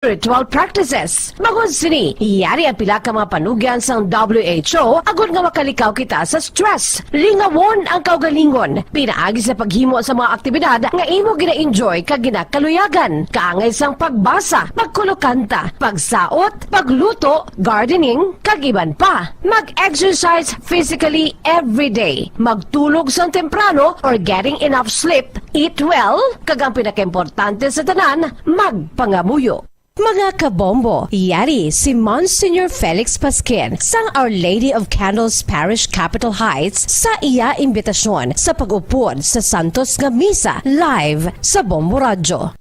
Ritual practices. Magod sini, iyari ang pila ka mga panugyan sang WHO agud nga makalikaw kita sa stress. Lingawon ang kaugalingon, pinaagi sa paghimo sa mga aktibidad nga imo gina-enjoy kag ginakaluyagan. Kaangay sang pagbasa, pagkulokanta, pagsaot, pagluto, gardening, kag iban pa. Mag-exercise physically every day. Magtulog sang temprano or getting enough sleep. Eat well, kag ang pinakaimportante sa tanan, magpangamuyo. Mga kabombo, yari si Monsignor Felix Pasquin sang Our Lady of Candles Parish, Capitol Heights sa iya imbitasyon sa pag-upod sa Santos nga Misa live sa Bombo Radyo.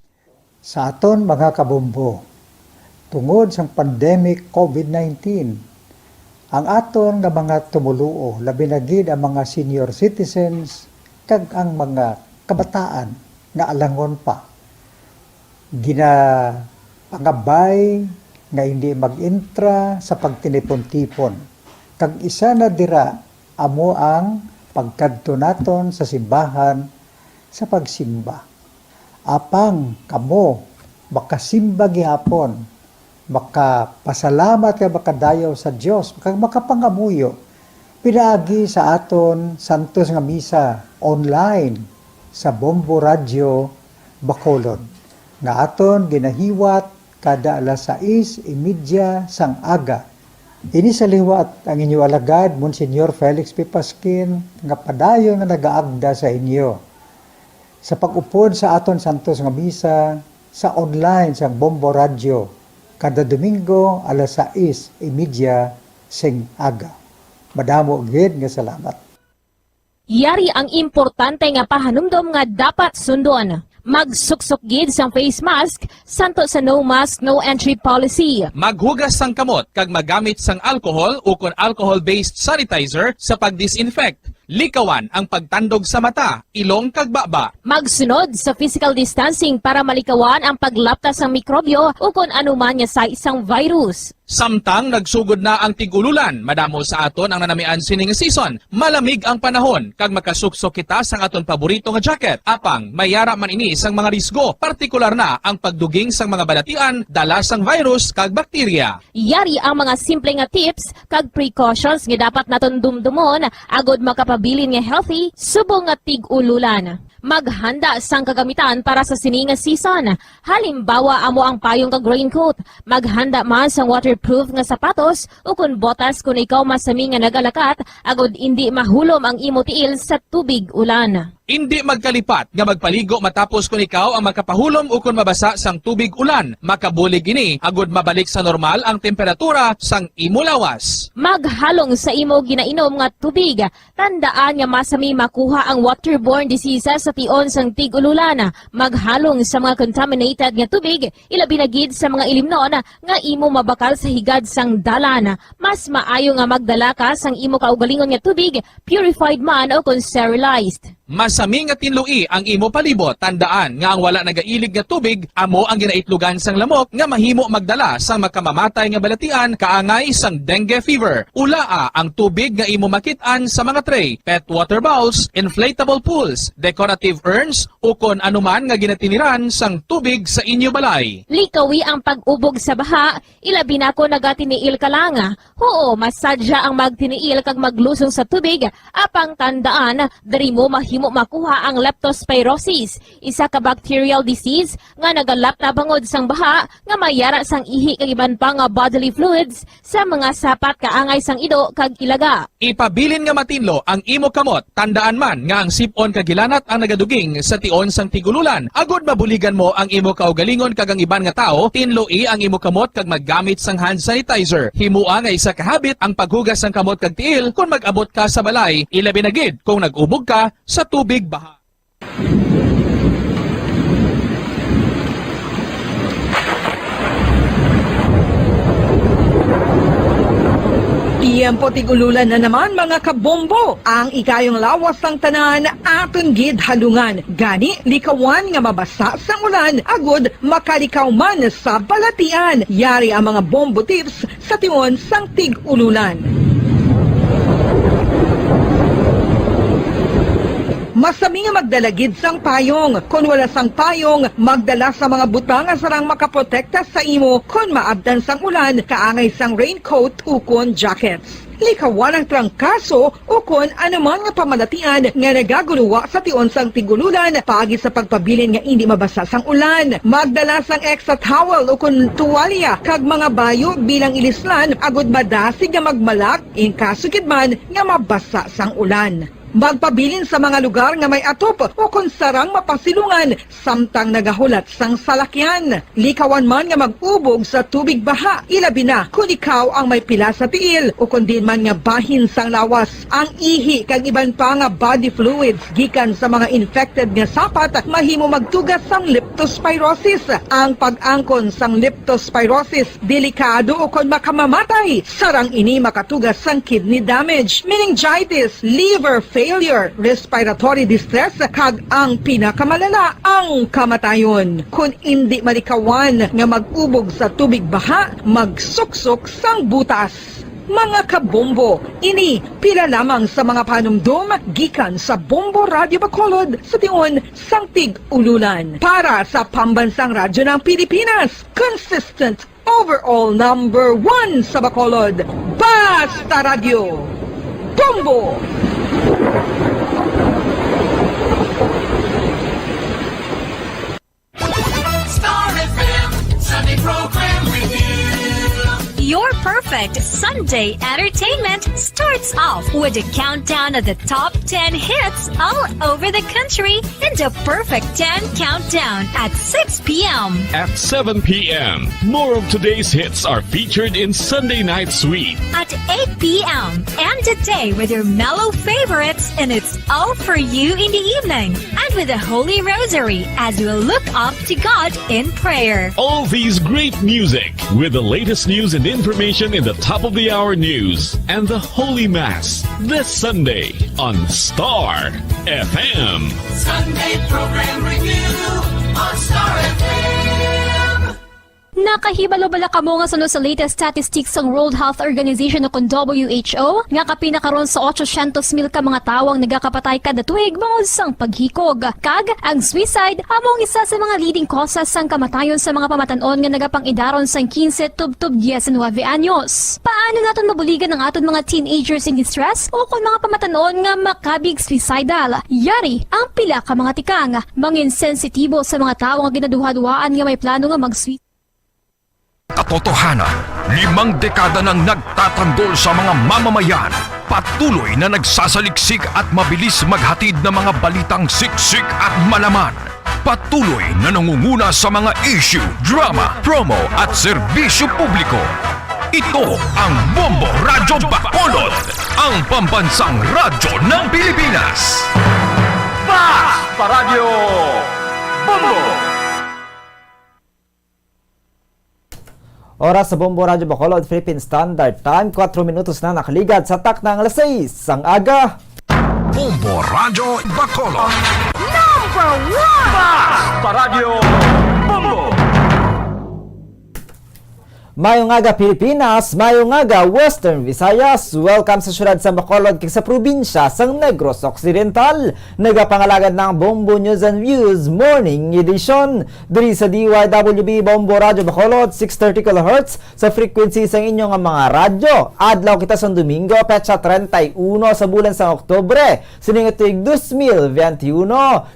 Sa aton mga kabombo, tungod sa pandemic COVID-19, ang aton nga mga tumuluo, labi na gid ang mga senior citizens kag ang mga kabataan nga alangon pa, pangabay nga hindi mag-intra sa pagtinipon-tipon. Kag isa na dira amo ang pagkadto naton sa simbahan sa pagsimba. Apang kamo makasimba gihapon, makapasalamat kay makadayaw sa Dios, makapangamuyo. Pinaagi sa aton Santos nga Misa online sa Bombo Radyo Bacolod nga aton ginahiwat kada alas 6:30 sang aga. Ini sa liwat ang inyo alagad, Monsignor Felix P. Pasquin, nga padayon nga nagaagda sa inyo. Sa pag-upod sa aton Santos nga Misa, sa online sang Bombo Radyo, kada Domingo alas 6:30 sing aga. Madamo gid nga salamat. Yari ang importante nga pahanumdom nga dapat sundon. Magsuksok gid sang face mask, santo sa no mask, no entry policy. Maghugas sang kamot kag magamit sang alcohol o kon alcohol-based sanitizer sa pag-disinfect. Likawan ang pagtandog sa mata, ilong kag baba. Magsunod sa physical distancing para malikawan ang paglaptas ng mikrobyo o kung anuman nga sa isang virus. Samtang nagsugod na ang tigululan, madamo sa aton ang nanamian sining season. Malamig ang panahon kag makasuksok kita sang aton paborito nga jacket. Apang mayara man ini sang mga risgo, partikular na ang pagduging sang mga balatian, dala sang virus kag bakterya. Yari ang mga simple nga tips kag precautions nga dapat naton dumdumon agod makapabilin nga healthy subong nga tig-ululan. Maghanda sang kagamitan para sa sini nga season. Halimbawa amo ang payong kag raincoat. Maghanda man sang waterproof nga sapatos o kun botas kung ikaw masami nga nagalakat agod hindi mahulom ang imo tiil sa tubig ulan. Hindi magkalipat nga magpaligo matapos kung ikaw ang makapahulom o kung mabasa sang tubig ulan. Makabulig ini agod mabalik sa normal ang temperatura sang imo lawas. Maghalong sa imo ginainom nga tubig. Tandaan nga masami makuha ang waterborne diseases sa tion sang tig-ululan. Maghalong sa mga contaminated nga tubig, ilabi na gid sa mga ilimnon nga imo mabakal sa higad sang dalan. Mas maayo nga magdala ka sang imo kaugalingon nga tubig, purified man o kung sterilized. Masami nga tinlui ang imo palibot. Tandaan nga ang wala nagailig nga tubig amo ang ginaitlugan sang lamok nga mahimo magdala sang makamamatay nga balatian kaangay sang dengue fever. Ulaa ang tubig nga imo makit-an sa mga tray, pet water bowls, inflatable pools, decorative urns o kon anuman nga ginatiniran sang tubig sa inyo balay. Likawi ang pag-ubog sa baha, ilabi na ko nagatiniil ka lang. Oo, masadya ang magtiniil kag maglusong sa tubig, apang tandaan, dari mo mahimo makuha ang leptospirosis, isa ka bacterial disease nga nagalap na bangod sang baha nga mayara sang ihi kag iban pa nga bodily fluids sa mga sapat kaangay sang ido kag ilaga. Ipabilin nga matinlo ang imo kamot. Tandaan man nga ang sipon kag gilanat ang nagaduging sa tion sang tigululan. Agod mabuligan mo ang imo kaugalingon kag ang iban nga tao, tinloi ang imo kamot kag maggamit sang hand sanitizer. Himua nga isa ka habit ang paghugas sang kamot kag tiil kung mag-abot ka sa balay, ilabi na gid kung nag-ubog ka sa tubig baha. Iyempo tigululan na naman mga kabombo. Ang ikayong lawas ng tanan aton gid halungan. Gani likawan nga mabasa sa ulan agod makalikaw man sa balatian. Yari ang mga bombo tips sa tion sang tig-ululan. Masami nga magdalagid sang payong. Kung wala sang payong, magdala sa mga butang sarang makaprotekta sa imo kung maabdan sang ulan, kaangay sang raincoat ukon jackets. Likawan ang trangkaso o kung anuman nga pamalatian nga nagaguluwa sa tion sang tigululan paagi sa pagpabilin nga hindi mabasa sang ulan. Magdala sang extra towel o kung tuwalya kag mga bayo bilang ilislan agud madasig nga magmalak in kaso gid man nga mabasa sang ulan. Magpabilin sa mga lugar nga may atop o kung sarang mapasilungan samtang nagahulat sang salakyan. Likawan man nga mag-ubog sa tubig baha, ilabi na kung ikaw ang may pila sa tiil o kung din man nga bahin sang lawas. Ang ihi kag iban pa nga body fluids gikan sa mga infected nga sapat mahimo magtugas sang leptospirosis. Ang pag-angkon sang leptospirosis delikado o kung makamamatay. Sarang ini makatugas sang kidney damage, meningitis, liver failure, respiratory distress, kag ang pinakamalala, ang kamatayon. Kung hindi malikawan nga mag-ubog sa tubig baha, magsuksok sang butas. Mga kabombo, ini pila lamang sa mga panumdum gikan sa Bombo Radio Bacolod sa tion sang tig-ululan. Para sa pambansang radyo ng Pilipinas, consistent overall number 1 sa Bacolod, Basta Radio, Bombo! Star FM, Sunday program review. Your perfect Sunday entertainment starts off with a countdown of the top 10 hits all over the country and the Perfect 10 Countdown at 6 p.m. At 7 p.m., more of today's hits are featured in Sunday Night Sweet. At 8 p.m. End the day with your mellow favorites and it's all for you in the evening. And with the Holy Rosary as we look up to God in prayer. All these great music with the latest news and information in the top of the hour news and the Holy Mass this Sunday on Star FM. Sunday program review on Star FM. Nakahibalo-bala ka mo nga sunod sa latest statistics ng World Health Organization o WHO nga kapinakaroon sa 800,000 ka mga tawang nagakapatay kada tuig mao sang paghikog. Kag ang suicide among isa sa mga leading causes sang kamatayon sa mga pamatanon nga nagapang-idaron sang 15 tub 19 anyos. Paano naton mabuligan ang aton mga teenagers in distress o kung mga pamatanon nga makabig suicidal? Yari ang pila ka mga tikang mangin sensitibo sa mga tawo nga ginaduhaduaan nga may plano nga mag-suicide. Katotohanan, 5 dekada nang nagtatanggol sa mga mamamayan, patuloy na nagsasaliksik at mabilis maghatid ng mga balitang siksik at malaman. Patuloy na nangunguna sa mga issue, drama, promo at serbisyo publiko. Ito ang Bombo Radyo Bacolod, ang pambansang radyo ng Pilipinas. Basta Radio Bombo! Oras sa Bombo Radyo Bacolod, Philippine Standard Time, 4 minutos na nakaligad sa tak ng alas 6 ang aga. Bombo Radyo Bacolod. Number 1! Basta Radio Bombo! Mayong aga Pilipinas, mayong aga Western Visayas. Welcome sa syudad sa Bacolod kag sa probinsya sang Negros Occidental. Nagapangalagad ng Bombo News and Views Morning Edition. Diri sa DYWB Bombo Radyo Bacolod 630 kHz sa frequency sang inyong mga radyo. Adlaw kita sa Domingo, petsa 31 sa bulan sa Oktubre. Sining tuig 2021.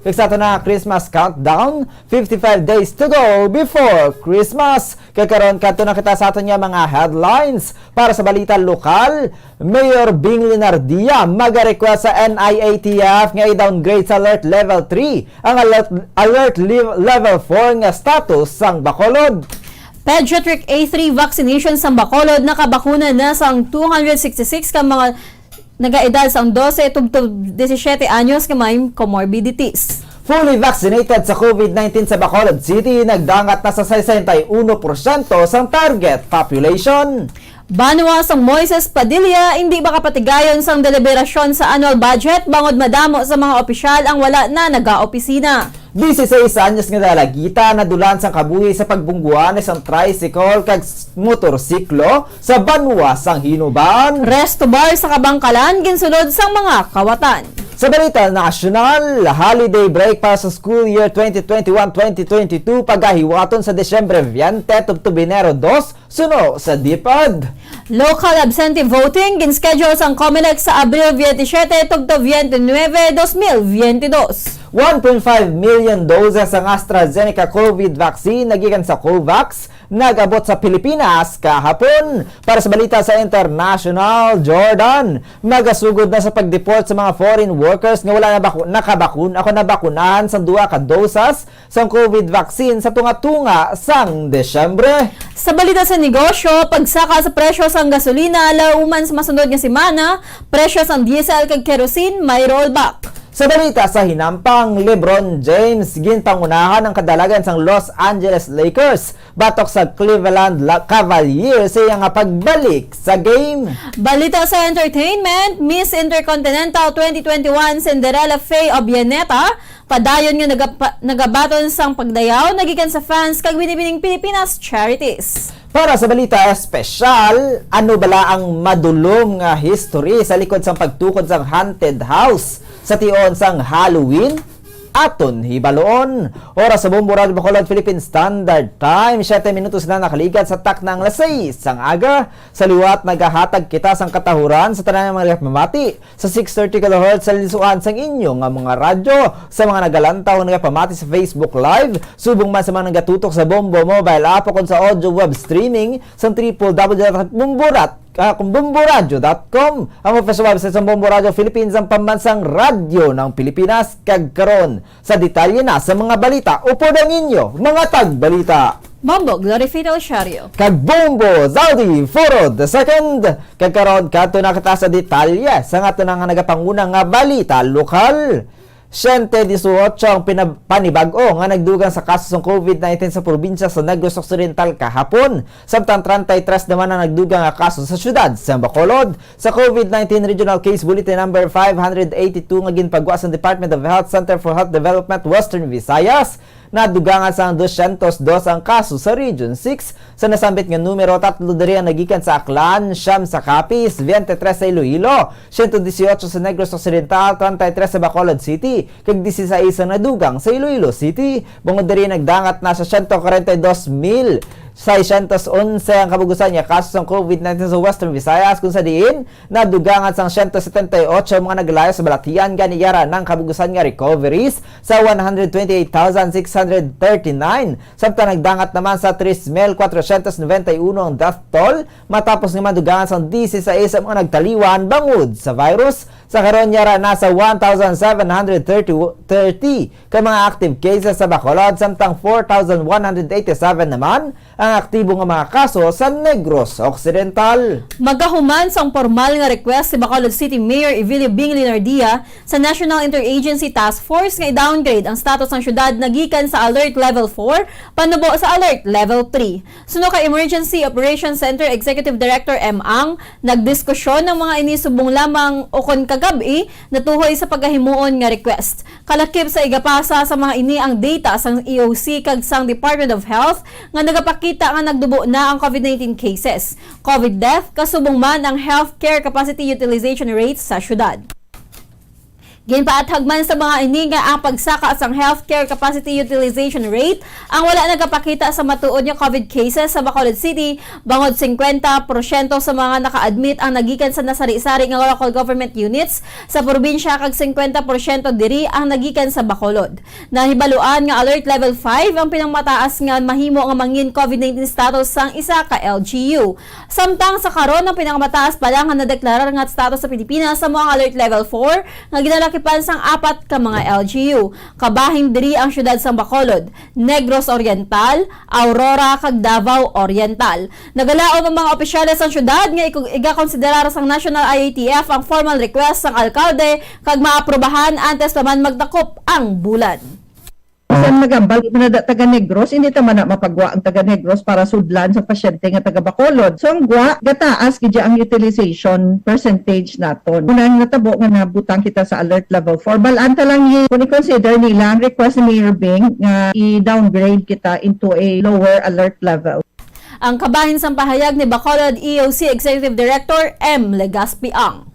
Kag sa ato na Christmas countdown, 55 days to go before Christmas. Kakaroon kadto na kita sa ato niya mga headlines para sa balita lokal. Mayor Bing Linardia mag-request sa NIATF nga i-downgrade sa alert level 3 ang alert level 4 nga status sang Bacolod. Pediatric A3 vaccination sa Bacolod nakabakuna na sang 266 ka mga nagaedad sang 12 tubtob 17 anyos nga may comorbidities. Fully vaccinated sa COVID-19 sa Bacolod City, nagdangat na sa 61% sang target population. Banwa sang Moises Padilla, hindi ba kapatigayon sang deliberasyon sa annual budget bangod madamo sa mga opisyal ang wala na nag-opisina. 16 anyos nga dalagita na dulan sang kabuhi sa pagbungguan isang tricycle kag motorsiklo sa banwa sang Hinuban. Resto bar sa Kabangkalan ginsulod sang mga kawatan. Sa balita nasyonal, holiday break para sa school year 2021-2022 pagkahiwaton sa Desyembre 20 tubto Enero 2 suno sa DIPAD. Local absentee voting ginschedule sang COMELEC sa Abril 27 tugto 29, 2022. 1.5 million doses ang AstraZeneca COVID vaccine nagikan sa COVAX nagabot sa Pilipinas kahapon. Para sa balita sa international, Jordan magasugod na sa pagdeport sa mga foreign workers nga wala na nabakunahan sa 2 ka dosas sa COVID vaccine sa tunga-tunga sang Desyembre. Sa balita sa negosyo, pagsaka sa presyo sang gasolina lauman sa masunod nga semana, presyo sang diesel kag kerosene may rollback. Sa balita sa hinampang, LeBron James ginpangunahan ang kadalagan sang Los Angeles Lakers batok sa Cleveland Cavaliers sa iyang pagbalik sa game. Balita sa entertainment, Miss Intercontinental 2021 Cinderella Faye Obianeta padayon nga nagabaton sang pagdayaw nagikan sa fans kag binibining Pilipinas charities. Para sa balita espesyal, ano bala ang madulom nga history sa likod sang pagtukod sang haunted house sa tion sang Halloween? Aton hibaloon. Oras sa Bombo Radio Bacolod Philippine Standard Time, 7 minutos na nakaligat sa taknang lasay sang aga. Sa liwat nagahatag kita sang katahuran sa tanan ng mga mamati sa 630 kHz sa lisuan sang inyo nga mga radyo. Sa mga nagalantaw nga pamati sa Facebook Live, subong man sa mga nagatutok sa Bombo mobile app o sa audio web streaming sa www.bomboradio.com. Ang official website sa Bombo Radio Philippines ang pambansang radyo ng Pilipinas kag karon sa detalye na sa mga balita upod ang inyo mga tagbalita. Bombo Glorifido Shario Kag Bombo Zaudi Furod II kag karon kadto na kita sa detalye sa nga nga nagapangunang nga balita lokal. 18 ang panibag-o nga nagdugang sa kaso ng COVID-19 sa probinsya sa Negros Occidental kahapon. Samtang 33 naman ang nagdugang nga kaso sa syudad sa Bacolod. Sa COVID-19 Regional Case Bulletin number 582 nga ginpagwa sa Department of Health Center for Health Development Western Visayas, nadugangan sa 202 ang kaso sa Region 6. Sa nasambit nga numero, 3 diri ang nagikan sa Aklan, 9 sa Capiz, 23 sa Iloilo, 118 sa Negros Occidental, 33 sa Bacolod City, kag 16 ang nadugang sa Iloilo City. Bungod diri nagdangat na sa 142,611 ang kabugusan niya kaso ng COVID-19 sa Western Visayas, kung sa diin nadugangan sang 178 mga naglayo sa balatian ganiyara ng kabugusan nga recoveries sa 128,639. Samtang nagdangat naman sa 3,491 ang death toll matapos nga madugangan sang 16 mga nagtaliwan bangod sa virus. Sa karon yara nasa 1,730 kay mga active cases sa Bacolod, samtang 4,187 naman ang aktibo nga mga kaso sa Negros Occidental. Magahuman sang formal nga request si Bacolod City Mayor Evilio Bingley Nardia sa National Interagency Task Force nga i-downgrade ang status ng syudad nagikan sa Alert Level 4 panubo sa Alert Level 3. Suno kay Emergency Operations Center Executive Director M. Ang, nagdiskusyon ng mga inisubong lamang o kon kagabi natuhoy sa paghahimuon nga request. Kalakip sa igapasa sa mga ini ang data sang EOC kag sang Department of Health nga nagapakita nga nagdubo na ang COVID-19 cases, COVID death, kasubong man ang healthcare capacity utilization rates sa syudad. Ginpaathag man sa mga ini nga ang pagsaka sang healthcare capacity utilization rate ang wala nagapakita sa matuod nga COVID cases sa Bacolod City, bangod 50% sa mga naka-admit ang nagikan sa nasari-sari nga local government units sa probinsya kag 50% diri ang nagikan sa Bacolod. Nahibaluan nga alert level 5 ang pinangmataas nga mahimo nga mangin COVID-19 status sang isa ka LGU. Samtang sa karon ang pinangmataas pa lang nga nadeklarar nga status sa Pilipinas sa mga alert level 4 nga ginalakipan sang 4 ka mga LGU. Kabahing diri ang syudad sang Bacolod, Negros Oriental, Aurora kag Davao Oriental. Nagalaom ang mga opisyales sang syudad nga iga-konsiderar sang National IATF ang formal request sang alkalde kag maaprubahan antes pa man magdakop ang bulan. Kasi magambal mo na taga Negros, hindi ta man na mapagwa ang taga Negros para sudlan sa pasyente nga taga Bacolod. So ang gwa gataas gid ang utilization percentage naton. Unang natabo nga nabutang kita sa alert level 4. Balanta lang kung i-consider nila ang request ni Mayor Bing nga i-downgrade kita into a lower alert level. Ang kabahin sa pahayag ni Bacolod EOC Executive Director M. Legaspi Ang.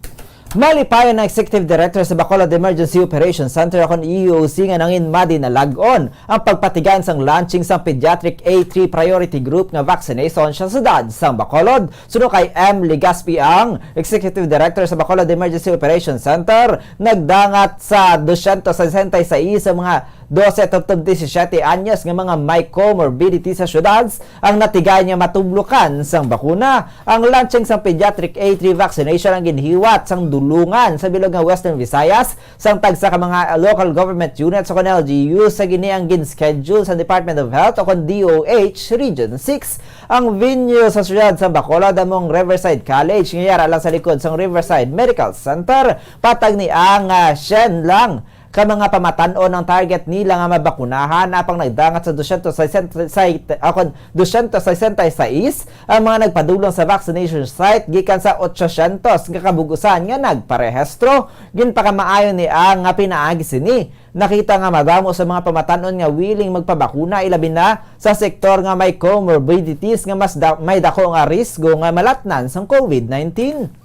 Malipayon na Executive Director sa Bacolod Emergency Operations Center akong EOC nga nangin madi na lag-on ang pagpatigan sang launching sang Pediatric A3 Priority Group nga vaccination sa siyudad sang Bacolod. Suno kay M. Legaspi Ang, Executive Director sa Bacolod Emergency Operations Center, nagdangat sa 266 sa mga 12-17 anyos nga mga may comorbidity sa syudad ang natigay niya matublukan sang bakuna. Ang launching sang Pediatric A3 vaccination ang ginhiwat sang dulungan sa bilog nga Western Visayas sang tagsa ka mga local government units o kon LGU sa gini ang gin-schedule sa Department of Health o kon DOH Region 6. Ang venue sa syudad sa Bacolod among Riverside College ngayara lang sa likod sang Riverside Medical Center. Patag ni ang Shen lang ka mga pamatan-o ng target nila nga mabakunahan apang nagdangat sa 266 ang mga nagpadulong sa vaccination site gikan sa 800 nga kabugusan nga nagparehistro. Ginpakamaayon ni ang nga pinaagi sini. Nakita nga madamo sa mga pamatan-on nga willing magpabakuna ilabi na sa sektor nga may comorbidities nga mas may dako nga risgo nga malatnan sang COVID-19.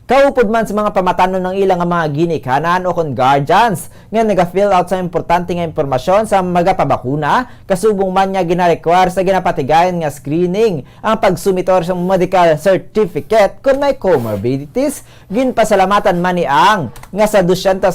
Kaupod man sa mga pamatanon ng ilang mga ginikanan o kon guardians nga naga-fill out sa importante nga impormasyon sa magapabakuna, kasubong man niya gina-require sa ginapatigayan nga screening ang pagsumitor sa medical certificate kung may comorbidities. Ginpasalamatan man ni ang nga sa 266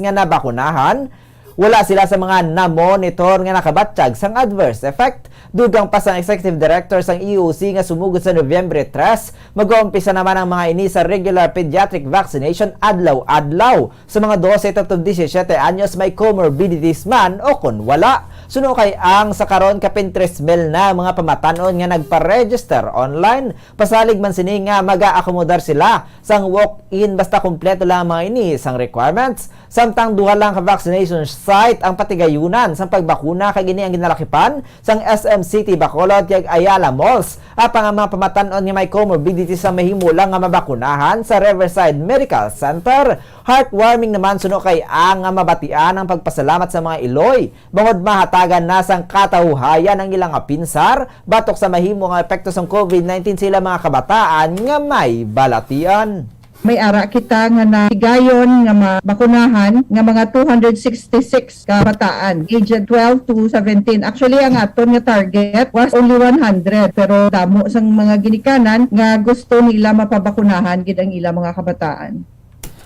nga nabakunahan, wala sila sa mga na-monitor nga nakabatsyag sang adverse effect. Dugang pa sa Executive Director sang EOC nga sumugod sa Nobyembre 3, mag-uumpisa naman ang mga ini sa regular pediatric vaccination adlaw-adlaw sa mga 12-17 anyos may comorbidities man o kun wala. Suno kay ang sa karon kapin 3,000 na mga pamatanon nga nagpa-register online. Pasalig man sini nga maga-akomodar sila sang walk-in basta kumpleto lang mga ini sang requirements. Samtang duha lang ka vaccination site ang patigayunan sang pagbakuna kay gini ang ginalakipan sang SM City Bacolod kag Ayala Malls. Apang ang mga pamatanon nga may comorbidity sa mahimo lang nga mabakunahan sa Riverside Medical Center. Heartwarming naman suno kay ang mabatian ang pagpasalamat sa mga Iloy. Bangod mahatagan na sang katauhayan ang ilang pinsar batok sa mahimo nga epekto sang COVID-19 sila mga kabataan nga may balatian. May ara kita nga nahigayon nga mabakunahan nga mga 266 kabataan aged 12 to 17. Actually ang aton nga target was only 100 pero damo sang mga ginikanan nga gusto nila mapabakunahan gid ang ilang mga kabataan.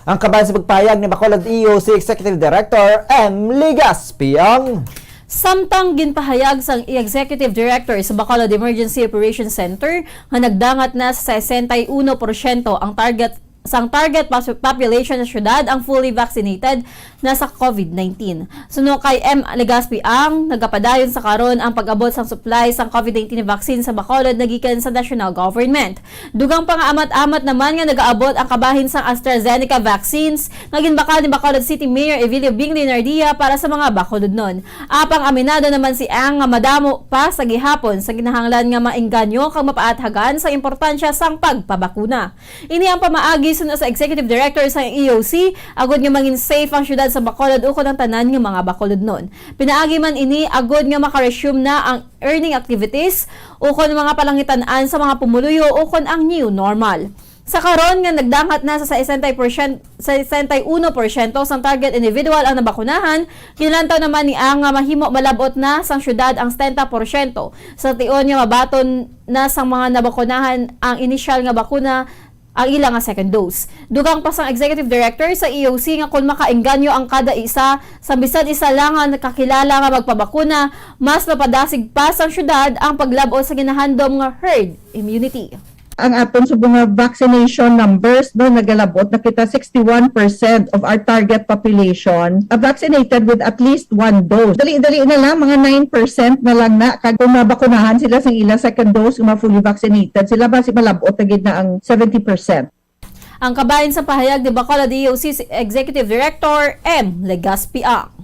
Ang kabayan sa pagpahayag ni Bacolod EOC Executive Director M. Legaspi Ang. Samtang ginpahayag sang Executive Director sa Bacolod Emergency Operations Center nga nagdangat na sa 61% ang target population sa syudad ang fully vaccinated na sa COVID-19. Suno kay M. Legaspi Ang, nagapadayon sa karon ang pag-abot sang supply sang COVID-19 vaccine sa Bacolod nagikan sa national government. Dugang pa nga amat-amat naman nga nagaabot ang kabahin sang AstraZeneca vaccines nga ginbakal ni Bacolod City Mayor Evilio Bing Linardia para sa mga Bacolodnon. Apang aminado naman si Ang nga madamo pa sa gihapon sa ginahanglan nga maengganyo kang mapaathagan sa importansya sang pagpabakuna. Ini ang pamaagi suno sa Executive Director sa EOC, agod nga mangin safe ang syudad sa Bacolod ukon ang tanan nga mga Bacolodnon. Pinaagi man ini agod nga makaresume na ang earning activities ukon mga palangitan-an sa mga pumuluyo ukon ang new normal. Sa karon nga nagdangat na sa 61% sang target individual ang nabakunahan, kinalantaw naman ni ang mahimo malabot na sang syudad ang 70% sa tion nga mabaton na sang mga nabakunahan ang initial nga bakuna ang ilang nga second dose. Dugang pa sang Executive Director sa EOC nga kung makaengganyo ang kada isa, sa bisan isa lang nga nakakilala nga magpabakuna, mas mapadasig pa sang syudad ang paglabot sa ginahandom nga herd immunity. Ang aton subong nga vaccination numbers no nagalabot na kita 61% of our target population vaccinated with at least one dose. Dali-dali na lang mga 9% na lang na kag kung mabakunahan sila sa ilang second dose kung fully vaccinated sila basi malabot na gid na ang 70%. Ang kabahin sa pahayag ni Bacolod DOC Executive Director M. Legaspi-Ang.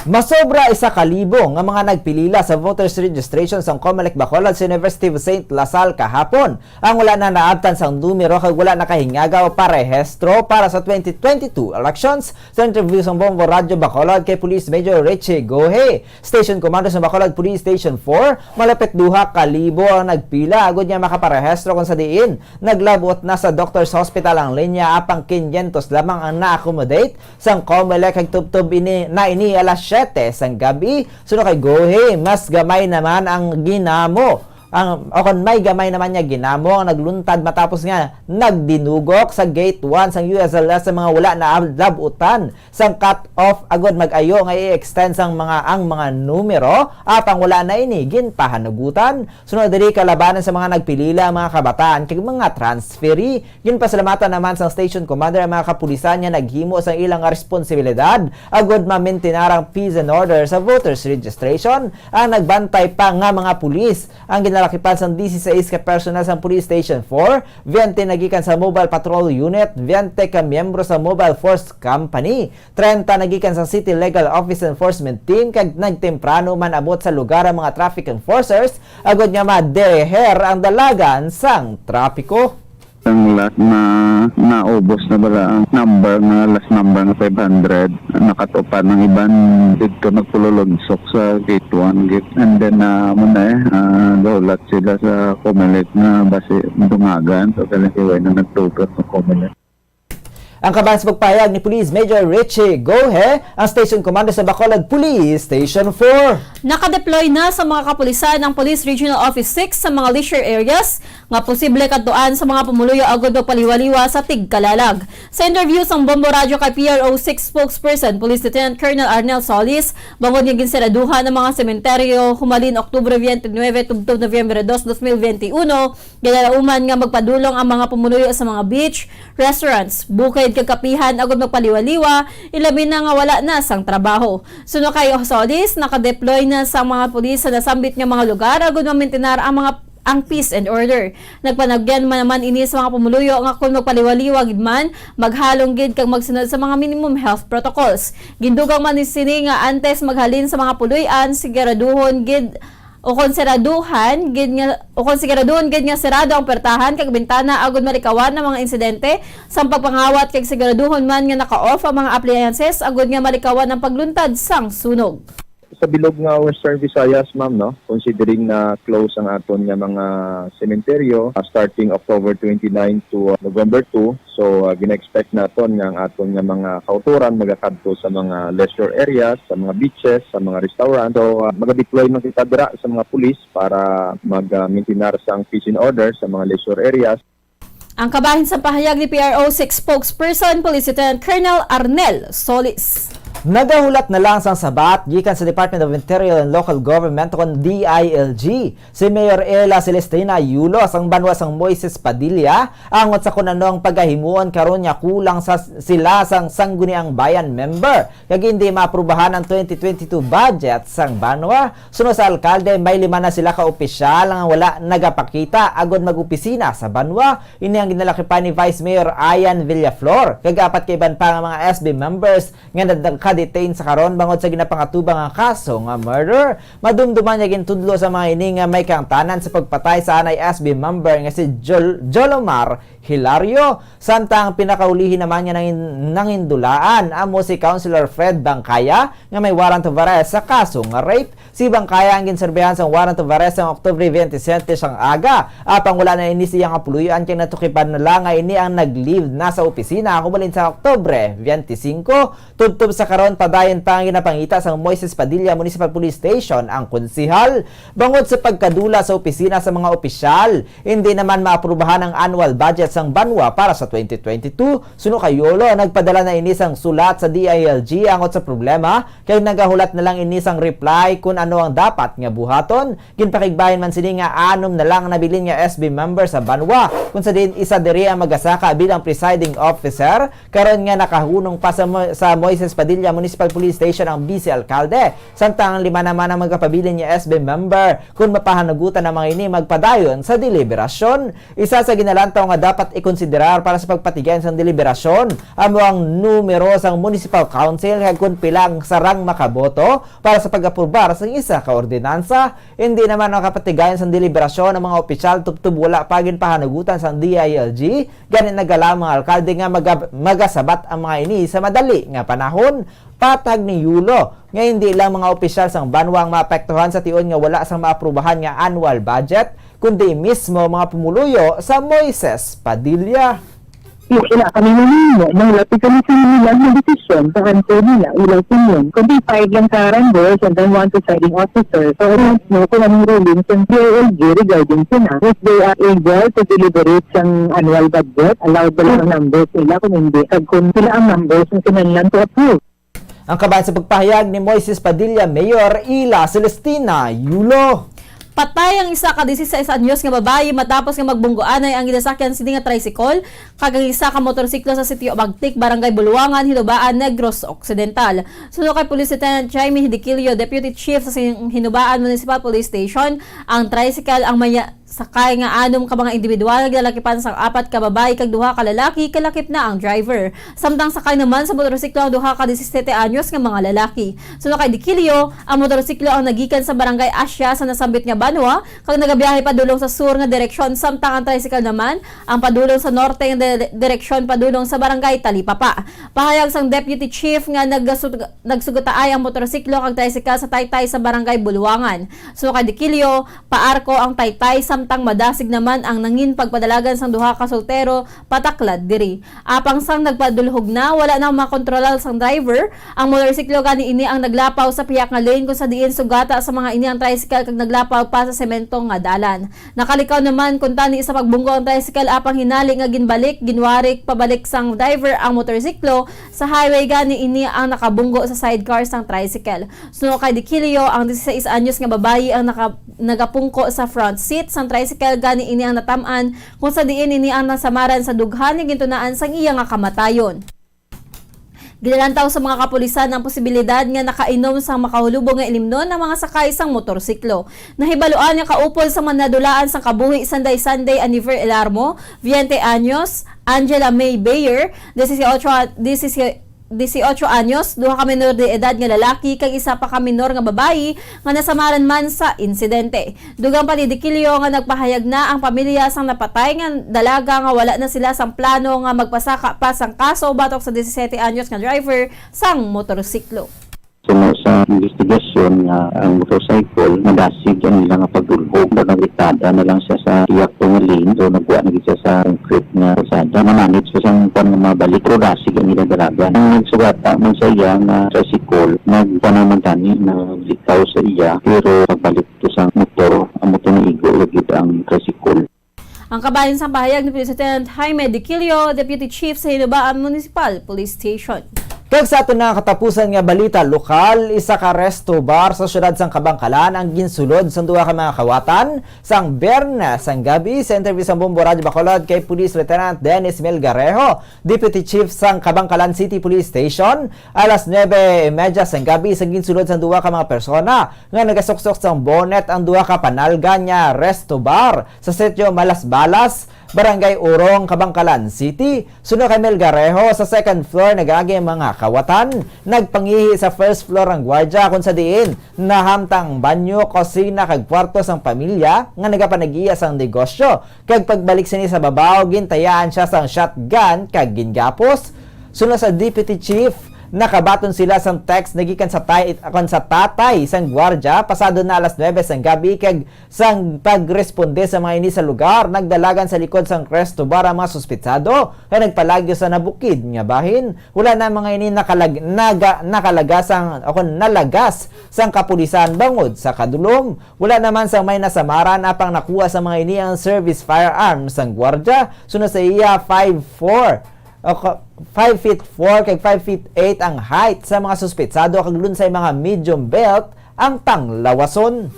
Masobra 1,000 nga mga nagpilila sa voters registration sa Comelec Bacolod sa University of St. Lasal kahapon. Ang wala na naabtan sang numero kag wala nakahingagaw parehestro para sa 2022 elections. Sa interview sa Bombo Radio Bacolod kay Police Major Richie Gohe, Station Commander sa Bacolod Police Station 4, malapit 2,000 ang nagpila agud niya makaparehestro kung sa diin. Naglabot na sa Doctors Hospital ang linya apang 500 lamang ang na-accommodate sang Comelec kag tubtob ini alas 7 sang gabi. Sunod kay Gohe, mas gamay naman ang ginamo. Kon may gamay naman niya ginamo ang nagluntad matapos nga nagdinugok sa gate 1 sang USLS sa mga wala na labutan sang cut-off agod mag-ayo nga i-extend sang ang mga numero apang wala na ini ginpahanugutan. Sunod diri kalabanan sa mga nagpilila mga kabataan kay mga transferee. Ginpasalamatan naman sang station commander ang mga kapulisan niya naghimo sang ilang responsibilidad agod ma-maintainarang peace and order sa voters registration. Ang nagbantay pa nga mga pulis ang nalakipan sang 16 ka personal sa Police Station 4, 20 nagikan sa Mobile Patrol Unit, 20 ka miyembro sa Mobile Force Company, 30 nagikan sa City Legal Office Enforcement Team, kag nagtemprano man abot sa lugar ang mga traffic enforcers, agad nga madereher ang dalagan sang trapiko. Ang last na naubos na bala ang number na last number na 500 nakatupad ng iban dito nagpululugsok sa gate 1 gate and then daulat sila sa Comelec na base dungagan so kailangan na nagtugot sa Comelec. Ang kabahan sa pagpahayag ni Police Major Richie Gohe, ang Station Commander sa Bacolod Police Station 4. Nakadeploy na sa mga kapulisan ng Police Regional Office 6 sa mga leisure areas nga posible katuan sa mga pumuluyo agad o paliwaliwa sa Tigkalalag. Sa interview sa Bombo Radio kay PRO6 spokesperson Police Lieutenant Colonel Arnel Solis, bangod nga ginseraduhan ng mga sementeryo humalin Oktubre 29 tubtob Nobyembre 2, 2021, ginalauman nga magpadulong ang mga pumuluyo sa mga beach, restaurants, bukid kagkapihan agad magpaliwaliwa, ilabi na nga wala na sang trabaho. Suno kay Solis, nakadeploy na sa mga pulis sa nasambit nga mga lugar agad mamintinar ang peace and order. Nagpanagyan man naman ini sa mga pumuluyo nga kung magpaliwaliwag man maghalong gid kag magsunod sa mga minimum health protocols. Gindugang man ni sini nga antes maghalin sa mga puluyan siguraduhon gid o konsiguraduhan gid nga sirado ang pertahan kag bintana agud malikawan ng mga insidente sa pagpangawat kag siguraduhon man nga naka-off ang mga appliances agud nga malikawan ang pagluntad sang sunog. Sa bilog nga Western Visayas, ma'am, no? Considering na close ang aton nga mga sementeryo starting October 29 to November 2. So, gina-expect naton nga ang aton nga mga kauturan magakadto sa mga leisure areas, sa mga beaches, sa mga restaurant. So, mag-deploy man kita dira sa mga pulis para mag-maintinar sang peace and order sa mga leisure areas. Ang kabahin sa pahayag ni PRO6 spokesperson Police Lieutenant Colonel Arnel Solis. Nagahulat na lang sang sabat gikan sa Department of Interior and Local Government kon DILG si Mayor Ella Celestina Yulo sang banwa sang Moises Padilla angot sa kunanong pagahimuon karon nya kulang sa sila sang sangguniang bayan member kag hindi maaprubahan ang 2022 budget sang banwa. Sunod sa alkalde may 5 na sila ka opisyal nga wala nagapakita agod magopisina sa banwa. Ini ang ginalakipan ni Vice Mayor Ayan Villaflor kag apat kay iban pa nga mga SB members nga detain sa karon bangod sa ginapangatubang nga kaso nga murder. Madumduman niya gintudlo sa mga ini nga may kangtanan sa pagpatay sa anay SB member nga si Jolomar Hilario. Samtang pinakaulihin naman niya nangindulaan amo si Councilor Fred Bangkaya nga may warrant of arrest sa kaso nga rape. Si Bangkaya ang ginserbihan sa warrant of arrest sa Oktubre 27 sang aga apang wala na ini siyang kapuluyan kay natukipan na lang nga ini ang nag-leave na sa opisina kumalin sa Oktubre 25 tubtob sa karon padayon pa ang ginapangita sa Moises Padilla Municipal Police Station ang konsihal bangod sa pagkadula sa opisina sa mga opisyal. Hindi naman maaprubahan ang annual budget sang banwa para sa 2022. Suno kay Yolo nagpadala na inisang sulat sa DILG angot sa problema kay nagahulat na lang inisang reply kung ano ang dapat nga buhaton. Ginpakigbahin man sini nga anom na lang nabilin nga SB member sa banwa kung sa din isa diri ang magasaka bilang presiding officer karon nga nakahunong pa sa Moises Padilla Padilla Municipal Police Station ang vice alkalde. Samtang 5 naman ang magkapabilin niya SB member kung mapahanagutan ng mga ini magpadayon sa deliberasyon. Isa sa ginalantaw nga dapat ikonsiderar para sa pagpatigayon sa deliberasyon ang numero sang municipal council kung pilang sarang makaboto para sa pag-aprobar sa isa ka ordinansa. Hindi naman nakapatigayon sa deliberasyon ng mga opisyal tubtub wala pagin pahanagutan sa DILG. Ganit nagalang mga alkalde nga magasabat ang mga ini sa madali nga panahon. Patag ni Yulo nga hindi lang mga opisyal sang banwang maapektuhan sa tion nga wala sang maaprubahan nga annual budget, kundi mismo mga pumuluyo sa Moises Padilla. Wala kami naninyo nang lapit kami sa nila ng desisyon sa kanto nila ilang opinion. Kundi 5 lang sa renders and then 1 presiding officer. So, alam mo kung anong rulings ng DILG regarding sina. If they are able to deliberate sang annual budget, allowed ba lang ang numbers nila kung hindi. Kung sila ang numbers na sinanlan to approve. Ang kabayan sa pagpahayag ni Moises Padilla, Mayor Ila Celestina Yulo. Patay ang isa ka 16 anyos nga babae matapos nga magbunggoanay ang ginasakyan sini nga tricycle kag ang isa ka motorsiklo sa sitio Bagtik, Barangay Buluangan, Hinubaan, Negros Occidental. Sunod kay Police Lieutenant Jaime Hidikilio, Deputy Chief sa Hinubaan Municipal Police Station, ang tricycle ang sakay nga 6 ka mga individual nagdalakipan sang 4 ka babae kag 2 ka lalaki, kalakip na ang driver. Samtang sakay naman sa motorsiklo ang 2 ka 17 anyos nga mga lalaki. Sunod kay Dikilio, ang motorsiklo ang nagikan sa Barangay Asya sa nasambit nga Banwa kag nagabiyahe padulong sa sur nga direksyon, samtang ang tricycle naman ang padulong sa norte nga direksyon padulong sa Barangay Talipapa. Pahayag sang Deputy Chief nga nagsugutaay ang motorsiklo kag tricycle sa taytay sa Barangay Buluangan. Sunod kay Dikilio, paarko ang taytay samtang madasig naman ang nangin pagpadalagan sang 2 ka soltero pataklad diri. Apang sang nagpadulhog na wala na makontrolal sang driver, ang motorsiklo gani ini ang naglapaw sa piyak nga lane kung sa diin sugata sa mga ini ang tricycle kag naglapaw pa sa sementong nga dalan. Nakalikaw naman kung tani sa pagbunggo ang tricycle apang hinali nga ginbalik ginwarik pabalik sang driver ang motorsiklo sa highway gani ini ang nakabunggo sa sidecar sang tricycle. Sunod kay Dikilio, ang 16 anyos nga babayi ang nagapungko sa front seat sang tricycle gani ini ang natamaan kung sa diin ini ang nasamaran sa dughan nga gintunaan sang iya nga kamatayon. Ginalantaw sa mga kapulisan ang posibilidad nga nakainom sa makahulubong nga ilimnon ng mga sakay sang motorsiklo. Nahibaluan nga kaupol sa manadulaan sang kabuhi Sunday Aniver Elarmo, 20 anyos, Angela May Bayer, 18 anyos, 2 ka minor de edad nga lalaki kag isa pa ka minor nga babayi nga nasamaran man sa insidente. Dugang pa ni Dikilio nga nagpahayag na ang pamilya sang napatay nga dalaga nga wala na sila sang plano nga magpasaka pa sang kaso batok sa 17 anyos nga driver sang motorsiklo. Sunod sa investigasyon nga ang motorcycle nadasig ang ilang pagdulhog na nagritada na lang siya sa tiyak nga lane, so nagwa na siya sa concrete nga kalsada mananit sa sang mabalik pero dasig ang ilang dalaga. Ang nagsugata man sa iya nga tricycle nagpanamantani na likaw sa iya pero pagbalik to sa motor ang motor na igo lagid ang tricycle. Ang kabayan sa pahayag ni Police Lieutenant Jaime Dikilio, Deputy Chief sa Hinubaan Municipal Police Station. Kag sa ato na katapusan nga balita lokal, isa ka resto bar sa syudad sang Kabangkalan ang ginsulod sa 2 ka mga kawatan sang Bernes sang gabi. Sa interview sa Bombo Radio Bacolod kay Police Lieutenant Dennis Melgarejo, Deputy Chief sang Kabangkalan City Police Station, alas 9:30 sang gabi sang ginsulod sa 2 ka mga persona nga nagasuksok sang bonnet ang 2 ka panalga nya resto bar sa sitio Malas-Balas, Barangay Urong, Kabangkalan City. Sunod kay Melgarejo, sa second floor nagagi mga kawatan. Nagpangihi sa first floor ang gwardya kung sa diin nahamtang banyo, kusina kag kwarto sang pamilya nga nagapanagiya sang negosyo. Kag pagbalik sini sa babaw gintayaan siya sang shotgun kag gingapos. Sunod sa Deputy Chief, nakabaton sila sang text nagikan sa tatay sang gwardya pasado na alas 9 sang gabi kag sang pagresponde sa mga ini sa lugar nagdalagan sa likod sang resto bar ang mga suspitsado kay nagpalagyo sa nabukid nga bahin. Wala na mga ini nalagas sang kapulisan bangod sa kadulom. Wala naman sang may nasamaran apang nakuha sa mga ini ang service firearms sang gwardya. Sunod sa iya 5 feet 4 kag 5 feet 8 ang height sa mga suspitsado kag lunsay mga medium belt ang tanglawason.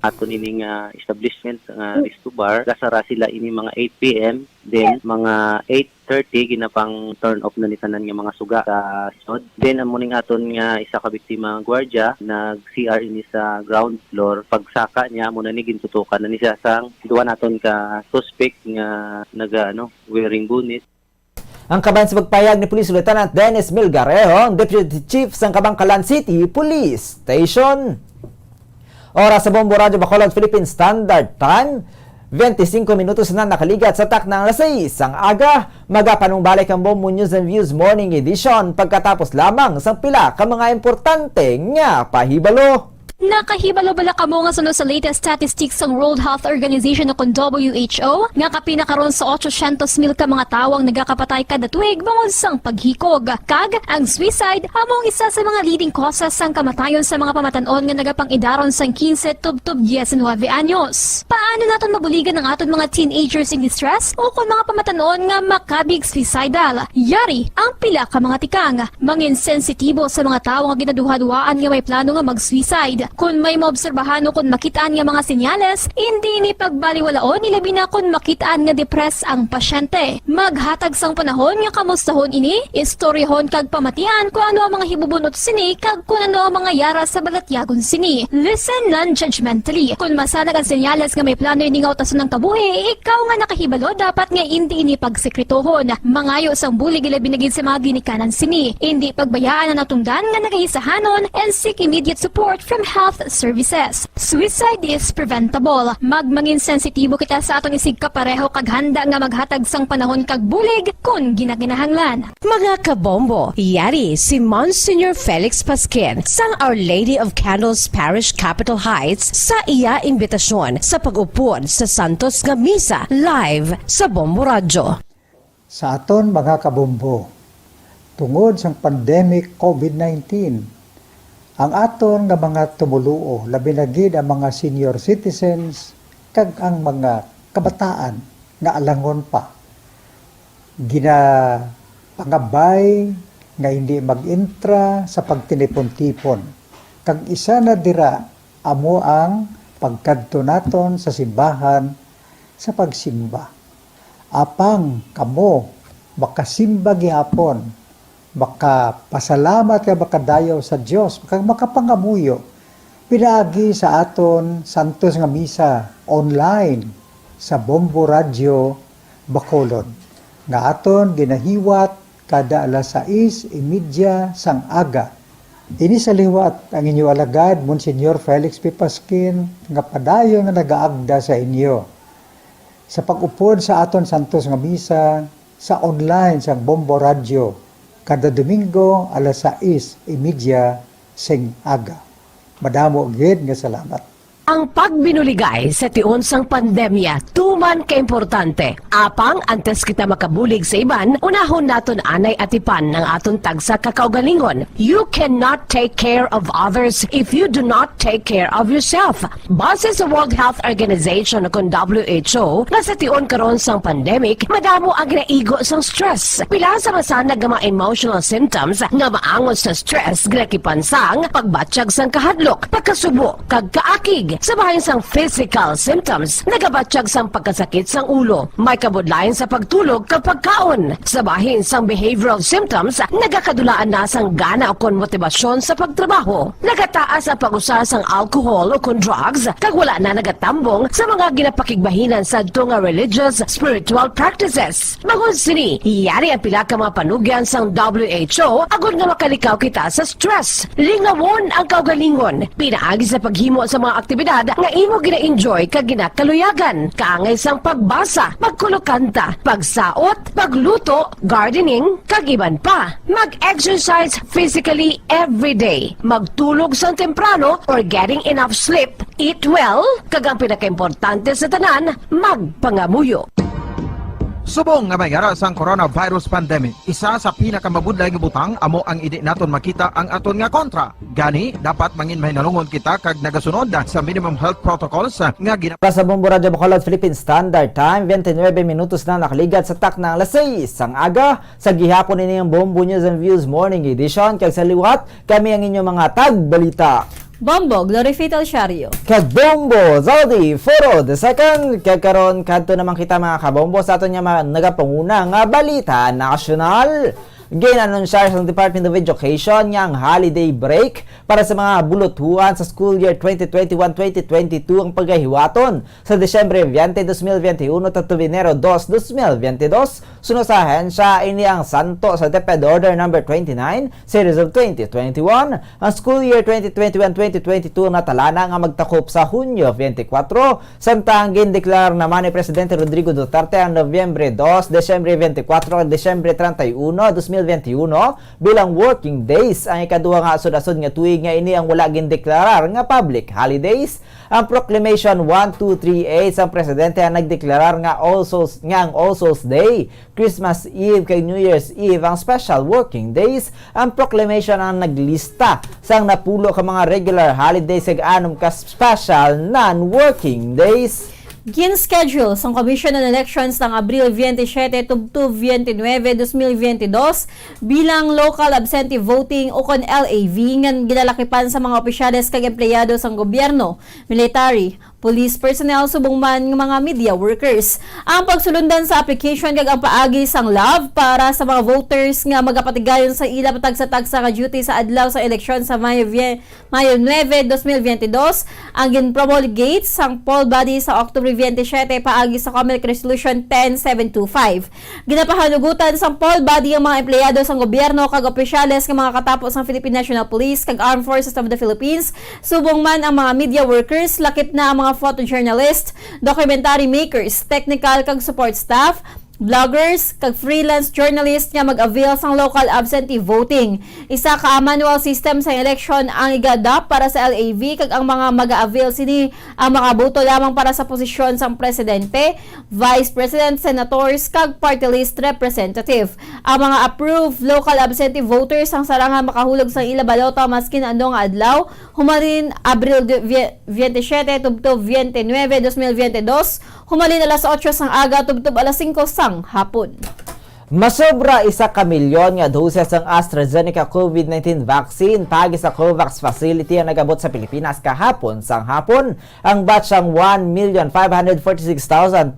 aton ining establishment nga Resto Bar, gasara sila ini mga 8 PM, then mga 8:30 ginapang turn off na ni tanan nga mga suga sa sod. Then amo ning aton nga isa ka biktima gwardiya nag CR ini sa ground floor, pagsaka niya mo na ni gintutukan na ni siya sang duwa naton ka suspect nga wearing bonnet. Ang kaban sa pagpayag ni Police Lieutenant Dennis Milgarejo, ang Deputy Chief sa Kabangkalan City Police Station. Oras sa Bombo Radio Bacolod Philippine Standard Time, 25 minutos na nakaligat sa tak ng 6 ang aga. Magapanong balik ang Bombo News and Views Morning Edition pagkatapos lamang sa pila ka mga importante nga pahibalo. Nakahibalo bala kamo nga sunod sa latest statistics ng World Health Organization o WHO nga kapinakaron sa 800,000 ka mga tawang nagakapatay kada tuig bangod sang paghikog. Kag ang suicide among isa sa mga leading causes sang kamatayon sa mga pamatanon nga nagapangidaron sang 15 tub 19 anyos. Paano naton mabuligan ang aton mga teenagers in distress o kung mga pamatanon nga makabig suicidal? Yari ang pila ka mga tikang mangin-sensitibo sa mga tawo nga ginaduha-duhaan nga may plano nga mag-suicide. Kung may maobserbahan o kung makitaan nga mga senyales, hindi ni pagbaliwalaon nilabi na kung makitaan nga depress ang pasyente. Maghatag sang panahon nga kamustahon ini, istoryahon kag pamatian kung ano ang mga hibubunot sini kag kung ano ang mga yara sa balatyagon sini. Listen non-judgmentally. Kung masanag ang senyales nga may plano ini nga utason ng kabuhi, ikaw nga nakahibalo dapat nga hindi ini pagsekretohon. Mangayo sang bulig ilabi na gid sa mga ginikanan sini. Hindi pagbayaan ang natungdan nga nagahisahanon and seek immediate support from health services. Suicide is preventable. Magmangin sensitibo kita sa atong isig kapareho kag handa nga maghatag sang panahon kag bulig kung ginaginahanglan. Mga kabombo, yari si Monsignor Felix Pasquin sang Our Lady of Candles Parish Capitol Heights sa iya imbitasyon sa pag-upod sa Santos nga Misa live sa Bombo Radio. Sa aton mga kabombo, tungod sa pandemic COVID-19, ang aton nga mga tumuluo, labi na gid ang mga senior citizens kag ang mga kabataan nga alangon pa. Pangabay nga hindi mag-intra sa pagtinipon-tipon. Kag isa na dira amo ang pagkadto naton sa simbahan sa pagsimba. Apang kamo makasimba gihapon, baka pasalamat ka baka dayaw sa Dios, baka makapangamuyo pinaagi sa aton santos nga misa online sa Bombo Radio Bacolod nga aton ginahiwat kada alas 6:30 sang aga. Ini sa liwat ang inyo alagad Monsignor Felix P. Pasquin nga padayon nga nagaagda sa inyo sa pag-upod sa aton santos nga misa sa online sa Bombo Radio kada Domingo alas 6:30 sing aga. Madamo gid nga salamat. Ang pagbinuligay sa tiun sang pandemya, tuman ka-importante. Apang antes kita makabulig sa iban, unahon naton anay atipan ng aton tagsa kakaugalingon. You cannot take care of others if you do not take care of yourself. Base sa World Health Organization o WHO, na sa tiun karon sang pandemic, madamo ang ginaigo sang stress. Pila sa masanag nga mga emotional symptoms nga maangon sa stress, ginakipansang pagbatsyag sang kahadlok, pagkasubo, kag kaakig. Sa bahin sang physical symptoms, nagabatsyag sang pagkasakit sang ulo, may kabudlayan sa pagtulog kapag kaon. Sa bahin sang behavioral symptoms, nagakadulaan na sang gana o kon motibasyon sa pagtrabaho. Nagataas ang pag-usa sang alcohol o kon drugs, kag wala na nagatambong sa mga ginapakigbahinan sa nga religious, spiritual practices. Bangod sini, yari ang pila ka mga panugyan sang WHO agud nga makalikaw kita sa stress. Lingawon ang kaugalingon, pinaagi sa paghimo sa mga aktibidad nga imo gina-enjoy kag ginakaluyagan, kaangay sang pagbasa, pagkulokanta, pagsaot, pagluto, gardening, kag iban pa. Mag-exercise physically every day, magtulog sang temprano or getting enough sleep, eat well, kag ang pinakaimportante sa tanan, magpangamuyo. Subong nga may gara sang coronavirus pandemic, isa sa pinakamabudlay nga butang amo ang idi naton makita ang aton nga kontra. Gani dapat mangin mahinalungon kita kag nagasunod sa minimum health protocols nga Sa Bombo Radio Bacolod Philippine Standard Time, 29 minutos na nakaligat sa tak ng alas 6 ang aga sa gihapon ini ang Bombo News and Views Morning Edition. Kag sa liwat, kami ang inyong mga tagbalita. Bombo, Glorified Alciario. Kag Bombo, Zaldi, Foro, the second, kag karon kadto naman kita mga kabombo sa aton nga nagapanguna nga balita nasyonal. Ginanunsar sa Department of Education nga ang holiday break para sa mga bulutuhan sa school year 2021-2022 ang paggahiwaton sa Desyembre 20, 2021 at Enero 2, 2022 sunusahan sa ini ang santo sa DepEd Order No. 29 Series of 2021. Ang school year 2021-2022 na talana nga magtakop sa Hunyo 24 samtang gindeklar naman ni Presidente Rodrigo Duterte ang Nobyembre 2, Desyembre 24 at Desyembre 31, 2021 bilang working days. Ang ikaduha nga asod-asod nga tuig nga ini ang wala gindeklarar nga public holidays. Ang Proclamation 1238 sa presidente ang nagdeklarar nga ang All Souls Day, Christmas Eve kay New Year's Eve ang special working days. Ang proclamation ang naglista sang napulo ka mga regular holidays ug anom ka special non-working days. Gin-schedule sa Commission on Elections ng Abril 27 to 29, 2022 bilang local absentee voting o kon LAV nga ginalakipan sa mga opisyales kag empleyado sa gobyerno, military, police personnel subong man ng mga media workers. Ang pagsulundan sa application kag ang paagi sang LAV para sa mga voters nga magapatigayon sa ila patagsa-tagsa ka duty sa adlaw sa eleksyon sa Mayo 9, 2022 ang gin-promulgate sang poll body sa October 27 paagi sa COMELEC Resolution 10725. Ginapahanugutan sang poll body ang mga empleyado sa gobyerno kag opisyales nga mga katapos ng Philippine National Police kag Armed Forces of the Philippines subong man ang mga media workers, lakip na ang mga photojournalist, documentary makers, technical kag support staff, vloggers, kag freelance journalist nga mag-avail sang local absentee voting. Isa ka manual system sa election ang igadap para sa LAV kag ang mga mag-avail sini ang mga boto lamang para sa posisyon sang presidente, vice president, senators kag party list representative. Ang mga approved local absentee voters ang sarangan makahulog sang ila balota maskin ando nga adlaw humalin Abril 27 tubtob 29, 2022 humalin alas 8 sang aga tubtob alas 5 sang hapon. Masobra 1 ka milyon nga doses ng AstraZeneca COVID-19 vaccine pagi sa COVAX facility ang nagabot sa Pilipinas kahapon sang hapon. Ang batch ang 1,546,200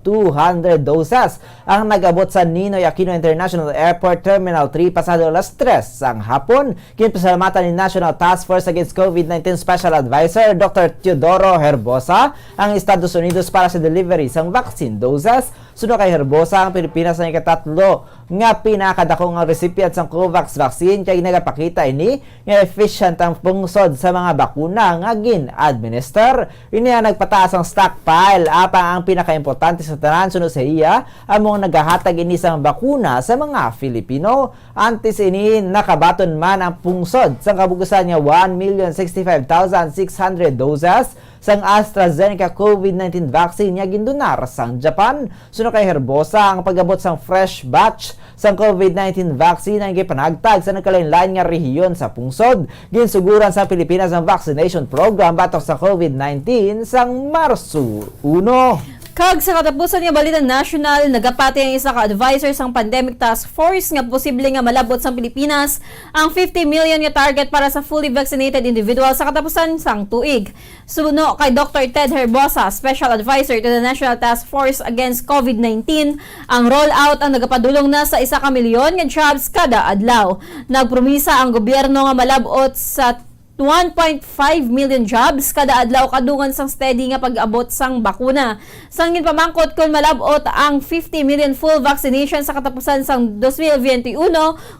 doses ang nagabot sa Ninoy Aquino International Airport Terminal 3 pasado alas 3 sang hapon. Kinpasalamatan ni National Task Force Against COVID-19 Special Advisor Dr. Teodoro Herbosa ang Estados Unidos para sa delivery sang vaccine doses. Sunod kay Herbosa, ang Pilipinas na ikatatlo nga pinakadako nga recipient sang COVAX vaccine kay nagapakita ini nga efficient ang pungsod sa mga bakuna nga gin-administer. Ini ang nagpataas ang stockpile apa ang pinakaimportante sa tanan sunod sa iya among nagahatag ini sang bakuna sa mga Filipino. Antes ini nakabaton man ang pungsod sa kabugusan nga 1,065,600 doses sang AstraZeneca COVID-19 vaccine nga gindonar sang Japan. Sunod kay Herbosa, ang pagabot sang fresh batch sang COVID-19 vaccine ang gipanagtag sa nagkalain-lain nga rehiyon sa pungsod. Ginsuguran sa Pilipinas ang vaccination program batok sa COVID-19 sang Marso 1. Kag sa katapusan nga balita national, nagapati ang isa ka advisor sang Pandemic Task Force nga posible nga malabot sang Pilipinas ang 50 million nga target para sa fully vaccinated individual sa katapusan sang tuig. Suno kay Dr. Ted Herbosa, Special Advisor to the National Task Force Against COVID-19, ang rollout ang nagapadulong na sa 1 ka milyon nga jobs kada adlaw. Nagpromisa ang gobyerno nga malabot sa 1.5 million jobs kada adlaw kadungan sang steady nga pag-abot sang bakuna. Sangin pamangkot kung malabot ang 50 million full vaccination sa katapusan sang 2021,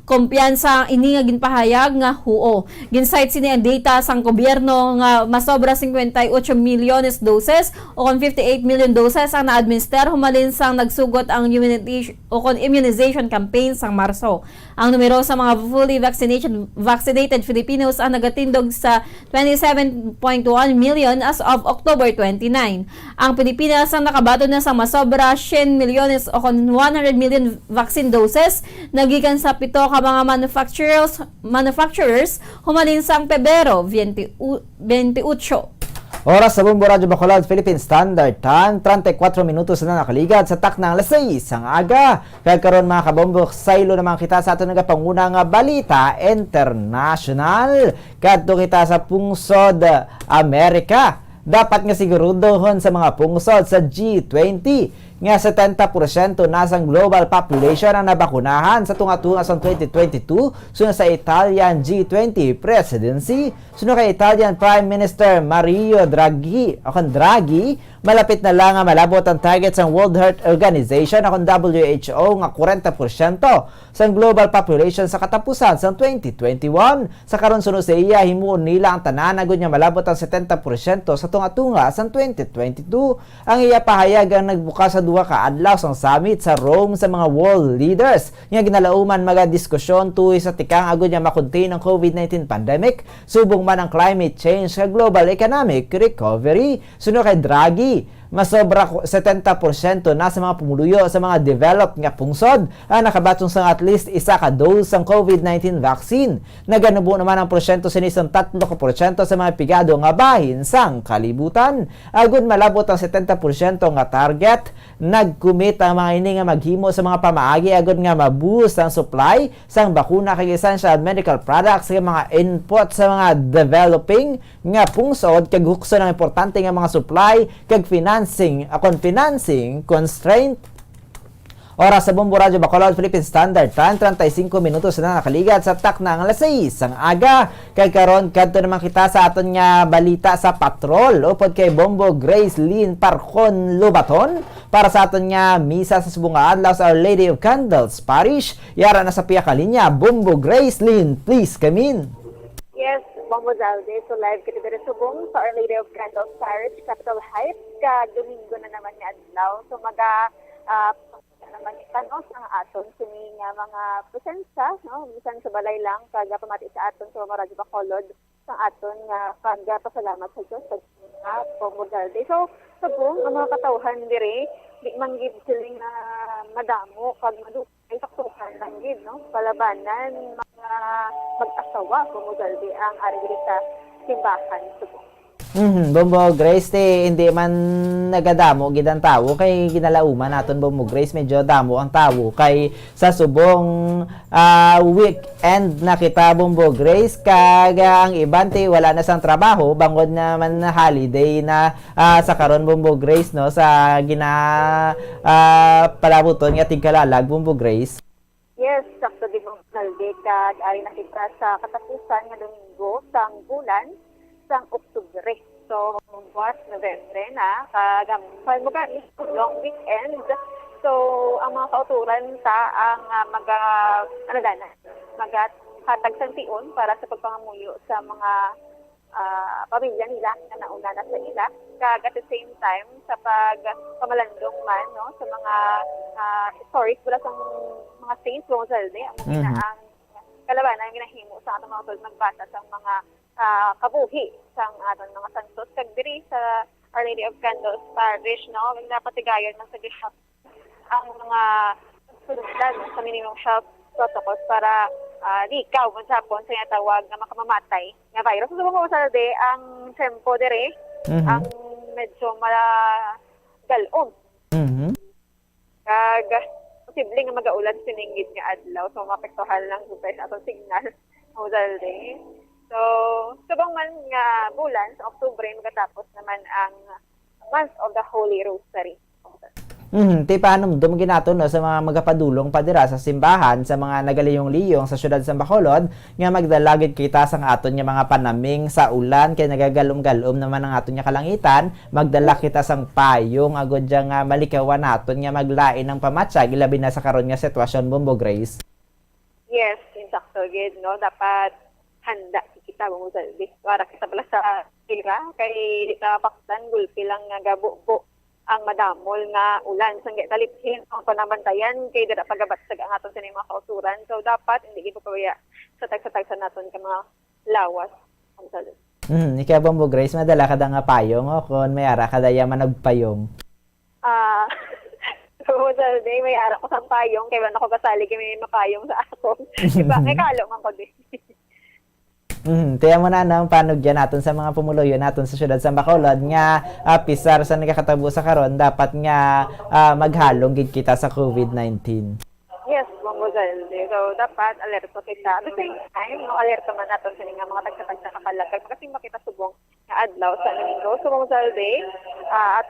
kumpiyansa ini nga ginpahayag nga huo. Ginsite sini ang data sang gobyerno nga masobra 58 milyones doses o kon 58 million doses ang na-administer humalin sang nagsugot ang immunization campaign sang Marso. Ang numero sa mga fully vaccinated Filipinos ang nagatindog sa 27.1 million as of October 29. Ang Pilipinas ang nakabato na sa masobra 100 milyones o 100 million vaccine doses nagikan sa 7 ka mga manufacturers humalin sang Pebrero 28. Oras sa Bombo Radyo Bacolod, Philippine Standard Time, 34 minutos na nakaligad sa taknang alas 6 ang aga. Kaya karon mga kabombo, saylo naman kita sa ato nagapangunang balita international. Kadto kita sa pungsod Amerika. Dapat nga sigurudohon sa mga pungsod sa G20 nga 70% nasang global population ang nabakunahan sa tunga-tunga sa 2022 sunod sa Italian G20 presidency. Sunod kay Italian Prime Minister Mario Draghi, malapit na lang nga malabot ang target sa World Health Organization akong WHO nga 40% sa global population sa katapusan sa 2021. Sa karon sunod sa iya himuon nila ang tanan agud nga malabot ang 70% sa tunga-tunga sa 2022. Ang iya pahayag ang nagbukas sa duha ka adlaw sang summit sa Rome sa mga world leaders nga ginalauman mga diskusyon tuwi sa tikang agud nga makontain ang COVID-19 pandemic, subong man ang climate change sa global economic recovery. Sunod kay Draghi, masobra 70% na sa mga pumuluyo sa mga developed nga pungsod ang nakabatong sa at least isa ka dose ng COVID-19 vaccine. Naganubo naman ang porsyento sinisang 3% sa mga pigado nga bahin sang kalibutan. Agud malabot ang 70% nga target, nagkumit ang mga ini nga maghimo sa mga pamaagi agud nga ma-boost ang supply sang bakuna kay essential medical products nga mga input sa mga developing nga pungsod kag hukso ng importante nga mga supply kag financing constraint. Oras sa Bombo Radyo Bacolod, Philippine Standard Time, 35 minutos na nakaligat sa taknang alas 6 ang aga. Kay karon kadto naman kita sa aton nga balita sa patrol upod kay Bombo Grace Lynn Parcon Lubaton para sa aton nga misa sa subong adlaw sa Our Lady of Candles Parish. Yara na sa piya ka linya, Bombo Grace Lynn, please come in. Yes, Bombo Zalde. So live kita dito subong sa Our Lady of Candles Parish, Capital Heights. Domingo na naman ni adlaw. So naman itanos ang aton sini nga mga presensya, no? Bisan sa balay lang kag pamati sa aton sa Radyo Bacolod sa aton nga pasalamat sa Dios sa Bombo Zalde. So subong ang mga katawhan diri di man gid sila nga madamo kag madugay saktuhan lang gid, no? Palabanan mga mag-asawa Bombo Zalde ang ari diri sa simbahan subong. Bombo Grace, hindi man nagadamo gid ang tawo kay ginalauman naton Bombo Grace, medyo damo ang tawo kay sa subong weekend na kita Bombo Grace kag ang ibante wala na sang trabaho bangod naman na holiday na sa karon Bombo Grace, no, sa palabuton nga tigkalalag Bombo Grace. Yes, sakto di Bombo Zalde kag ari na kita sa katapusan nga Domingo sang bulan sang Oktubre. So, buwas November na, long weekend. So, ang mga kauturan ang maghatag sang tion para sa pagpangamuyo sa mga pamilya nila na nauna na sa ila. Kag at the same time, sa pamalandong man, no, sa mga stories mula sa mga saints, Bombo Zalde, ang kalabanan ang ginahimo sa atong mga utod magbasa sa mga kabuhi sang aton mga santos kag diri sa Our Lady of Candles Parish, no, napatigayon man sa Bishop ang mga sundan sa minimum health protocols para di ikaw sa hapon sa tawag na makamamatay nga virus. So Bombo Zalde ang tempo diri ang medyo galon. Kag posible nga magaulan sininggit nga adlaw, so mapektuhan lang sa atong signal Bombo Zalde. So, subang man nga bulan sa Oktubre magatapos naman ang month of the Holy Rosary. Ti paano mo ginato, no, sa mga magapadulong padira sa simbahan sa mga nagaliyong-liyong sa syudad sa Bacolod nga magdalagid kita sang aton nga mga panaming sa ulan kay nagagalom-galom naman ang aton nga kalangitan, magdala kita sang payong agud nga malikawan naton nga maglain ng pamatsag ilabi na sa karon nga sitwasyon Bombo Grace. Yes, insakto gid, no, dapat handa kita Bombo Zalde para kita pala sa tira kay di ta paktan gulpi lang nga gabubo ang madamol nga ulan sang taliphin ang panabantayan kay dira pagabatsag ang aton sa mga kauturan. So dapat hindi gid pabaya sa tagsa naton ka mga lawas Bombo Zalde. Ikaw Bombo Grace, madala ka da nga payong o kon may ara ka daya managpayong. Bombo Zalde, may ara ko sang payong kay wala ko kasali kay may mapayong sa ako. Diba? May kalo man ko din. Tiyan mo na nang panog dyan natin sa mga pumuloyo natin sa syudad sa Bacolod nga pisar sa nagkakatabo sa karon dapat nga maghalong gid kita sa COVID-19. Yes, Bombo. So, dapat alerto kita. At the same time, no, alerto man natin sa mga tagsa-tagsa kakalagay. Kasi makita subong na adlaw sa linggo. Subong salve at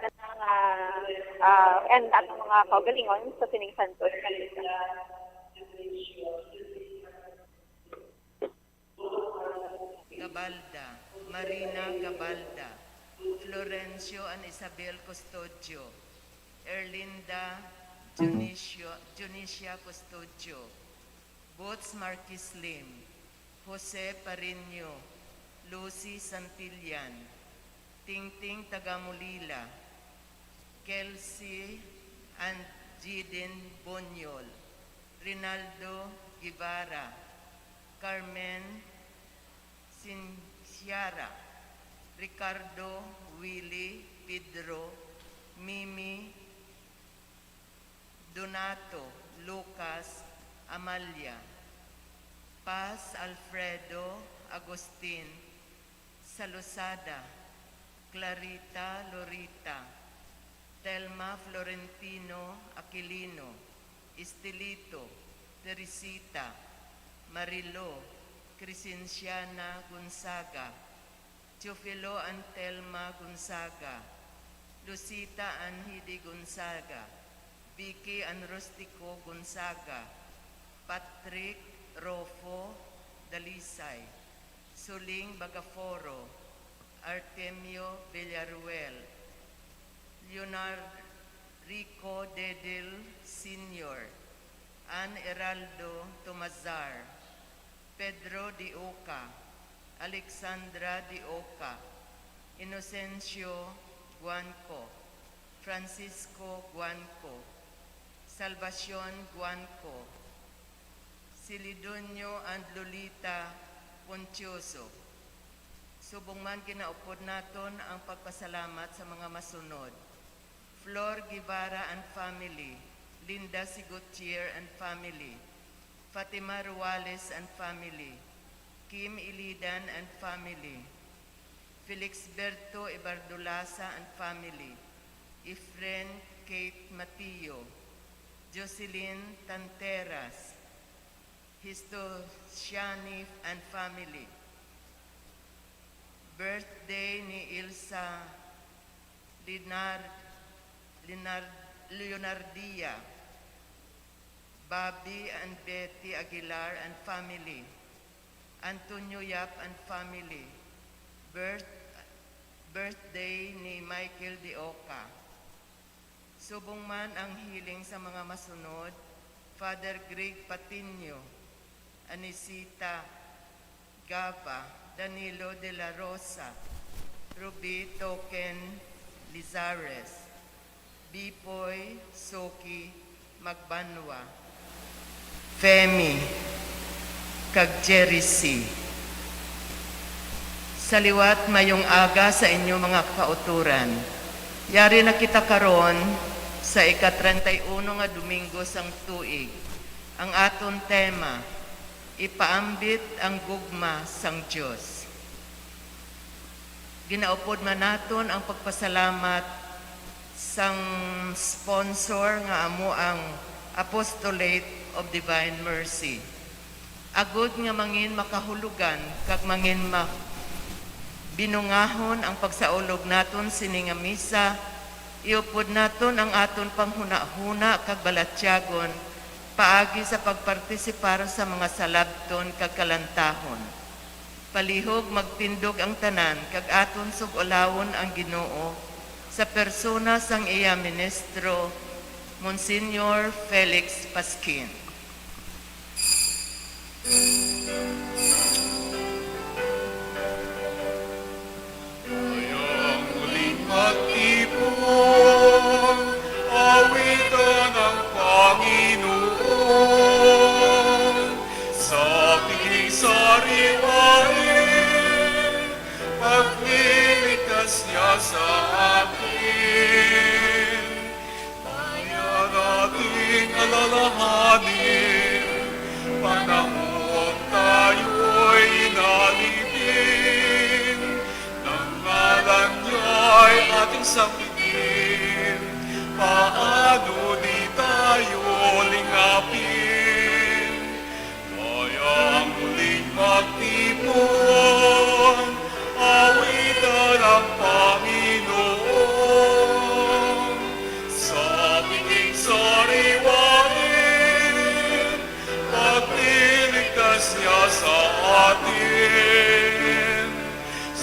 and at mga kaugalingon sa Sining Santos kanina. Gabalda, Marina Gabalda, Florencio and Isabel Custodio, Erlinda Junicia Custodio, Bots Marquis Lim, Jose Parino, Lucy Santillan, Tingting Tagamulila, Kelsey and Jiden Bonyol, Rinaldo Guevara, Carmen Sinciara, Ricardo Willie Pedro, Mimi Donato, Lucas, Amalia, Paz Alfredo Agustin, Salosada, Clarita Lorita, Telma Florentino Aquilino, Estelito, Teresita, Marilo, Crescenciana Gonzaga, Teofilo Antelma Gonzaga, Lucita Anhidi Gonzaga, Vicky Anrostico Gonzaga, Patrick Rofo Dalisay, Suling Bagaforo, Artemio Villaruel, Leonardo Rico Dedel Sr., Ann Heraldo Tomazar, Pedro Di Oca, Alexandra Di Oca, Inocencio Guanco, Francisco Guanco, Salvacion Guanco, Silidonio and Lolita Poncioso. Subong man kinaupod naton ang pagpasalamat sa mga masunod. Flor Guevara and family, Linda Sigutier and family, Fatima Ruales and family, Kim Ilidan and family, Felix Berto Ibardulasa and family, Efren Kate Matillo, Jocelyn Tanteras, Histo Shani and family. Birthday ni Ilsa Leonardia, Bobby and Betty Aguilar and family, Antonio Yap and family. Birthday ni Michael De Oca. Subong man ang hiling sa mga masunod, Father Greg Patino, Anisita Gava, Danilo de la Rosa, Ruby Token Lizares, Bipoy Soki Magbanwa, Femi kag Jerry C. Saliwat mayong aga sa inyo mga kauturan. Yari na kita karon sa ika-31 nga Domingo sang tuig. Ang aton tema, ipaambit ang gugma sang Dios. Ginaupod man naton ang pagpasalamat sang sponsor nga amo ang Apostolate of Divine Mercy. Agud nga mangin makahulugan kag mangin binungahon ang pagsaulog naton sini nga misa, iupod naton ang aton panghuna-huna kag balatyagon paagi sa pagpartisipar sa mga salabton kag kalantahon. Palihog magtindog ang tanan kag aton sugulawon ang Ginoo sa persona sang iya ministro Monsignor Felix Pasquin. Ngayong muling magtipon, awitan ang Panginoon. Sa piging sariwain, pagliligtas niya sa akin. Kaya nating alalahanin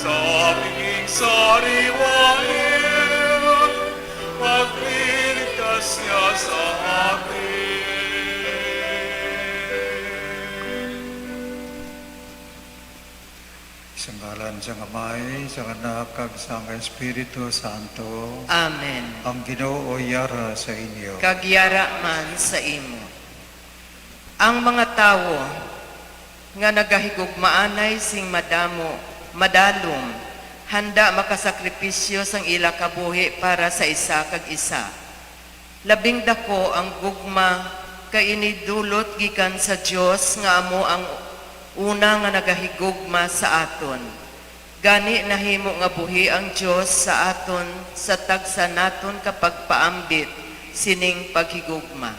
sa piging sariwain, pagliligtas niya sa akin. Sa ngalan sa Amay, sa Anak, kag sa Espiritu Santo. Amen. Ang Ginoo yara sa inyo. Kagyara man sa imo. Ang mga tawo nga nagahigugmaanay sing madalom, handa makasakripisyo sang ila kabuhi para sa isa kag isa. Labing dako ang gugma kay inidulot gikan sa Dios nga amo ang una nga nagahigugma sa aton. Gani nahimo nga buhi ang Dios sa aton sa tagsa naton kapag paambit sining paghigugma.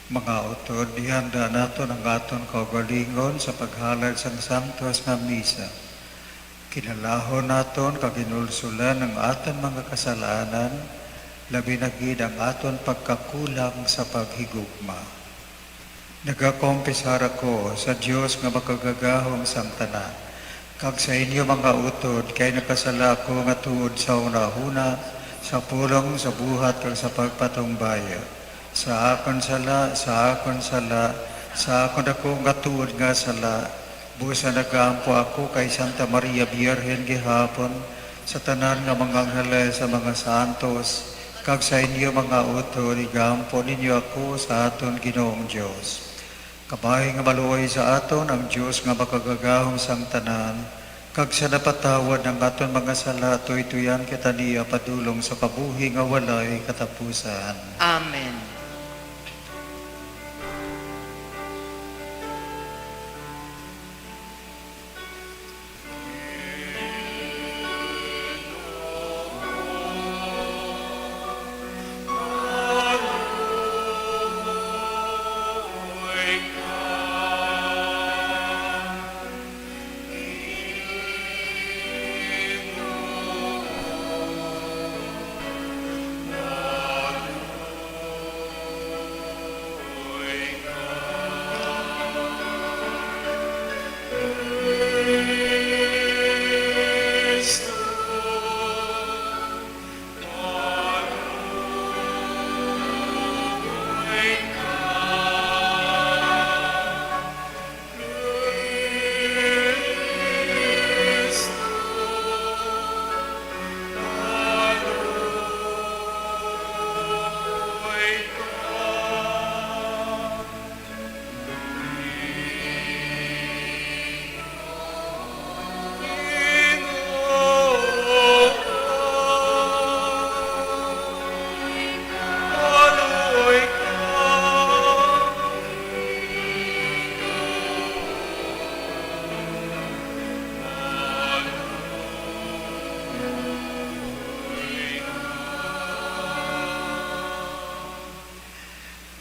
Mga utod, ihanda naton ang aton kaugalingon sa paghalad sang santos nga misa. Kinalahon naton kaginulsulan ang aton mga kasalanan, labi na gid ang aton pagkakulang sa paghigugma. Nagakompisar ako sa Dios nga makagagahom sang tanan. Kag sa inyo mga utod, kay nakasala ko nga tuod sa una-una, sa pulong, sa buhat, kag sa pagpatumbaya. Sa akon sala, sa akon ako nga tuod nga sala, busa nagaampo ako kay Santa Maria Birhen gihapon, sa tanan nga mga anghel sa mga santos, kag sa inyo mga utod, igaampo ninyo ako sa aton Ginoong Dios. Kabay nga maluoy sa aton ang Dios nga makagagahom sang tanan, kag sa napatawad ng aton mga sala, tuy-tuyan kita niya padulong sa kabuhi nga walay katapusan. Amen.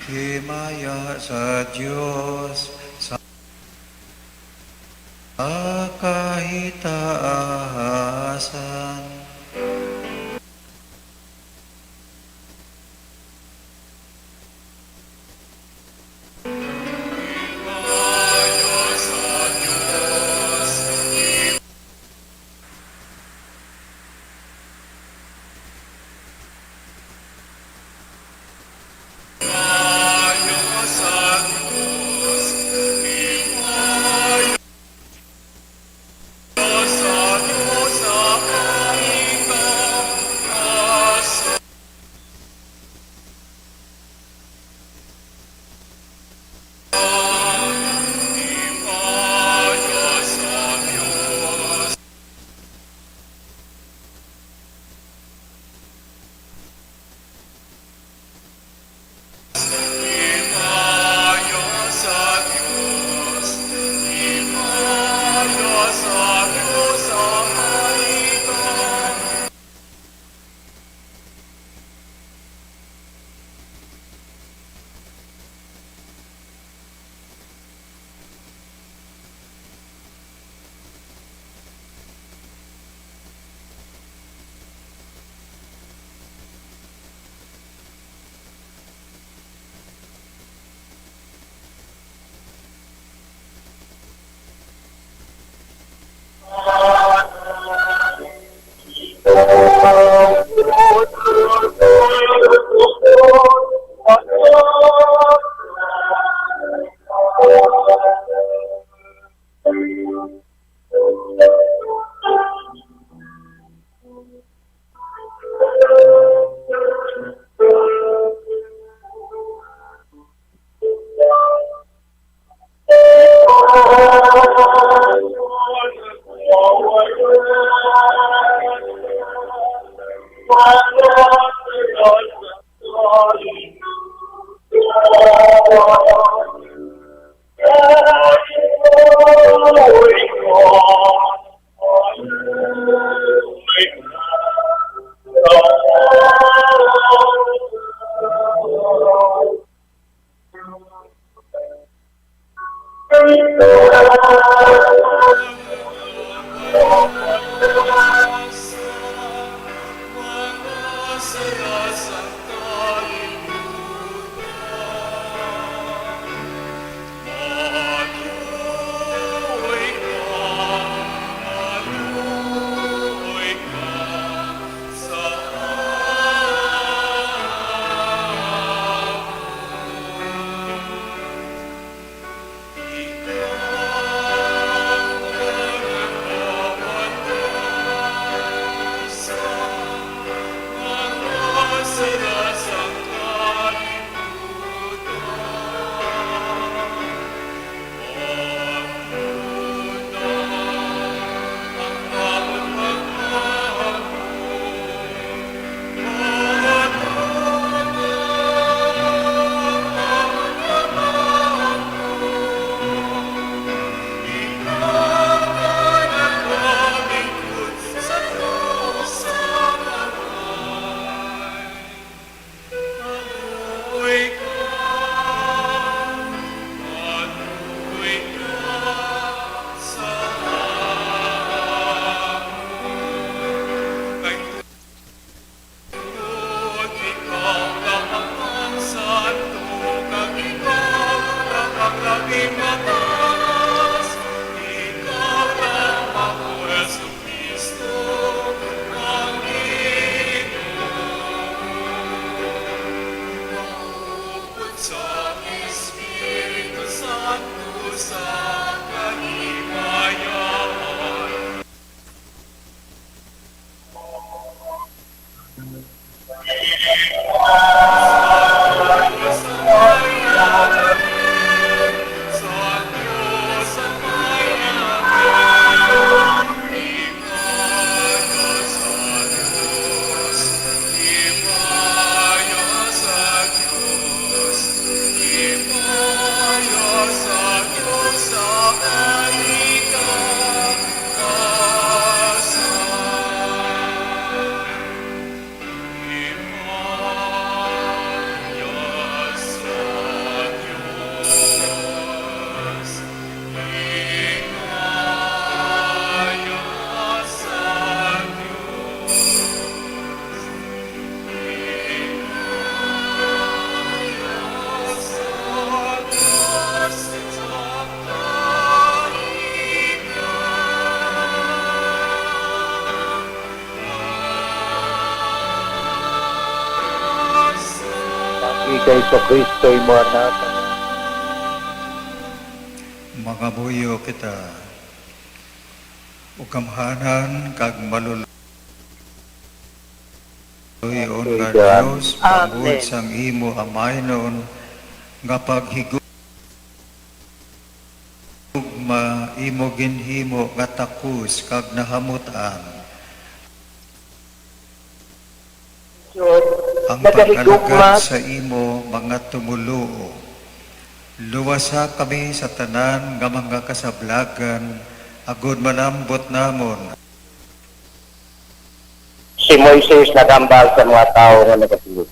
Himaya sa Diyos sa kahitaasan. Sa Diyos, Kay Kristo mo natin. Magabuyo kita, ukamhanan kag maluloy on nga Diyos, pagod sang imo amaynon, nga paghigugma imo ginhimo nga takus kag nahamutan. Ang pag-alagad sa imo mga tumuluo. Luwasa kami sa tanan nga mga kasablagan, agud malambot namon. Si Moises nagambal sa mga tao nga nagatulog.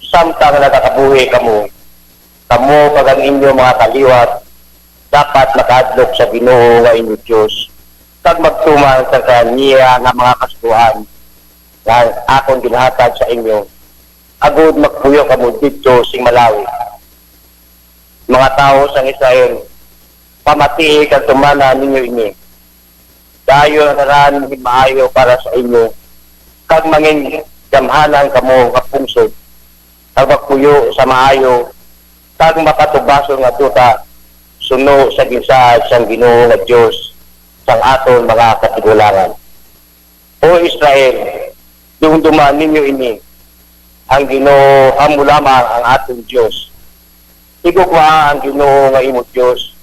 Samtang nakakabuhi kamo pag ang inyo mga kaliwat, dapat makadlok sa Ginoo nga inyong Diyos, kag magtuman sa kaniya nga mga kasuhan nga akong ginahatag sa inyo, agud magpuyo kamo dito sing Malawi. Mga tao sa Israel, pamati kag tumana ninyo ini. Dayon naran maayo para sa inyo, kag mangin gamhanan kamo nga pungsod, kag magpuyo sa maayo, kag makatubason nga tuta suno sa ginsaad sang Ginoo nga Dios sang aton mga katigulangan. O Israel, dumduman ninyo ini, ang Ginoo amo lamang ang ating Dios. Igugma ang Ginoo nga imo Dios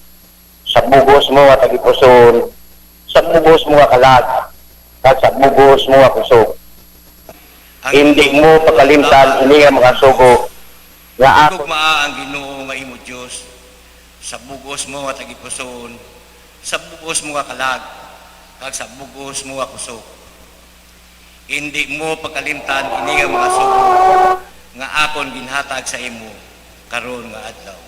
sa bugos mo nga tagipuson, sa bugos mo nga kalag, at sa bugos mo nga kusog. Hindi mo pakalimtan ini nga mga sugo nga ako ang Ginoo nga imo Dios sa bugos mo nga tagipuson, sa bugos mo nga kalag, kag sa bugos mo nga kusog. Hindi mo pagkalimtan ini nga mga sugo nga akon ginhatag sa imo karon nga adlaw.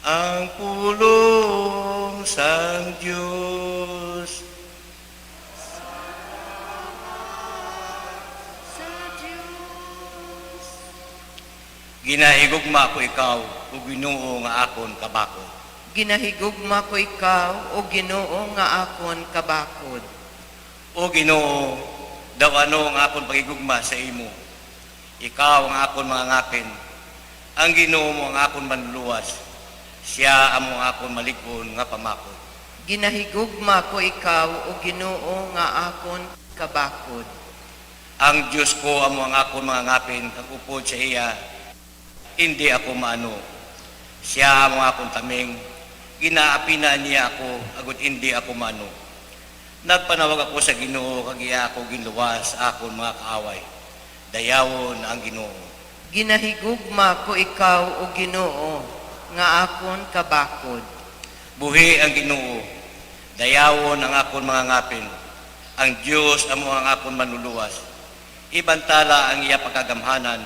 Ang pulong sang Dios Ginahigugma ko ikaw, o Ginoo nga akon kabakod. Ginahigugma ko ikaw, o Ginoo nga akon kabakod. O Ginoo, daw ano nga akon pagigugma sa imo. Ikaw ang akon mga ngapin, ang Ginoo mo ang akon manluluwas. Siya amo akon malikon nga pamakod. Ginahigugma ko ikaw, o Ginoo nga akon kabakod. Ang Diyos ko amo ang akon mga ngapin, kag upod sa iya, hindi ako maano. Siya amo akon taming, ginaapinan niya ako, agud hindi ako maano. Nagpanawag ako sa Ginoo, kag iya ako ginluwas sa akon mga kaaway. Dayawon ang Ginoo. Ginahigugma ko ikaw, o Ginoo nga akon kabakod. Buhi ang Ginoo, dayawon ang akon mga ngapin. Ang Diyos amo ang akon manluluwas. Ibantala ang iya pagkagamhanan.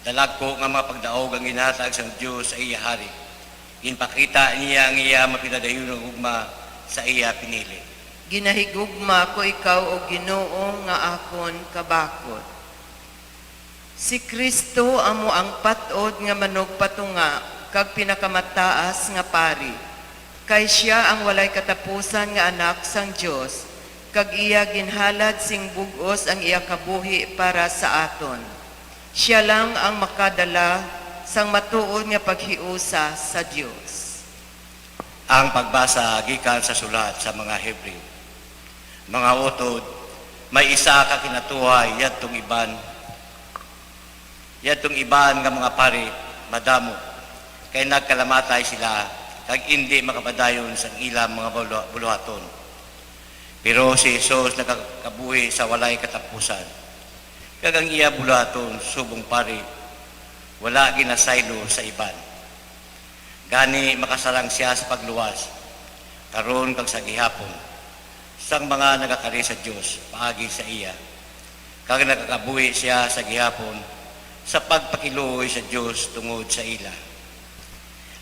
Dalagko nga mga pagdaog ang ginhatag sang Diyos sa iya hari. Ginpakita niya ang iya mapinadayon ng ugma sa iya pinili. Ginahigugma ko ikaw, o Ginoo nga akon kabakod. Si Kristo amo ang patod nga manog patunga kag pinakamataas nga pari. Kay siya ang walay katapusan nga anak sang Dios, kag iya ginhalad sing bugos ang iya kabuhi para sa aton. Siya lang ang makadala sang matuod nga paghiusa sa Dios. Ang pagbasa gikan sa sulat sa mga Hebreo. Mga utod, may isa ka kinatuhay yadtong iban. Yadtong iban nga mga pari, madamo, kay nagkalamatay sila, kag hindi makapadayon sang ilang mga buluhaton. Pero si Jesus nakakabuhi sa walay katapusan. Kag ang iya buluhaton, subong pari, wala ginasaylo sa iban. Gani makasalang siya sa pagluwas, karon kag sa gihapon, sang mga nagakari sa Dios paagi sa iya. Kag nakakabuhi siya sa gihapon, sa pagpakiluoy sa Dios tungod sa ila.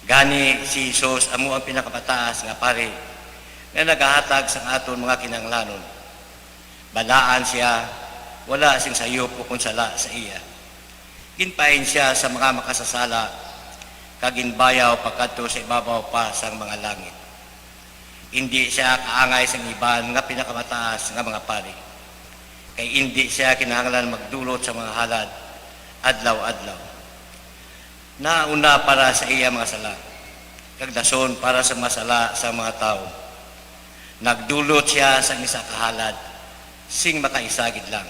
Gani si Jesus amo ang pinakapataas nga pari nga nagahatag sa aton mga kinanglanon. Balaan siya, wala sing sayop o konsala sa iya. Ginpain siya sa mga makasasala, kag ginbayaw pagkadto sa ibabaw pa sang mga langit. Hindi siya kaangay sang iban nga pinakamataas nga mga pari. Kay hindi siya kinahanglan magdulot sa mga halad adlaw-adlaw. Nauna para sa iya mga sala, kag dason para sa masala sa mga tao. Nagdulot siya sa isa kahalad, sing makaisagid lang,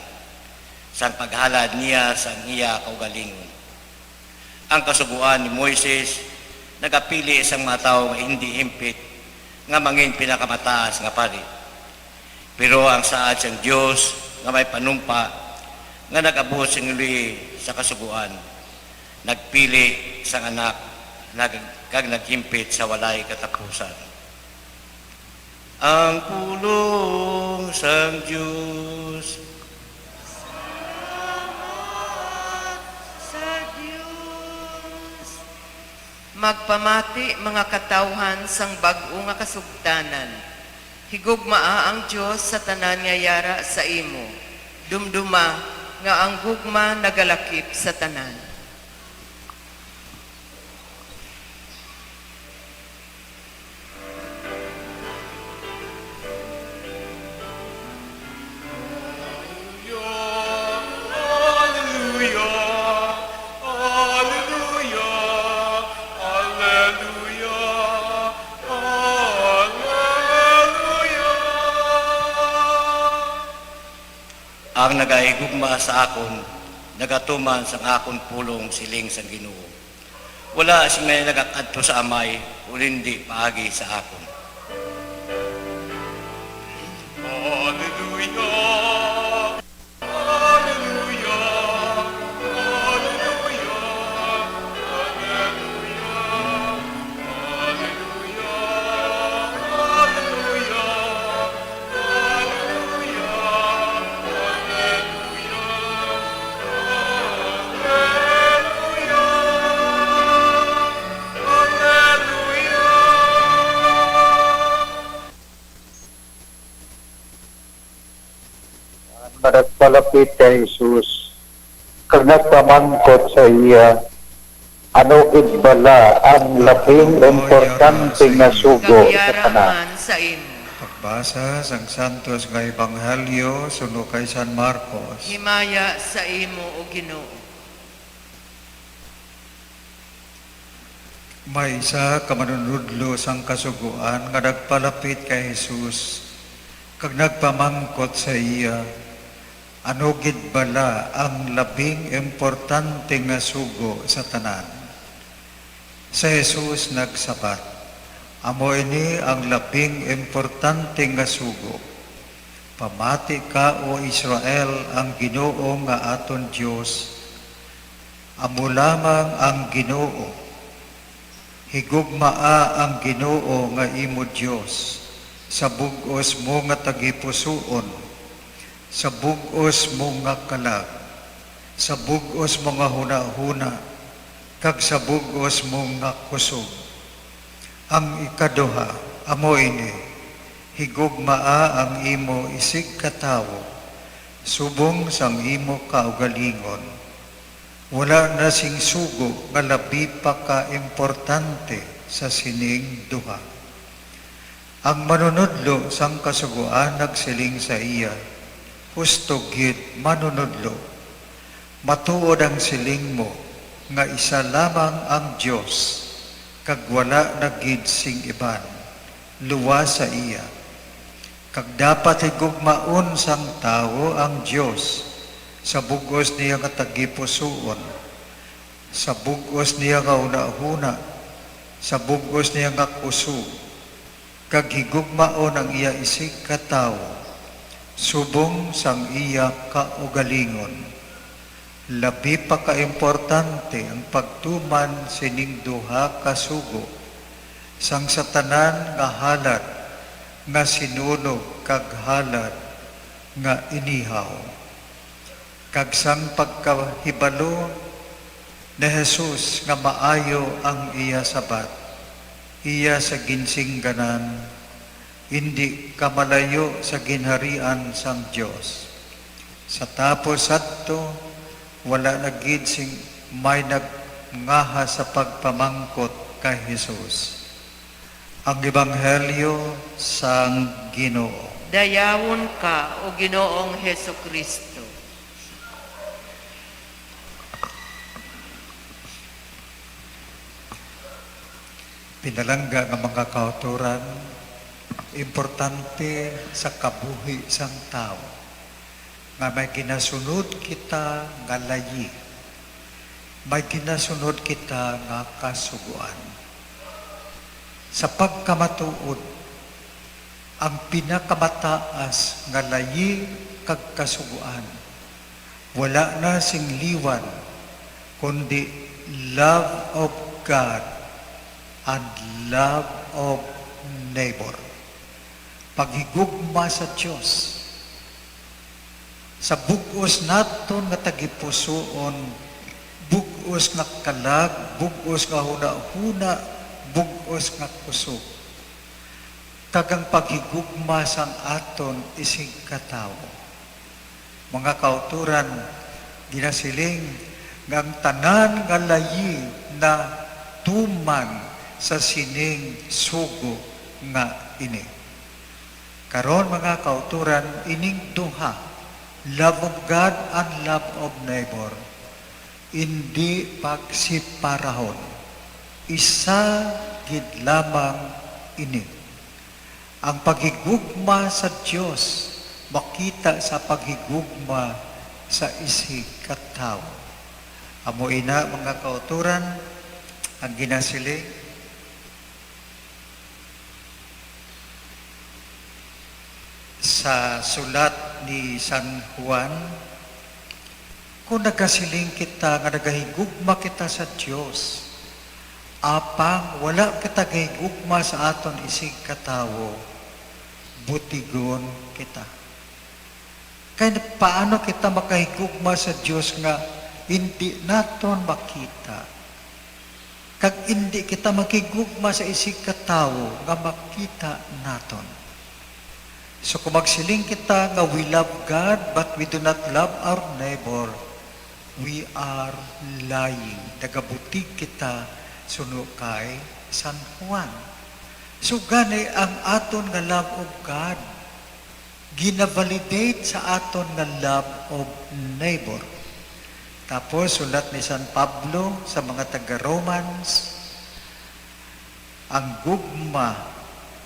sang paghalad niya sa iya kaugalingon. Ang kasubuan ni Moises, nagapili isang mga tao nga hindi himpit, nga mangin pinakamataas nga pari. Pero ang saad siyang Diyos, nga may panumpa, nga nag-abot sing sa kasubuan, nagpili sang anak, kag naghimpit sa walay katapusan. Ang pulong sang Diyos, Sa Dios. Magpamati mga katawhan sang bag-o nga kasugdanan. Higugmaa ang Dios sa tanan nga yara sa imo. Dumduma nga ang gugma nagalakip sa tanan. ang nagahigugma sa akon, nagatuman sang akon pulong siling sang Ginoo. Wala sing may nagakadto sa amay, ulindi paagi sa akon. Nagpalapit kay Jesus, kag nagpamangkot sa iya, Ano bala ang labing importante nga sugo sa tanan? Sa imo. Pagbasa sang Santos nga Ebanghelyo suno kay San Marcos. Himaya sa imo o Ginoo. May isa ka manunudlo sang kasuguan nga nagpalapit kay Jesus kag nagpamangkot sa iya, ano gid bala ang labing importante nga sugo sa tanan? Sa Jesus nagsabat, amo ini ang labing importante nga sugo. Pamati ka o Israel ang Ginoo nga aton Dios. Amo lamang ang Ginoo. Higugmaa ang Ginoo nga imo Dios. Sa bug-os mo nga tagipusoon, sa bug-os mo nga kalag, sa bug-os mo nga huna-huna, kag sa bug-os mo nga kusog. Ang ikaduha, amo ini, higugmaa ang imo isig katawo, subong sang imo kaugalingon. Wala na sing sugo nga labi pa ka importante sa sining duha. Ang manunudlo sang kasuguan nagsiling sa iya, husto gid manunudlo, matuod ang siling mo, nga isa lamang ang Diyos, kag wala na gid sing iban, luwa sa iya. Kag dapat higugmaon sang tao ang Diyos, sa bugos niya nga tagipusoon, sa bugos niya nga una-huna, sa bugos niya nga kusog, kag higugmaon ang iya isig katawo, subong sang iya kaugalingon. Labi pa ka-importante ang pagtuman sining duha kasugo sang satanan nga halad nga sinunog kag halad nga inihaw. Kag sang pagkahibalo ni Jesus nga maayo ang iya sabat, iya sa ginsingganan, hindi kamalayo sa ginharian sang Dios. Sa tapos adto, wala na gid sing may nagngaha sa pagpamangkot kay Jesus. Ang Ebanghelyo sang Ginoo. Dayawon ka o Ginoong Hesukristo. Pinalangga ng mga kauturan, importante sa kabuhi sang tao, nga may ginasunod kita nga layi, may ginasunod kita nga kasuguan. Sa pagkamatuod, ang pinakamataas nga layi kag kasuguan, wala na sing liwan, kundi love of God and love of neighbor. Paghigugma sa Diyos, sa bugos naton nga tagipusoon, bugos nga kalag, bugos nga huna-huna, bugos nga kusog. Kagang paghigugma sang aton isig katawo. Mga kauturan, ginasiling nga ang tanan nga layi na tuman sa sining sugo nga ini. Karon mga kauturan, ining duha, love of God and love of neighbor, hindi pagsiparahon. Isa gid lamang ini. Ang paghigugma sa Diyos, makita sa paghigugma sa isig katawo. Amo ina mga kauturan, ang ginasiling, sa sulat ni San Juan, kung nagasiling kita nga nagahigugma kita sa Diyos, apang wala kita gahigugma sa aton isig katawo, butigon kita. Kaya paano kita makahigugma sa Diyos nga hindi naton makita? Kag hindi kita makigugma sa isig katawo nga makita naton. So kung magsiling kita nga we love God but we do not love our neighbor, we are lying. Nagabutig kita suno kay San Juan. So gani ang aton nga love of God, ginavalidate sa aton nga love of neighbor. Tapos sulat ni San Pablo sa mga taga-Romans, ang gugma,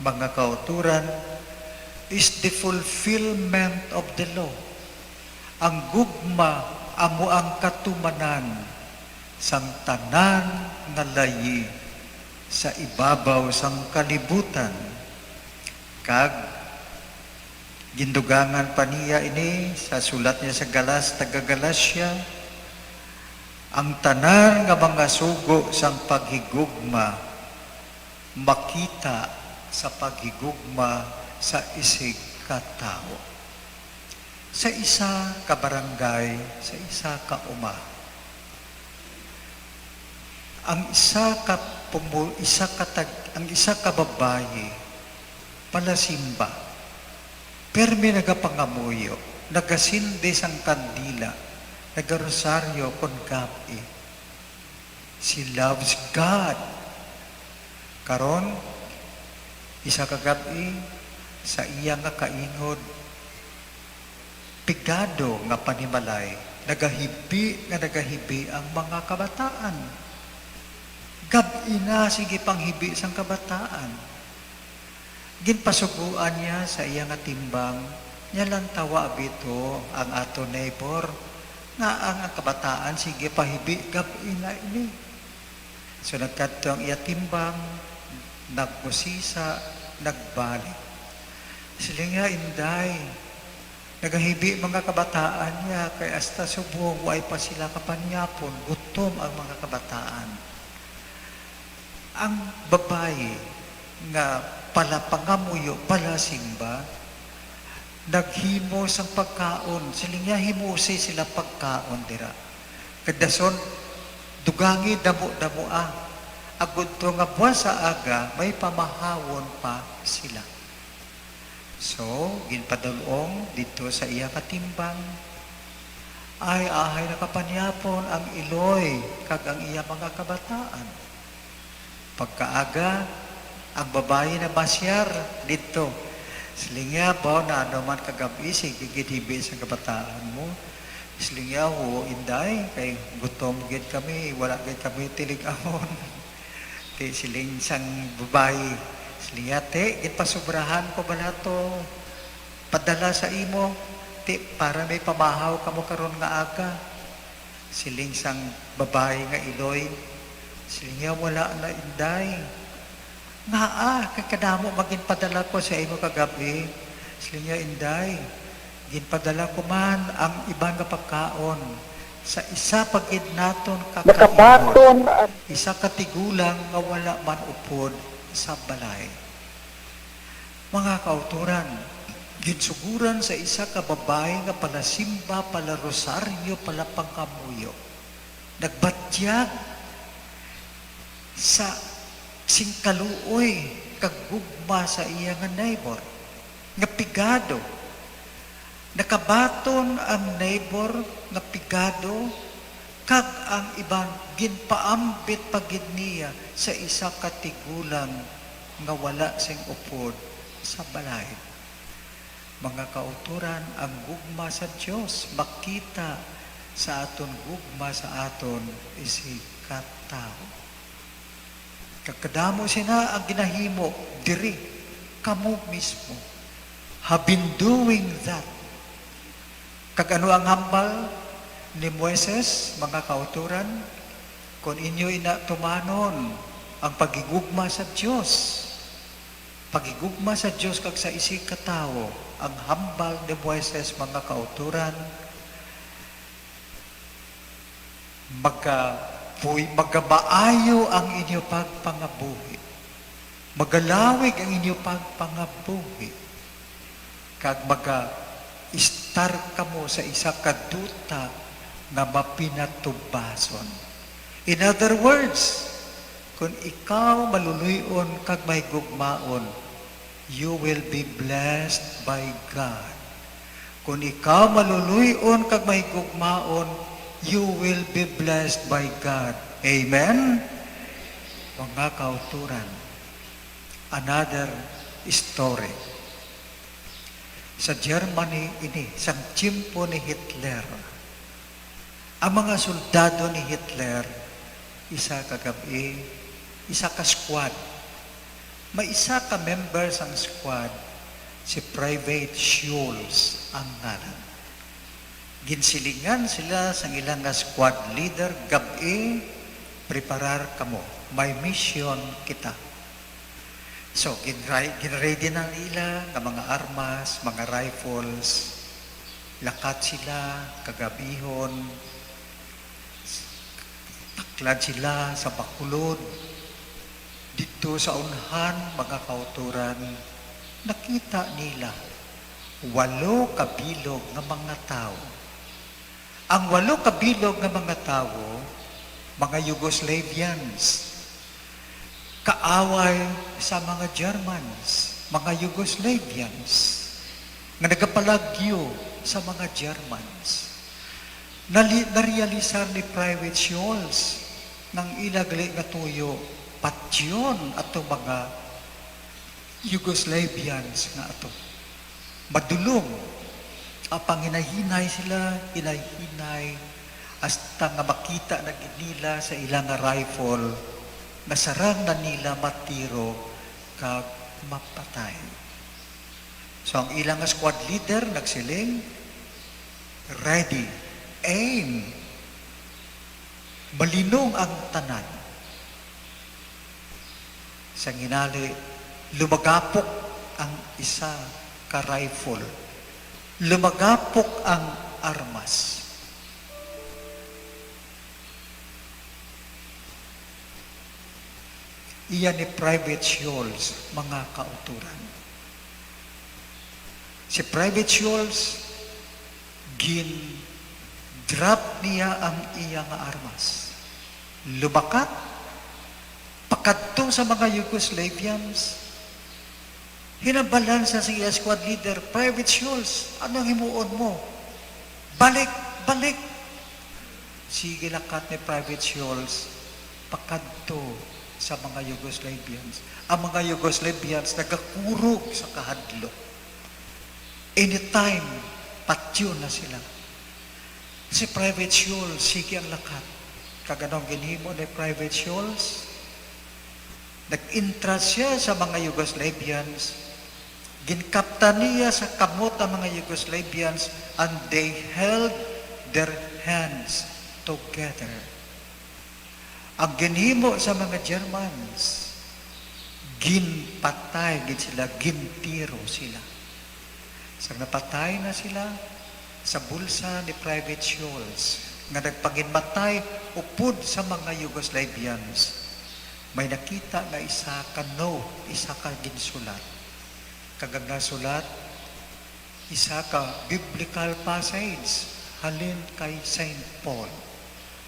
mga kauturan, is the fulfillment of the law. Ang gugma, amo ang katumanan sang tanan nga layi sa ibabaw sang kalibutan. Kag gindugangan pa niya ini sa sulat niya sa taga-Galasya, ang tanan nga mga sugo sang paghigugma makita sa paghigugma sa isig katao. Sa isa ka barangay, sa isa ka uma. Ang isa ka babaye palasimba. Permi nagapangamuyo, nagasindi sang kandila, nagarosaryo kon gabi. She loves God. Karon isa ka gabi sa iya nga kaingod, pigado nga panimalay, nagahibi ang mga kabataan. Gabi na sige panghibi sang kabataan. Ginpasuguan niya sa iya nga timbang, niya lang tawa bito ang ato neighbor, nga ang kabataan sige pahibi gabi na ini. So nagkadto ang iya timbang, nagmusisa, nagbalik. Sila nga inday, nagahibi mga kabataan niya, kay hasta subong, way pa sila kapanyapon, gutom ang mga kabataan. Ang babae nga pala pangamuyo, pala simba, naghimo sang pagkaon, sila nga himusi sila pagkaon dira. Kadason, dugangi damo-damo agud to nga buwas sa aga, may pamahawon pa sila. So, ginpadulong dito sa iya katimbang, ay ahay nakapanyapon ang iloy kag ang iya mga kabataan. Pagkaaga, ang babae na masyar dito, silinga ba na ano man kagabi, sige gitibi sa kabataan mo, silinga ho, inday, kay gutom gid kami, wala gid kami tilig-ahon. Te siling sang babae, silinga te, gitpasubrahan ko ba na to, padala sa imo, te, para may pamahaw kamo karon nga aga. Siling sang babae nga iloy, silinga wala na inday. Nga kakadamo maginpadala ko sa imo kagabi, silinga inday, ginpadala ko man ang ibang nga pagkaon, sa isa pagid naton kakaingon, isa katigulang nga wala man upod sa balay. Mga kauturan, ginsuguran sa isa ka babae nga pala simba, pala rosaryo, pala pangkamuyo. Nagbatyag sa singkaluoy kagugma sa iya nga neighbor. Nga pigado. Nakabaton ang neighbor nga pigado kag ang ibang ginpaambit pagid niya sa isa katigulang nga wala sing upod sa balay. Mga kauturan, ang gugma sa Dios makita sa aton gugma sa aton isig katao. Kakadamo sina ang ginahimo diri kamo mismo have been doing that. Kag ano ang hambal ni Moises, mga kauturan, kung inyo inatumanon ang pagigugma sa Diyos. Pagigugma sa Diyos kag sa isig katao, ang hambal ni Moises, mga kauturan, magabaayo ang inyo pagpangabuhi. Magalawig ang inyo pagpangabuhi. Kag istar kamo sa isa kaduta na mapinatubason. In other words, kung ikaw maluluyon kag may gugmaon, you will be blessed by God. Kung ikaw maluluyon kag may gugmaon, you will be blessed by God. Amen? Mga kauturan, another story. Sa Germany ini, sa tiyempo ni Hitler, ang mga soldado ni Hitler, isa ka gabi, isa ka squad. May isa ka member sang squad, si Private Schulz ang ngalan. Ginsilingan sila sa ilang nga squad leader, gabi, preparar kamo, may mission kita. So, ginready na nila ng mga armas, mga rifles, lakat sila, kagabihon, taklad sila sa bakulod. Dito sa unhan, mga kauturan, nakita nila 8 kabilog ng mga tao. Ang 8 kabilog ng mga tao, mga Yugoslavians, kaaway sa mga Germans, mga Yugoslavians, nga nagapalagyo sa mga Germans. Narealisar ni Private Schulz ng ilagali nga tuyo, patyon ato mga Yugoslavians nga ato. Madulong, apang hinahinay sila, hinahinay, hasta nga makita na nila sa ilang rifle, nasarang na nila matiro kag mapatay. So ang ilang squad leader nagsiling, ready, aim, malinong ang tanan. Sa ginali, lumagapok ang isa ka rifle, lumagapok ang armas. Iyan ni Private Schulz, mga kauturan. Si Private Schulz, drop niya ang iyang armas. Lumakat, pakadto sa mga Yugoslavians, hinabalan sa iyang squad leader, Private Schulz, anong himuon mo? Balik, balik! Sige lakat ni Private Schulz, pakadto sa mga Yugoslavians. Ang mga Yugoslavians nagakurog sa kahadlo. Anytime, patyo na sila. Si Private Schulz, sige ang lakat. Kaganong ginhimo ni Private Schulz, nag-intra siya sa mga Yugoslavians, ginkaptan niya sa kamot ang mga Yugoslavians, and they held their hands together. Ang ginhimo sa mga Germans, ginpatay gid sila, gintiro sila. Sa napatay na sila, sa bulsa ni Private Schulz, nga nagpaginmatay upod sa mga Yugoslavians, may nakita nga isa ka note, isa ka ginsulat. Kagang sulat, isa ka biblical passage, halin kay St. Paul.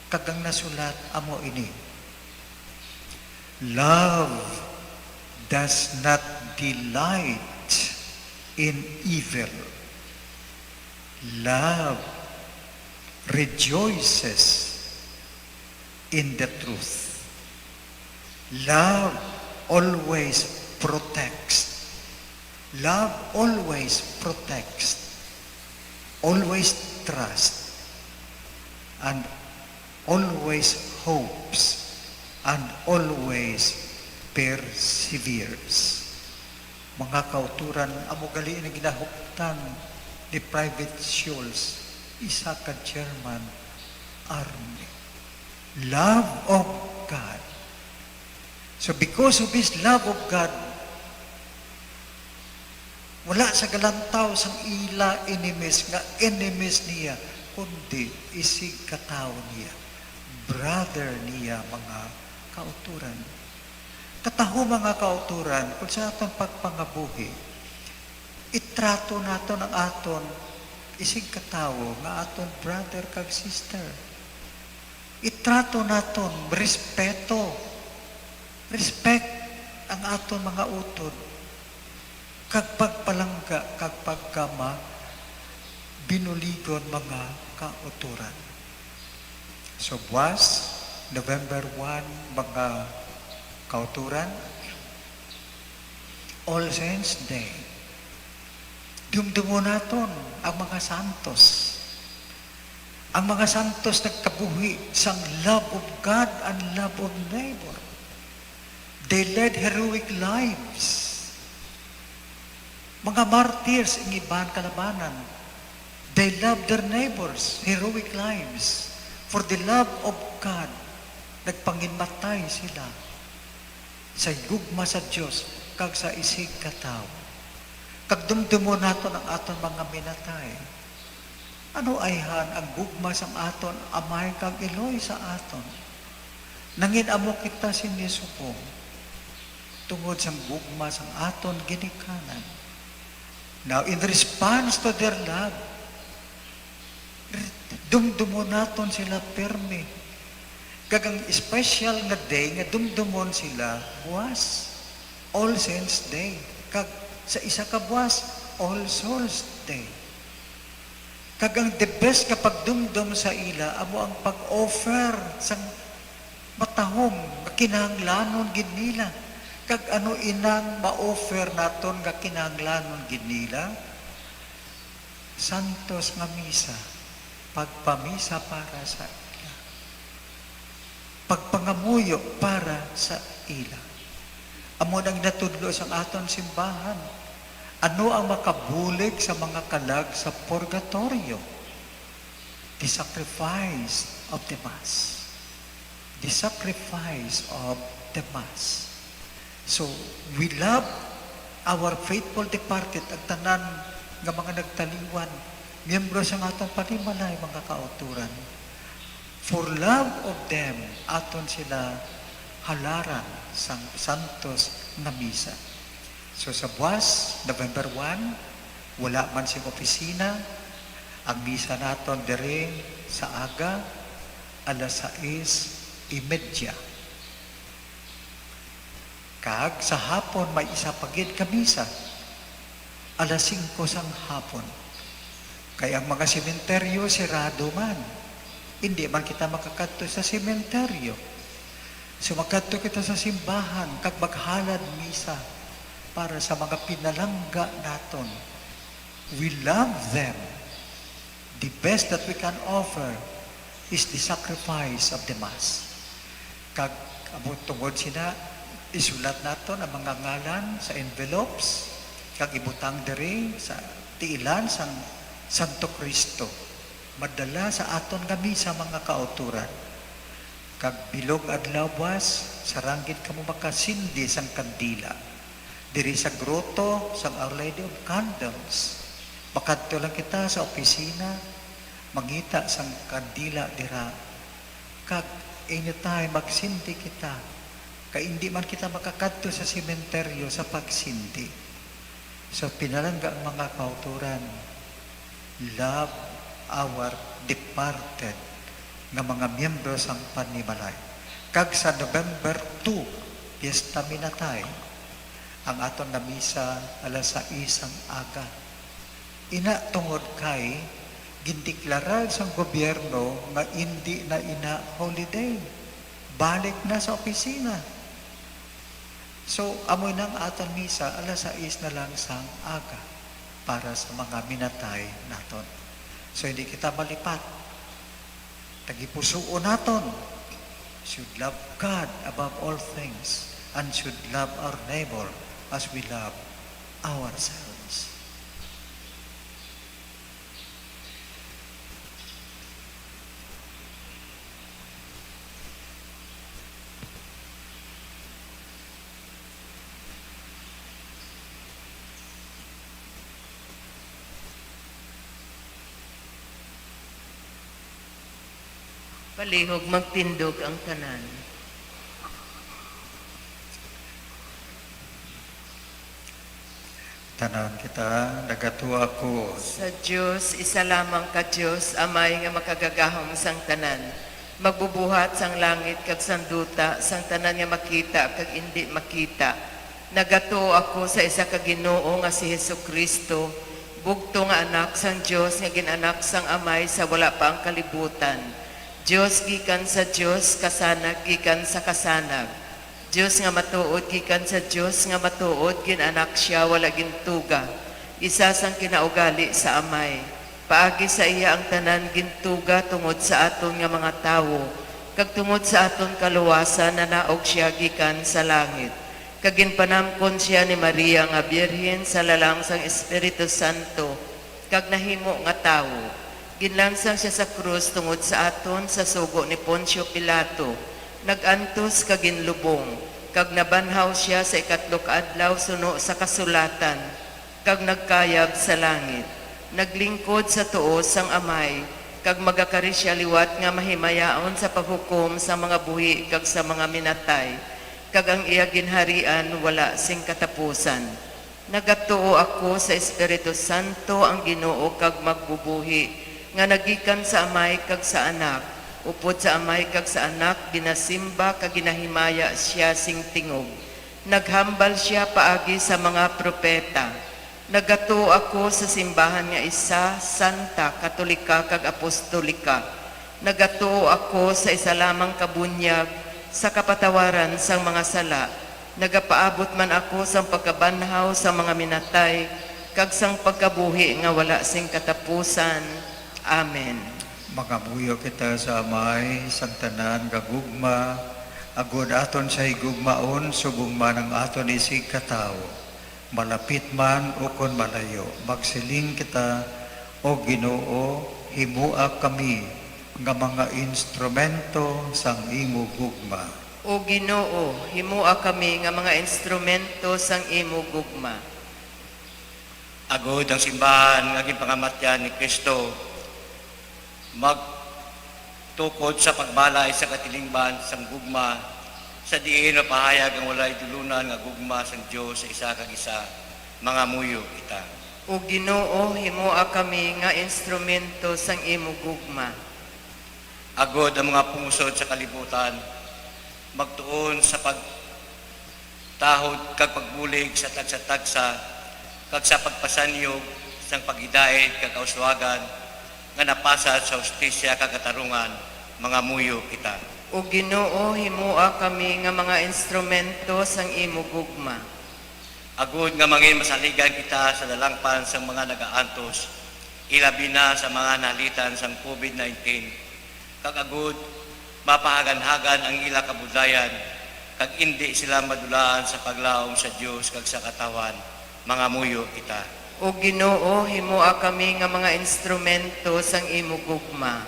Kagang nasulat amo ini, love does not delight in evil. Love rejoices in the truth. Love always protects. Love always protects. Always trusts. And always hopes, and always perseveres. Mga kauturan, amo gali na ginahuktan ni Private Schulz, isa ka German army. Love of God. So because of his love of God, wala sa galantaw sang ila enemies, nga enemies niya, kundi isig katao niya. Brother niya, mga kauturan. Kataho mga kauturan, kung sa atong pagpangabuhi, itrato naton ang aton isig katao nga aton brother kag sister. Itrato naton respeto. Respect ang aton mga utod. Kag pagpalangga, kag pagkama, binuligon mga kauturan. So buwas, November 1, mga kauturan, All Saints Day. Dumdumo naton ang mga santos. Ang mga santos nagkabuhi sang love of God and love of neighbor. They led heroic lives. Mga martyrs ang iban kalabanan. They loved their neighbors, heroic lives. For the love of God, nagpanginmatay sila sa gugma sa Diyos kag sa isig kataw. Kag dumdumo naton ang aton mga minatay. Ano ayhan ang gugma sang aton, amay kag iloy sa aton. Nangin amo kita sinisubong tungod sang gugma sang aton ginikanan. Now, in response to their love, dumdumon naton sila perme. Kagang special nga day nga dumdumon sila buwas, All Saints Day. Kag sa isa ka buwas, All Souls Day. Kagang the best nga pagdumdum sa ila, amo ang pag-offer sang matahom, kinahanglanon gid nila. Kag ano inang ma-offer naton nga kinahanglanon gid nila? Santos nga misa, pagpamisa para sa ila. Pagpangamuyo para sa ila. Amo nang natudlo sang aton simbahan. Ano ang makabulig sa mga kalag sa purgatorio? The sacrifice of the Mass. The sacrifice of the Mass. So, we love our faithful departed, ang tanan nga mga nagtaliwan, miyembro sa atong panimalay, mga kauturan. For love of them, aton sila halaran sang santos na misa. So sa buwas, November 1, wala man sing opisina, ang misa naton dere sa aga, alas 6:30. Kag sa hapon may isa pagid ka misa, alas 5 sang hapon. Kaya ang mga sementeryo sirado man. Hindi man kita makakadto sa sementeryo. So makadto kita sa simbahan kag maghalad misa para sa mga pinalangga naton. We love them. The best that we can offer is the sacrifice of the Mass. Kag amo tungod sina, isulat naton ang mga ngalan sa envelopes, kag ibutang diri sa tiilan sang Santo Cristo. Madala sa aton kami sa mga kauturan. Kag bilog adlaw buwas, saranggit kamo makasindi sang kandila. Diri sa groto sang Our Lady of Candles. Makadto lang kita sa opisina, mangita sang kandila dira. Kag anytime magsindi kita. Kaya hindi man kita makakadto sa sementeryo sa pagsindi. So pinalangga ang mga kauturan. Love our departed nga mga miyembro sang panimalay. Kag sa November 2, Fiesta Minatay, ang aton na misa alas 6 ang aga. Ina tungod kay gindeklarar sang gobyerno nga hindi na ina holiday. Balik na sa opisina. So, amoy nang aton misa, alas 6 na lang sang aga para sa mga minatay naton. So, hindi kita malipat. Tagipusuon naton. Should love God above all things and should love our neighbor as we love ourselves. Palihog magtindog ang tanan. Tanan kita, nagatuwa ko. Sa Diyos, isa lamang ka Diyos, amay nga makagagahom sang tanan. Magbubuhat sang langit kag sang duta, sang tanan nga makita kag hindi makita. Nagato ako sa isa ka Ginoo nga si Hesukristo, bugto nga anak sang Diyos nga ginanak sang amay sa wala pa ang kalibutan. Diyos gikan sa Diyos, kasanag gikan sa kasanag. Diyos nga matuod gikan sa Diyos nga matuod, ginanak siya wala gintuga. Isa sang kinaugali sa amay. Paagi sa iya ang tanan gintuga tungod sa aton nga mga tawo. Kag tungod sa aton kaluwasan na naog siya gikan sa langit. Kaginpanamkon siya ni Maria nga Birhen sa lalangsang Espiritu Santo. Kag nahimo nga tawo. Ginlansang siya sa krus tungod sa aton sa sugo ni Poncio Pilato. Nagantos kag ginlubong. Kag nabanhaw siya sa ikatlong adlaw suno sa kasulatan. Kag nagkayab sa langit. Naglingkod sa tuos sang amay. Kag magakari siya liwat nga mahimayaon sa paghukom sa mga buhi kag sa mga minatay. Kag ang iya ginharian wala sing katapusan. Nagatuo ako sa Espiritu Santo ang Ginoo kag magbubuhi nga nagikan sa amay kag sa anak. Upod sa amay kag sa anak ginasimba kag ginahimaya siya sing tingog. Naghambal siya paagi sa mga propeta. Nagatuo ako sa simbahan nga isa, santa, katolika kag apostolika. Nagatuo ako sa isa lamang kabunyag sa kapatawaran sang mga sala. Nagapaabot man ako sa pagkabanhaw sa mga minatay kag sang pagkabuhi nga wala sing katapusan. Amen. Magamuyo kita sa amay, sang tanan, gagugma, agod aton sa higugmaon, subong man ang aton isig katao. Malapit man o kon malayo, magsiling kita, o Ginoo, himua kami, nga mga instrumento sang imo gugma. O Ginoo, himua kami nga mga instrumento sang imo gugma. Agod ang simbahan nga ginpangamatyan ni Kristo, magtukod sa pagbalay sa katilingban sang gugma, sa diin mapahayag ang walay dulunan nga gugma sang Dios sa isa kag isa, mga muyo kita. O Ginoo, himua kami nga instrumento sang imo gugma. Agod ang mga pungsod sa kalibutan, magtuon sa pagtahod kag pagbulig sa tagsa-tagsa, kag sa pagpasanyog sang paghidaet kag kauswagan nga napasad sa hustisya kag katarungan, mga muyo kita. O Ginoo, himua kami nga mga instrumento sang imo gugma. Agud nga mangin masaligan kita sa lalangpan sang mga nagaantos, ilabi na sa mga nalitan sang COVID-19. Kag agud mapahagan-hagan ang ila kabudayan, kag hindi sila madulaan sa paglaom sa Dios kag sa katawan, mga muyo kita. O Ginoo, himua kami nga mga instrumento sang imo gugma.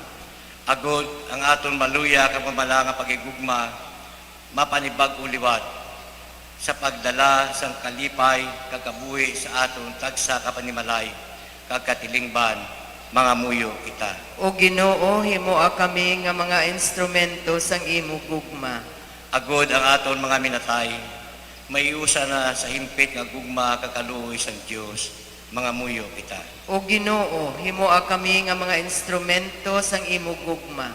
Agod ang aton maluya kag mamala nga pagigugma, mapanibag uliwat sa pagdala sang kalipay kag kabuhi sa aton tagsa kapanimalay kag katilingban, mga muyo kita. O Ginoo, himua kami nga mga instrumento sang imo gugma. Agod ang aton mga minatay, maiusa na sa himpit nga gugma kag kaluoy sang Dios, mga muyo kita. O Ginoo, himua kami nga mga instrumento sang imo gugma.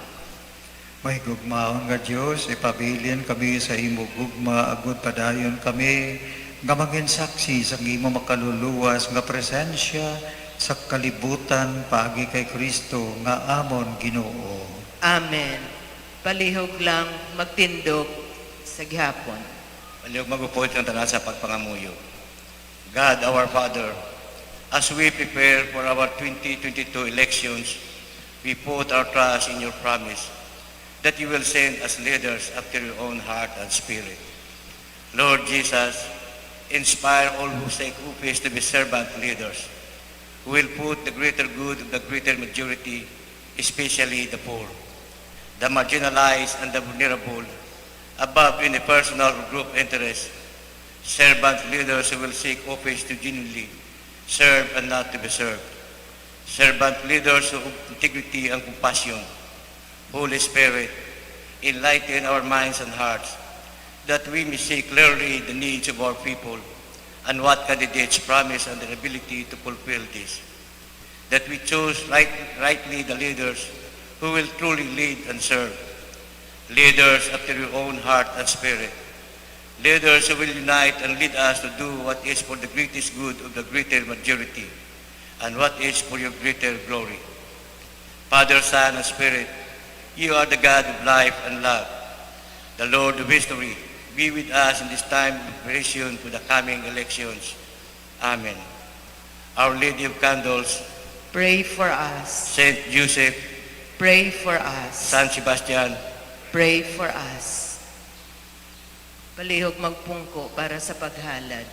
May gugmaon nga Diyos, ipabilin kami sa imo gugma, agud padayon kami, nga mangin saksi sa imo makaluluwas nga presensya sa kalibutan paagi kay Kristo nga amon Ginoo. Amen. Palihog lang magtindog sa gihapon. Palihog magupod ng tanan sa pagpangamuyo. God, our Father, as we prepare for our 2022 elections, we put our trust in your promise that you will send us leaders after your own heart and spirit. Lord Jesus, inspire all who take office to be servant leaders, who will put the greater good of the greater majority, especially the poor, the marginalized and the vulnerable, above any personal or group interest. Servant leaders who will seek office to genuinely serve and not to be served. Servant leaders of integrity and compassion. Holy Spirit, enlighten our minds and hearts that we may see clearly the needs of our people and what candidates promise and their ability to fulfill this. That we choose rightly the leaders who will truly lead and serve. Leaders after your own heart and spirit. Leaders who will unite and lead us to do what is for the greatest good of the greater majority and what is for your greater glory. Father, Son, and Spirit, You are the God of life and love, the Lord of history. Be with us in this time of preparation to the coming elections. Amen. Our Lady of Candles, Pray for us. Saint Joseph, Pray for us. San Sebastian, Pray for us. Palihog magpungko para sa paghalad.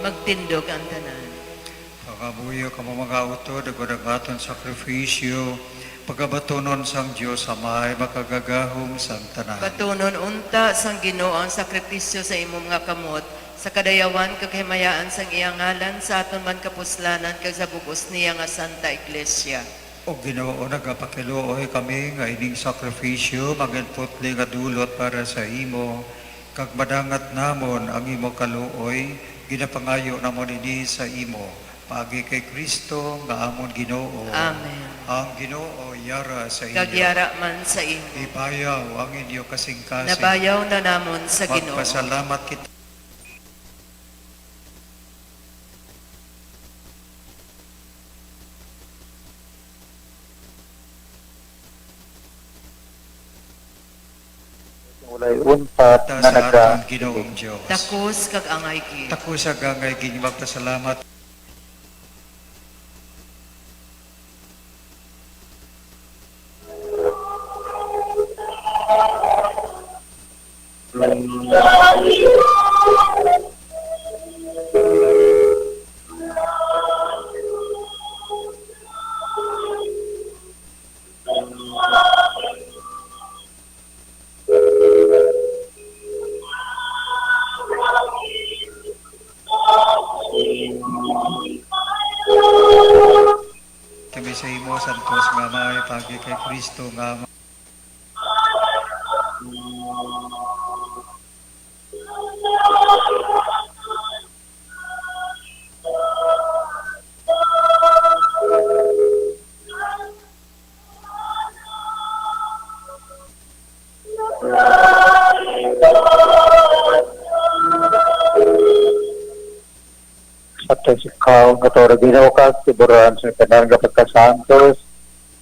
Magtindog ang tanan. Pagabuyo ka mo mga utod, agad-agaton sakrifisyo, pagabatunon sang Diyos amay, makagagahom sang tanan. Batunon unta sang Ginoo ang sakripisyo sa imong nga kamot, sa kadayawan kaghimayaan sang iyang ngalan sa aton man kapuslanan kag sa bugos niya nga Santa Iglesia. O Ginoo, nagapakiluoy kami nga ining sakrifisyo, maganputli nga dulot para sa imo, kag madangat namon ang imo kaluoy, ginapangayo namon ini sa imo. Paagi kay Kristo nga amon Ginoo. Amen. Ang Ginoo yara sa inyo. Kagyara man sa imo. Ibayaw ang inyo kasing-kasing. Nabayaw na namon sa Ginoo. Magpasalamat kita. Walay unpat na sa Ginoong Diyos. Takos kag angay gid. Takos kag angay gid, magpasalamat. Kami sa imo santos nga may pagi kay Kristo nga At si Kao nga to Ginoo ka tiburan sa kanang pagkasantos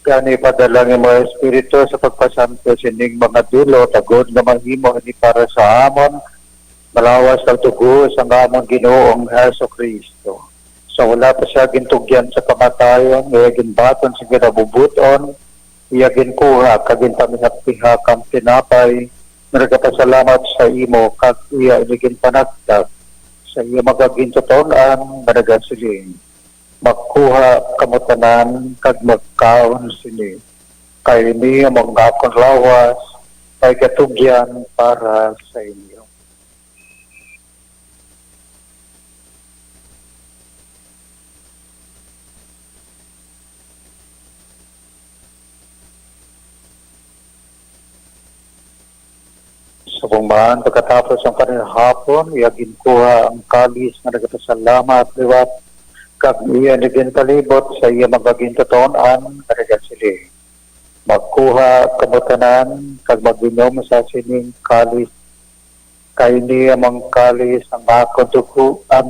gani padala ng mga espiritu sa pagpasantos ining mga dulo tagod nga mahimo ni para sa amon malawas ang tugo sa amon Ginoong Hesus Kristo. So wala pa siya gintugyan sa kamatayon, iya ginbaton sa ginabubuton, iya ginkuha kag ginpaminat-piha kang tinapay, nagapasalamat sa imo kag iya iligin panagtag sa iya magagintotonan managasiling magkuha kamutanan kag magkaon sini kay niya mga akong lawas kay katugyan para sa inyo. Subong pagkatapos ang panahapon, iagin kuha ang kalis nga nagpasalamat liwat kag iya naging palibot sa iya magaging totoon-an kanagan sila. Magkuha kamutanan kag maginom sa sining kalis kay niya mang kalis ang ako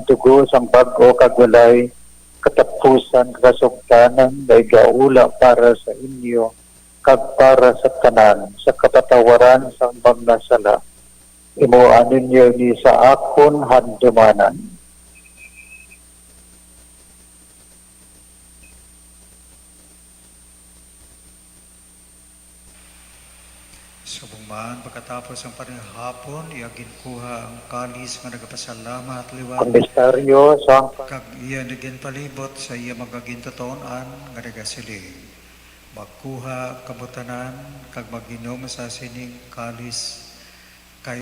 dugo sang bag-o kag walay katapusan kasugdanan na igaula para sa inyo kag para sa tanan sa kapatawaran sa mga sala. Imuan ninyo ni sa akon handumanan. Subong pagkatapos ang panahapon, iagin kuha ang kalis nga nagapasalamat liwat. Komisaryo sa kag iya naging palibot sa iya magaging totoon-an nga nagasiling. Magkuha kabutanan kag maginom sa sining kalis kay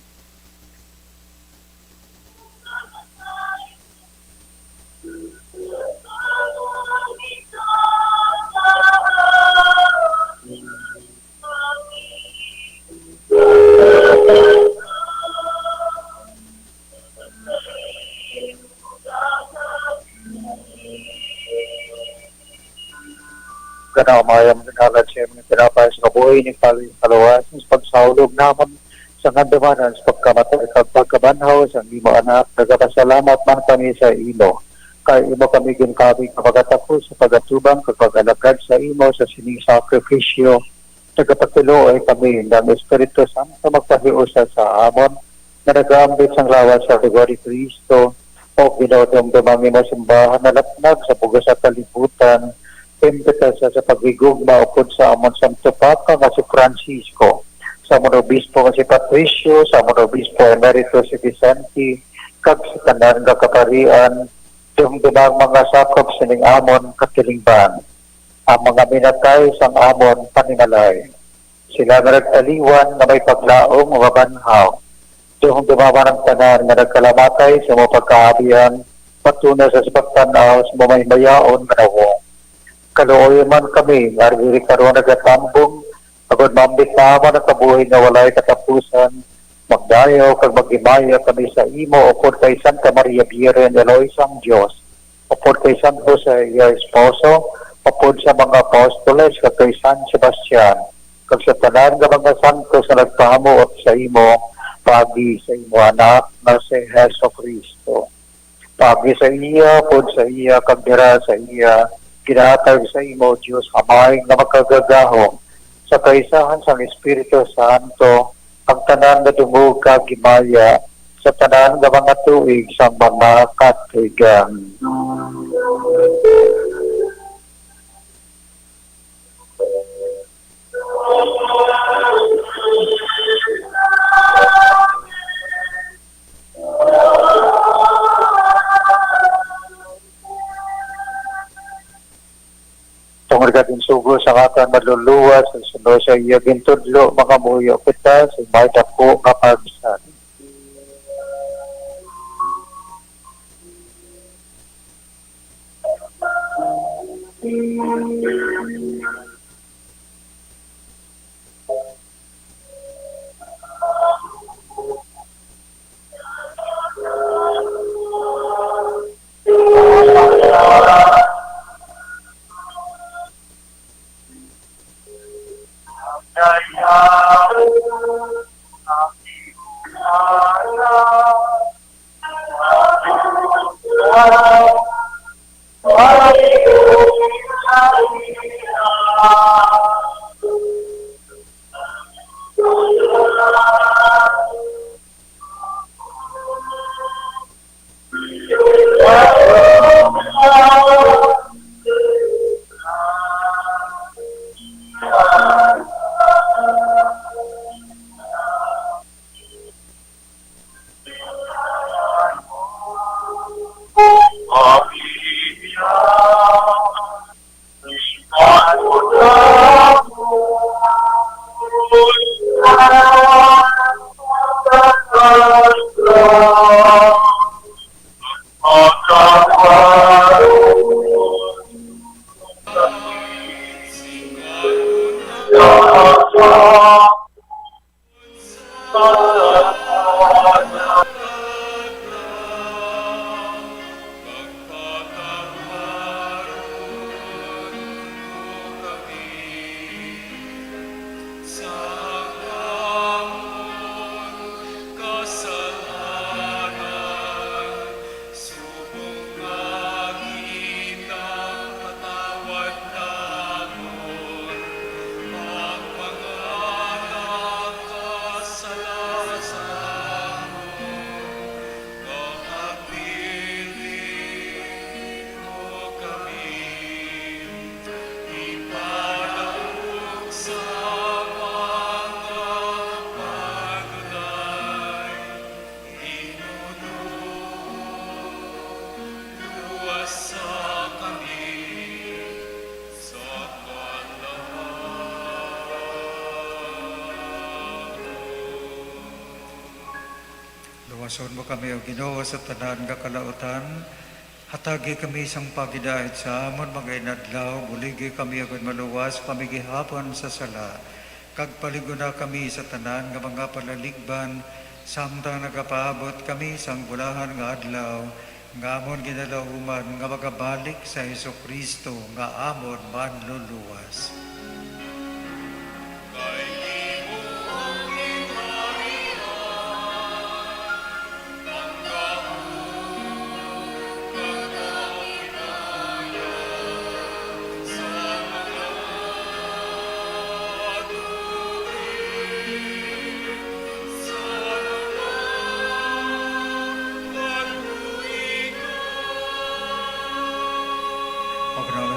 mayang nanalat siya mga tinapay sa kabuhay ni Kalawas sa pagsahulog naman sa ngandamanan sa pagkamatay kag pagkabanhaw sa imo anak. Nagapasalamat man kami sa imo kay imo kami ginkabi kapagtatapos sa pagatubang kag pag-alagad sa imo sa sining sakripisyo. Nagapatuloy kami ng Espiritu Santo magpahiusa sa amon na nag-aambit sang lawas sa lugar ni Kristo o ginodong-dumang imo simbahan na lapnag sa bugas sa kalibutan. Imbita sa paghigugma upod sa amon Santo Papa nga si Francisco, sa amon obispo nga si Patricio, sa amon obispo emerito si Vicente, kag sa tanan nga kaparian, yung dumang mga sakop sining amon katilingban. Ang mga minatay sang amon paninalay. Sila nga nagtaliwan na may paglaong o mabanhaw. Yung dumaman ang tanan nga nagkalamatay sa mga pagkaabian, patuna sa pagtanaw sa mga mayaon nga nawong. Kaluoy man kami, ngariri karoon nagatambong, agad mambitama na kabuhay na walay katapusan, magdayo kag magimaya kami sa imo, upod kay Santa Maria Virgen Eloisa ang Diyos, upod kay San Jose, iya esposo, upod sa mga apostoles, kag kay San Sebastian, kag sa tanan nga mga santos na nagpahamuot sa imo, pagi sa imo anak na si Heso Cristo. Pagi sa iya, upod sa iya, kag dira sa iya, ginatag sa imo, Diyos, kamay nga magkagagahong sa kaisahan sa Espiritu Santo, ang tanan na dumug kagimaya sa tanan nga mga tuig sa mga katigan. Tungod ka din sugo sa katan maluluwas, sunod sa iya gintudlo, mga muyo kita, sa may dako nga pagsan. Oh, God. Luwason mo kami o Ginoo sa tanan nga kalautan. Hatagi kami isang pagidahit sa amon mga inadlaw, buligi kami agad maluwas, pamigihapon sa sala. Kagpaliguna kami sa tanan nga mga palaligban, samtang nagapaabot kami sang bulahan nga adlaw, nga amon ginalauman nga magabalik sa Hesus Kristo nga amon manluluwas.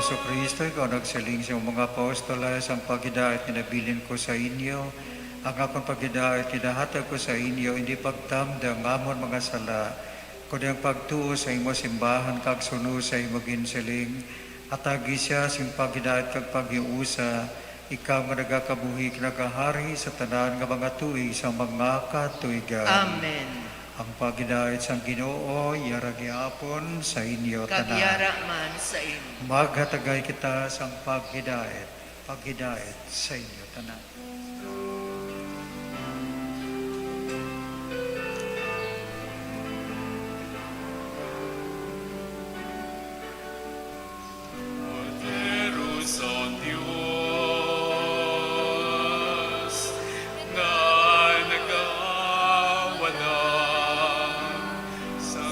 So Kristo, ikaw nagsiling sa mga apostoles ang pagidahit kinabilin ko sa inyo. Ang akong pagidahit kinahatag ko sa inyo, hindi pagtamda ng amon mga sala, kundi ang pagtuo sa imo simbahan kag suno sa imo ginsiling. Atagi siya sim pagidahit kag paghiusa, ikaw nga nagakabuhi kinakahari sa tanan nga mga tuig sa mga katuigan. Amen. Ang pagidahit sang Ginoo yaragyapon sa inyo tanan. Kagyara man sa inyo. Maghatagay kita sang paghidayat sa inyo tanan. Poderoso ang Diyos, na nagawala sa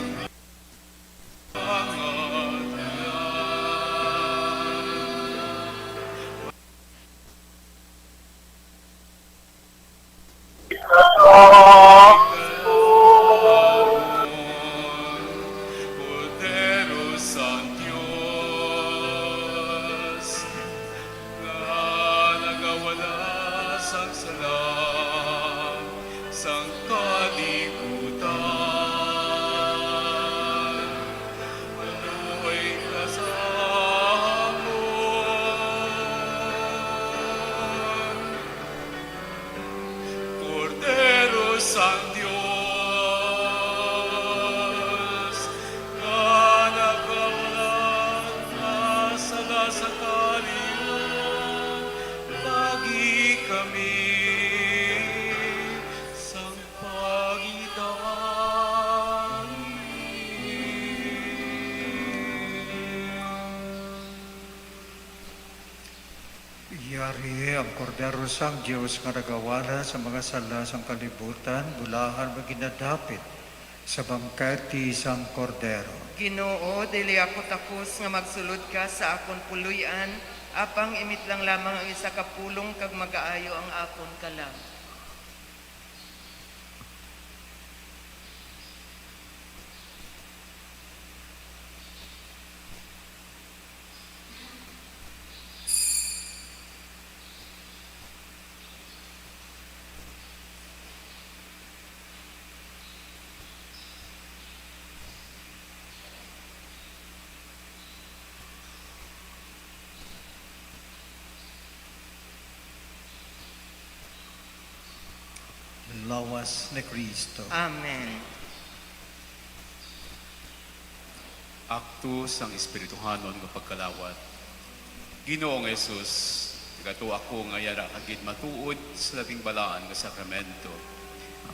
Poderoso ang Diyos, na nagawala sang sala, sang kalibutan. Ano'y kasamon, Cordero San Diyos, na nagawala na sala sa kalibutan, lagi kami sang Yari ang kordero sang Diyos nga nagawala sa mga sala sang kalibutan, bulahan maginadapit sa bangkati sang kordero. Ginoo, dili ako takos nga magsulod ka sa akon puluyan, apang imit lang lamang ang isa ka pulong kag magaayo ang akon kalam. Lawas ni Kristo. Amen. Akto sang Espirituhanon nga pagkalawat. Ginoong Jesus, gato ako nga yara kagid matuod sa labing balaan nga sakramento.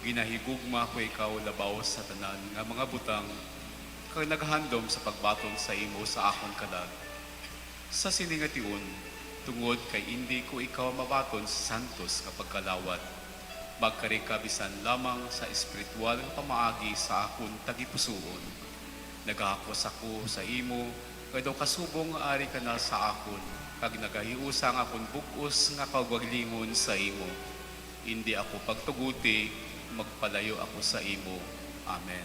Ginahigugma ko ikaw labaw sa tanan nga mga butang kag naghandom sa pagbaton sa imo sa akon kalag. Sa siningation, tungod kay hindi ko ikaw mabaton sa santos nga pagkalawat. Magkarikabisan lamang sa espiritual nga pamaagi sa akon tagipusoon. Nagahakos ako sa imo, kadaw kasubong nga ari ka na sa akon, kag nagahiusa nga akon bukos nga kagwaglingon sa imo. Hindi ako pagtuguti, magpalayo ako sa imo. Amen.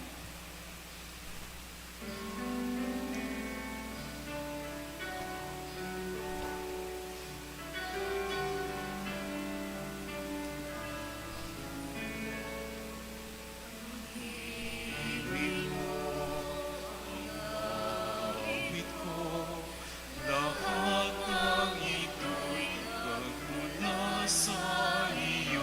iyo,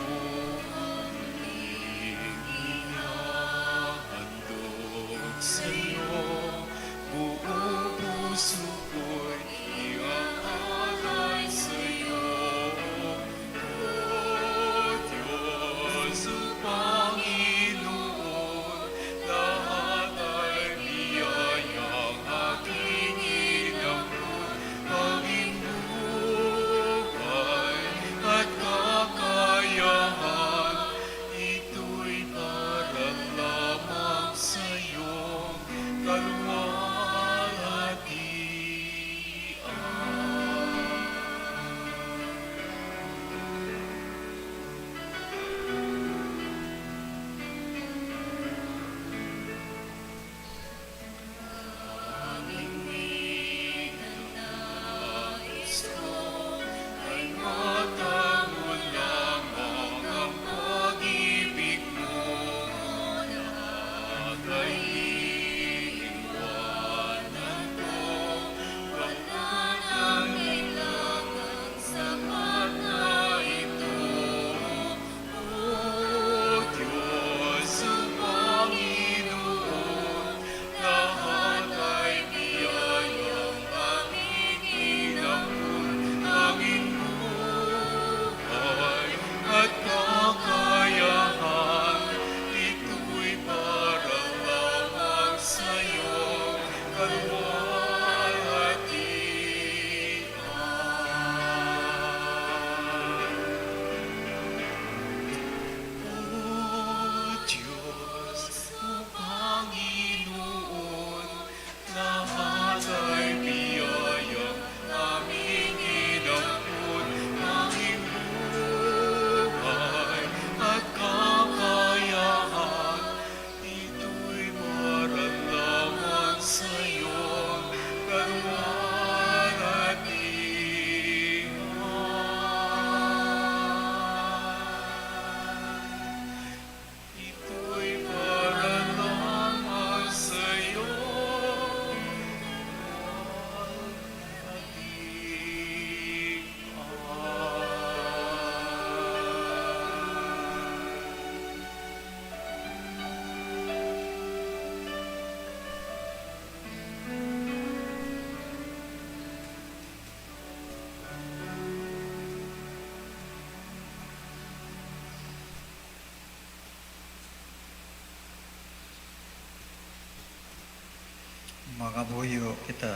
Mga buyo kita.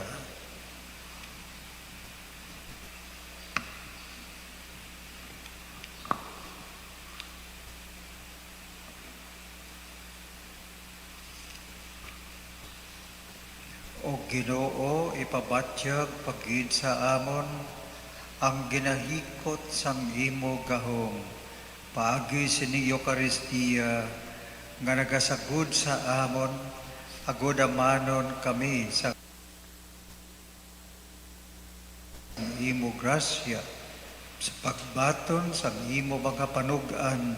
O Ginoo, ipabatyag pagid sa amon ang ginahikot sang imo gahom. Paagi sini Eucharistia nga nagasagud sa amon, agud amanon kami sa imo grasya sa pagbaton sa imo mga panug-an.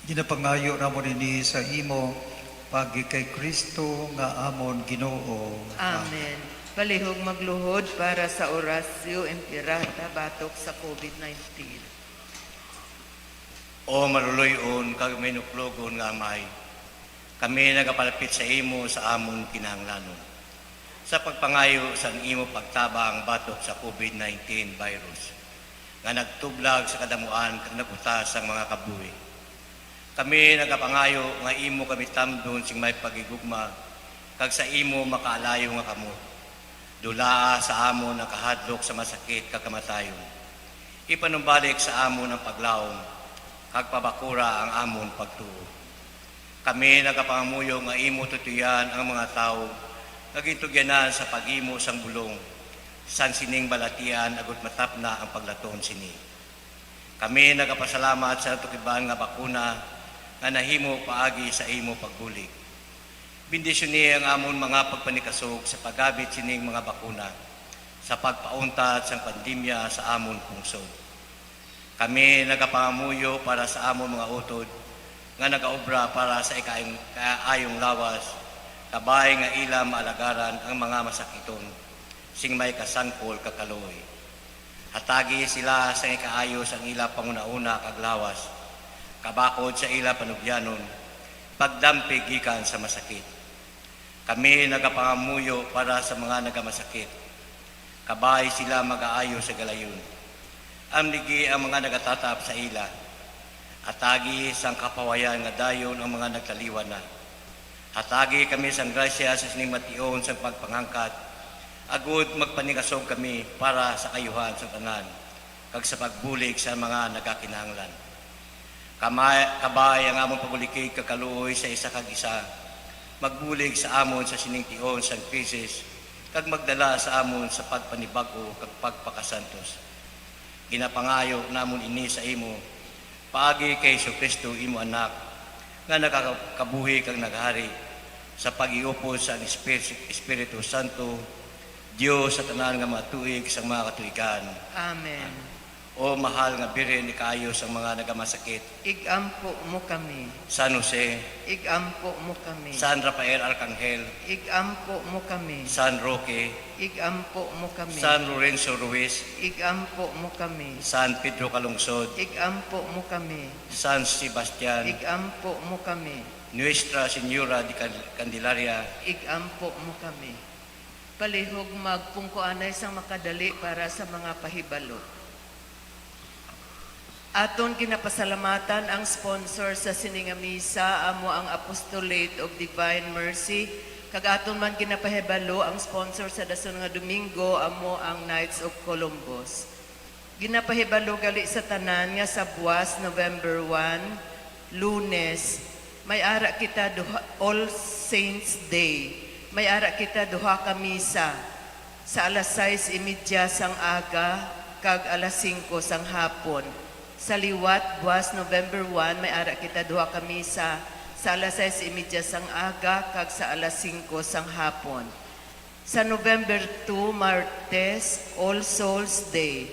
Ginapangayo na mo nini sa imo pagi kay Kristo nga amon Ginoo. Amen. Palihog magluhod para sa orasyo impirata batok sa COVID-19. O maluloyon kag minuklogon nga amay, kami nagapalapit sa imo sa among kinahanglanon. Sa pagpangayo sa imo pagtabang batok sa COVID-19 virus, nga nagtublag sa kadamuan kag nagutas ang mga kabuhi. Kami nagapangayo nga imo kami tamdon sing may pagigugma kag sa imo makaalayo nga kamo. Dula sa amon ang kahadlok sa masakit kag kamatayon. Ipanumbalik sa amon ang paglaom kag pabakura ang amon pagtuo. Kami nagapangamuyo nga imo tutuyan ang mga tao nagitugyanan sa pag-imo sang bulong san sining balatian agut matapna ang paglaton sini. Kami nagapasalamat sa tukiban nga bakuna nga nahimo paagi sa imo pagbulig. Bendisyon niya ang amon mga pagpanikasog sa paggamit sining mga bakuna sa pagpauntat sa pandemya sa amon pungsod. Kami nagapangamuyo para sa amon mga utod nga nagaobra para sa kaayong lawas, kabay nga ila maalagaran ang mga masakiton sing may kasangkol kakaloy. Hatagi sila sa ikaayos ang ila panguna-una kag lawas, kabakod sa ila panugyanon, pagdampig gikan sa masakit. Kami nagapangamuyo para sa mga nagamasakit, kabay sila mag-aayo sa galayon. Amligi ang mga nagatatap sa ila, atagi sang kapawayan nga dayon ang mga nagtaliwan na. Hatagi kami sang grasya sa sining mation sa pagpangangkat, agud magpanikasog kami para sa kayuhan sa tanan, kag sa pagbulig sa mga nagakinahanglan. Kabay ang among pagulikig kakaluoy sa isa kag isa, magbulig sa amon sa siningtion sang krisis, kag magdala sa amon sa pagpanibago kag pagpakasantos. Ginapangayo namon ini sa imo, paagi kay Kristo imo anak, nga nakakabuhi kag naghari sa pag-iupod sa Espiritu Santo, Dios sa tanan nga matuig sa mga katuigan. Amen. O mahal nga birin ikayo sa mga nagamasakit. Igampo mo kami. San Jose. Igampo mo kami. San Rafael Arcangel. Igampo mo kami. San Roque. Igampo mo kami. San Lorenzo Ruiz. Igampo mo kami. San Pedro Calungsod. Igampo mo kami. San Sebastian. Igampo mo kami. Nuestra Señora de Candelaria. Igampo mo kami. Palihog magpungkuanay sang makadali para sa mga pahibalo. Aton ginapasalamatan ang sponsor sa siningamisa amo ang Apostolate of Divine Mercy. Kag aton man ginapahibalo ang sponsor sa dason nga Domingo amo ang Knights of Columbus. Ginapahibalo gali sa tanan nga sa buwas November 1, Lunes, may ara kita All Saints Day. May ara kita duha ka misa sa alas 6:30 sang aga kag alas 5 sang hapon. Sa liwat, buwas November 1, may ara kita duha ka misa sa alas 6:30 sang aga kag sa alas 5 sang hapon. Sa November 2, Martes, All Souls Day,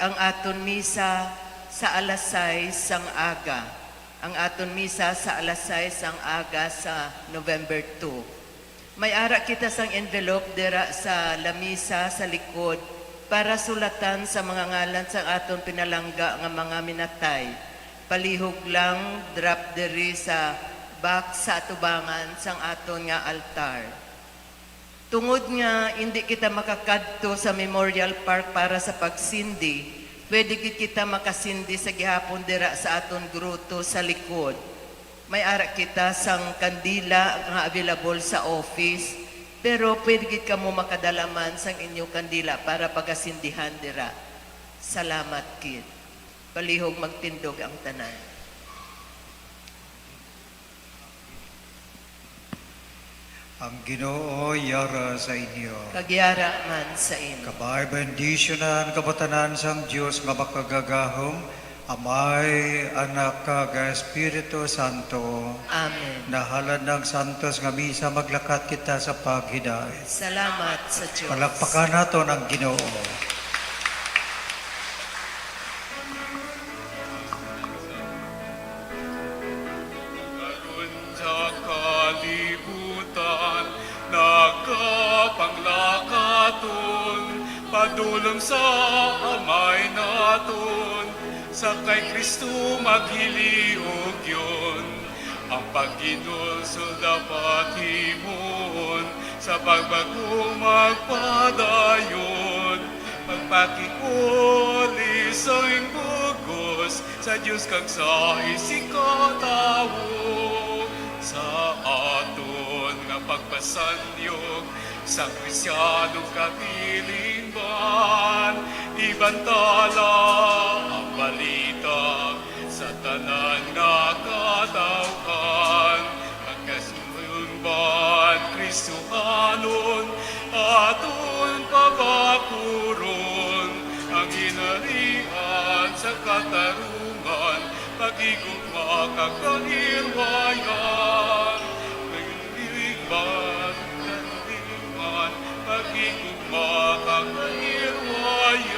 ang aton misa sa alas 6 sang aga. Ang aton misa sa alas 6 sang aga sa November 2. May ara kita sang envelope dira sa lamisa sa likod para sulatan sa mga ngalan sa aton pinalangga nga mga minatay. Palihog lang drop diri sa box sa atubangan sang aton nga altar. Tungod nga hindi kita makakadto sa Memorial Park para sa pagsindi, pwede kita makasindi sa gihapon dira sa aton gruto sa likod. May ara kita sang kandila nga available sa office, pero pwede ka mo makadalaman sang inyong kandila para pagasindihan dira. Salamat kid. Palihog magtindog ang tanan. Ang Ginoo yara sa inyo. Kagyara man sa inyo. Kabay bendisyonan kabatanan sang Dios nga makagagahom, Amay, Anak, kag Espiritu Santo. Amen. Nahalad ng santos nga misa maglakat kita sa paghidait. Salamat sa Diyos. Palakpakan naton ang Ginoo. Karon sa kalibutan, nagkapanglakaton, padulong sa amay naton, sa kay Kristo maghiliog yun. Ang pagginulso dapat himon, sa pagbago magpadayon. Magpakikulis sa bugos, sa Diyos kag sa isikatawo. Sa aton nga pagpasanyog, sa Krisyanong katilingban, ibantala ang balita sa tanan nga katawhan. Pagkasunban Kristohanon, aton pabakuron, ang ginarian sa katarungan, pagigugma kakahilwayan. Pagigugma kakahilwayan, pagigugma kakahilwayan.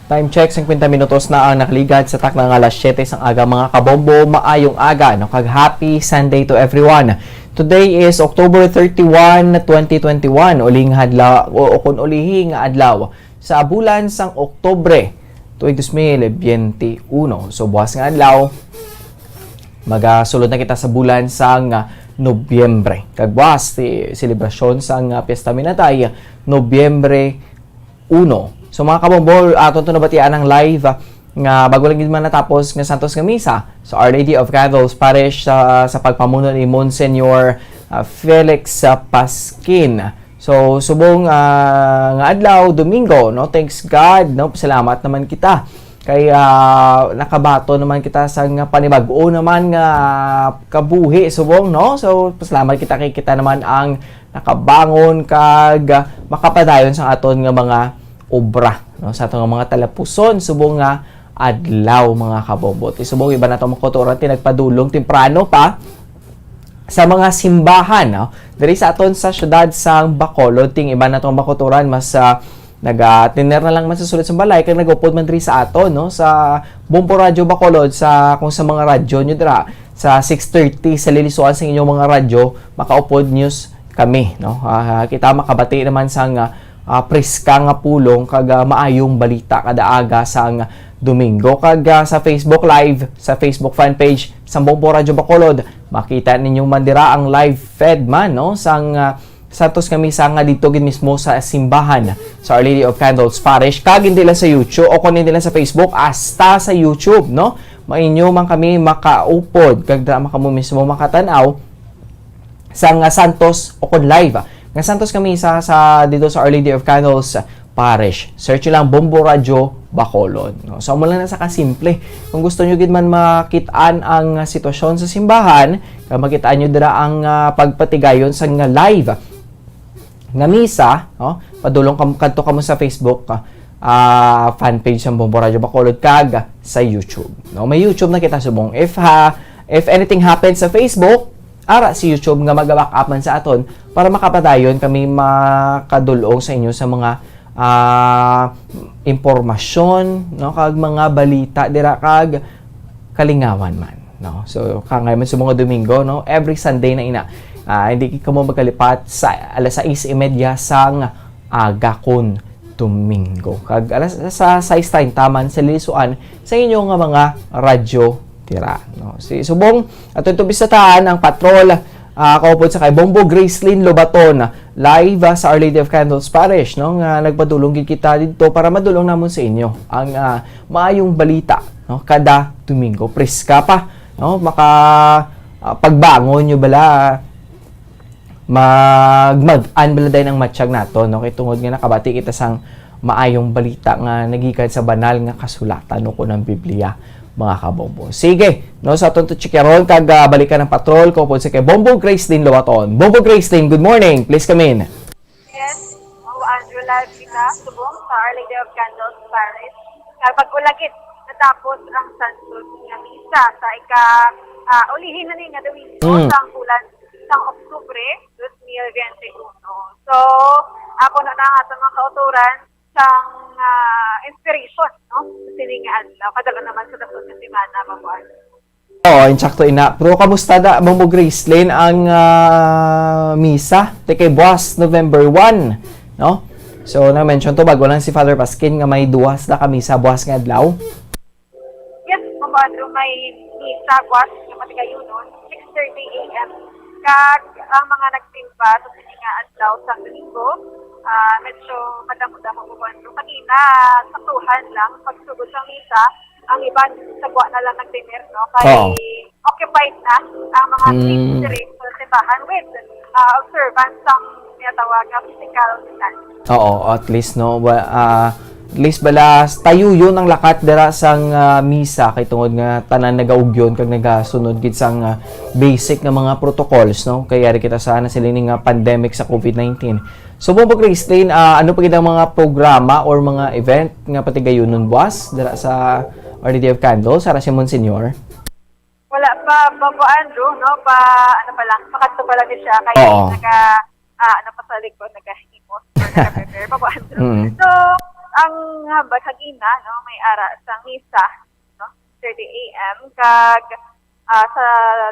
Time check, 50 minutos na ang nakaligad sa takna ng alas 7 sang aga mga kabombo. Maayong aga, no? Kag happy Sunday to everyone. Today is October 31, 2021. Uling hadlaw o kun ulihing adlaw sa bulan sang Oktubre tuig 2021. So buwas nga adlaw magasulod na kita sa bulan sang Nobyembre. Kag buwas ti selebrasyon sang Piyesta Minatay, Nobyembre 1. So mga kabombo, aton to nabatian ang live nga bago lang man natapos nga Santos nga Misa sa Our Lady of Cathals Parish sa pagpamuno ni Monsignor Felix Pasquin. So subong nga adlaw Domingo, no, thanks God, no, salamat naman kita kay nakabato naman kita sa nga panibag-o naman nga kabuhi subong, no. So pasalamat kita kay kita naman ang nakabangon kag makapadayon sa aton nga mga obra, no, sa atong mga talapuson subong nga adlaw mga kabombo. Subong iba na itong makuturan tinagpadulong temprano pa sa mga simbahan, no, diri sa aton sa syudad sang Bacolod. Ting iba na itong makuturan mas nag-tiner na lang man sa sulit sa balay kag nag-upod man diri sa aton, no, sa Bombo Radio Bacolod sa kung sa mga radyo nyo dira sa 6:30 sa lilisuan sa inyong mga radyo makaupod news kami, no. Kita makabati naman sang preska nga pulong kag maayong balita kada aga sang Domingo. Kag sa Facebook Live, sa Facebook fan page sa Bombo Radyo Bacolod, makita ninyong mandira ang live fed man, no? Sang Santos kami sa nga dito gid mismo sa simbahan sa Our Lady of Candles Parish. Kag hindi lang sa YouTube o kung hindi lang sa Facebook, hasta sa YouTube, no? Mainyo man kami makaupod kag dra makamo mismo makatanaw sa nga Santos o kon live. Nga Santos kami sa dito sa Our Lady of Candles Parish. Search lang Bombo Radyo Bacolod. No? So, mula na sa kasimple. Kung gusto nyo gid man makitaan ang sitwasyon sa simbahan, makitaan nyo dira ang pagpatigayon sa nga live nga misa, no? Padulong kadto kamo sa Facebook fan page sa Bombo Radyo Bacolod kag sa YouTube. No? May YouTube na kita subong. If anything happens sa Facebook, ara si YouTube nga mag-back up man sa aton para makapadayon kami makadulong sa inyo sa mga impormasyon, no, kag mga balita dira kag kalingawan man, no. So kangay man sa mga Domingo, no, every Sunday na ina hindi ka mo magkalipat sa 6:30 sang aga kon Domingo kag alas sa 6:30 taman sa lisuan sa inyo nga mga radyo tira, no. Si subong aton tubisataan ang patrol kaupod sa kay Bombo Gracelyn Lobaton live sa Our Lady of Candles Parish, no, nga nagpadulong gid kita dito para madulong namon sa inyo ang maayong balita, no, kada Domingo. Preska pa, no, maka pagbangon nyo bala mag-an bala dahil ang matsyag nato, no, kay tungod nga nakabati kita sang maayong balita nga nagikan sa banal nga kasulatan no ko ng Biblia, mga kabombo. Sige, no, sa aton to chikaron kag balikan ng patrol ko po sa kay Bombo Gracelyn Lobaton. Bombo Gracelyn, good morning. Please come in. Yes, Andrew live kita subong sa Our Lady of Candles Parish. Kapag ulagit natapos ang Santos nga misa sa ulihin na ni nga Domingo sang bulan sang Oktubre 2021. So, ako na atong mga kauturan sang inspiration, no? Sining adlaw kadalo naman sa dapat sa semana mabuan. Insakto ina. Pero kamusta da Bombo Gracelyn ang misa kay buwas November 1, no? So na-mention to bago lang si Father Pasquin nga may duwas na kamisa buwas nga adlaw. Yes, mabuan may misa buwas nga matigayon 6:30 AM. Kag ang mga nagtimba sa sining adlaw sa Domingo, medyo madamo-damo buwan. So, kanina, saktuhan lang, pagsugod sa misa, ang iban sa buwan na lang nag-dinner, no? Kaya occupied na ang mga streets sa simbahan with observance ng tinatawag na physical distance. Oo, at least, no, at least bala tayo yun ang lakat dira sang misa kay tungod nga tanan nagaugyon kag nagasunod gid sang basic nga mga protocols, no, kay yari kita sana sila nga pandemic sa COVID-19. So Bombo Gracelyn, ano pa gid ang mga programa or mga event nga patigayonon buwas dira sa Our Lady of Candles para si Monsignor? Wala pa Bombo Andrew, no, ano pa lang, pakadto pa lang siya kay ano pa sa likod nagahimos or nag-prepare Bombo Andrew. So ang bagagina, no, may ara sa misa, no, 30 AM kag sa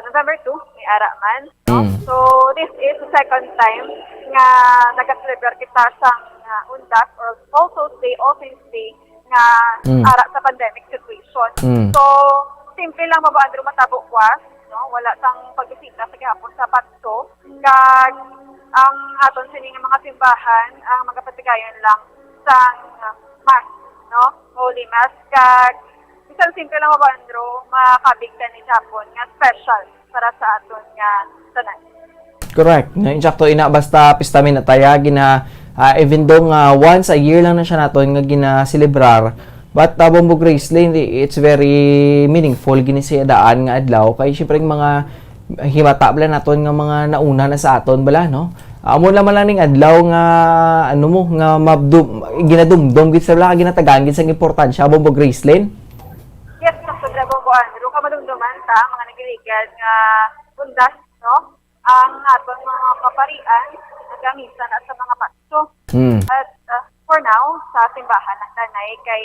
November 2 may ara man, no. So this is the second time nga nag-celebrate kita sa undas or also Day nga ara sa pandemic situation. So simple lang mabaandro matabo kwas, no, wala sang pagbisita sa gihapon sa Pasko kag ang aton sining mga simbahan ang magapatigayon lang sa Mass, no? Holy Mass kag isang simple lang ba Andrew makabigtan ni Japon nga special para sa aton nga tanan. Correct. Insakto ina basta pista min ataya gina even though once a year lang na siya naton nga gina-celebrar, but Bombo Gracelyn, it's very meaningful gini siya daan nga adlaw kay syempre mga himata bala naton nga mga nauna na sa aton bala, no. Amo naman lang ning adlaw nga ano mo nga ginadumdum gid sa bala ginatagaan gid sang importansya Bombo Gracelyn. Yes, sobra Bombo Andrew kamadumduman ta mga nagiligad nga undas, no, ang aton mga kaparian nagamisan at sa mga pasto. At for now sa simbahan ng tanay kay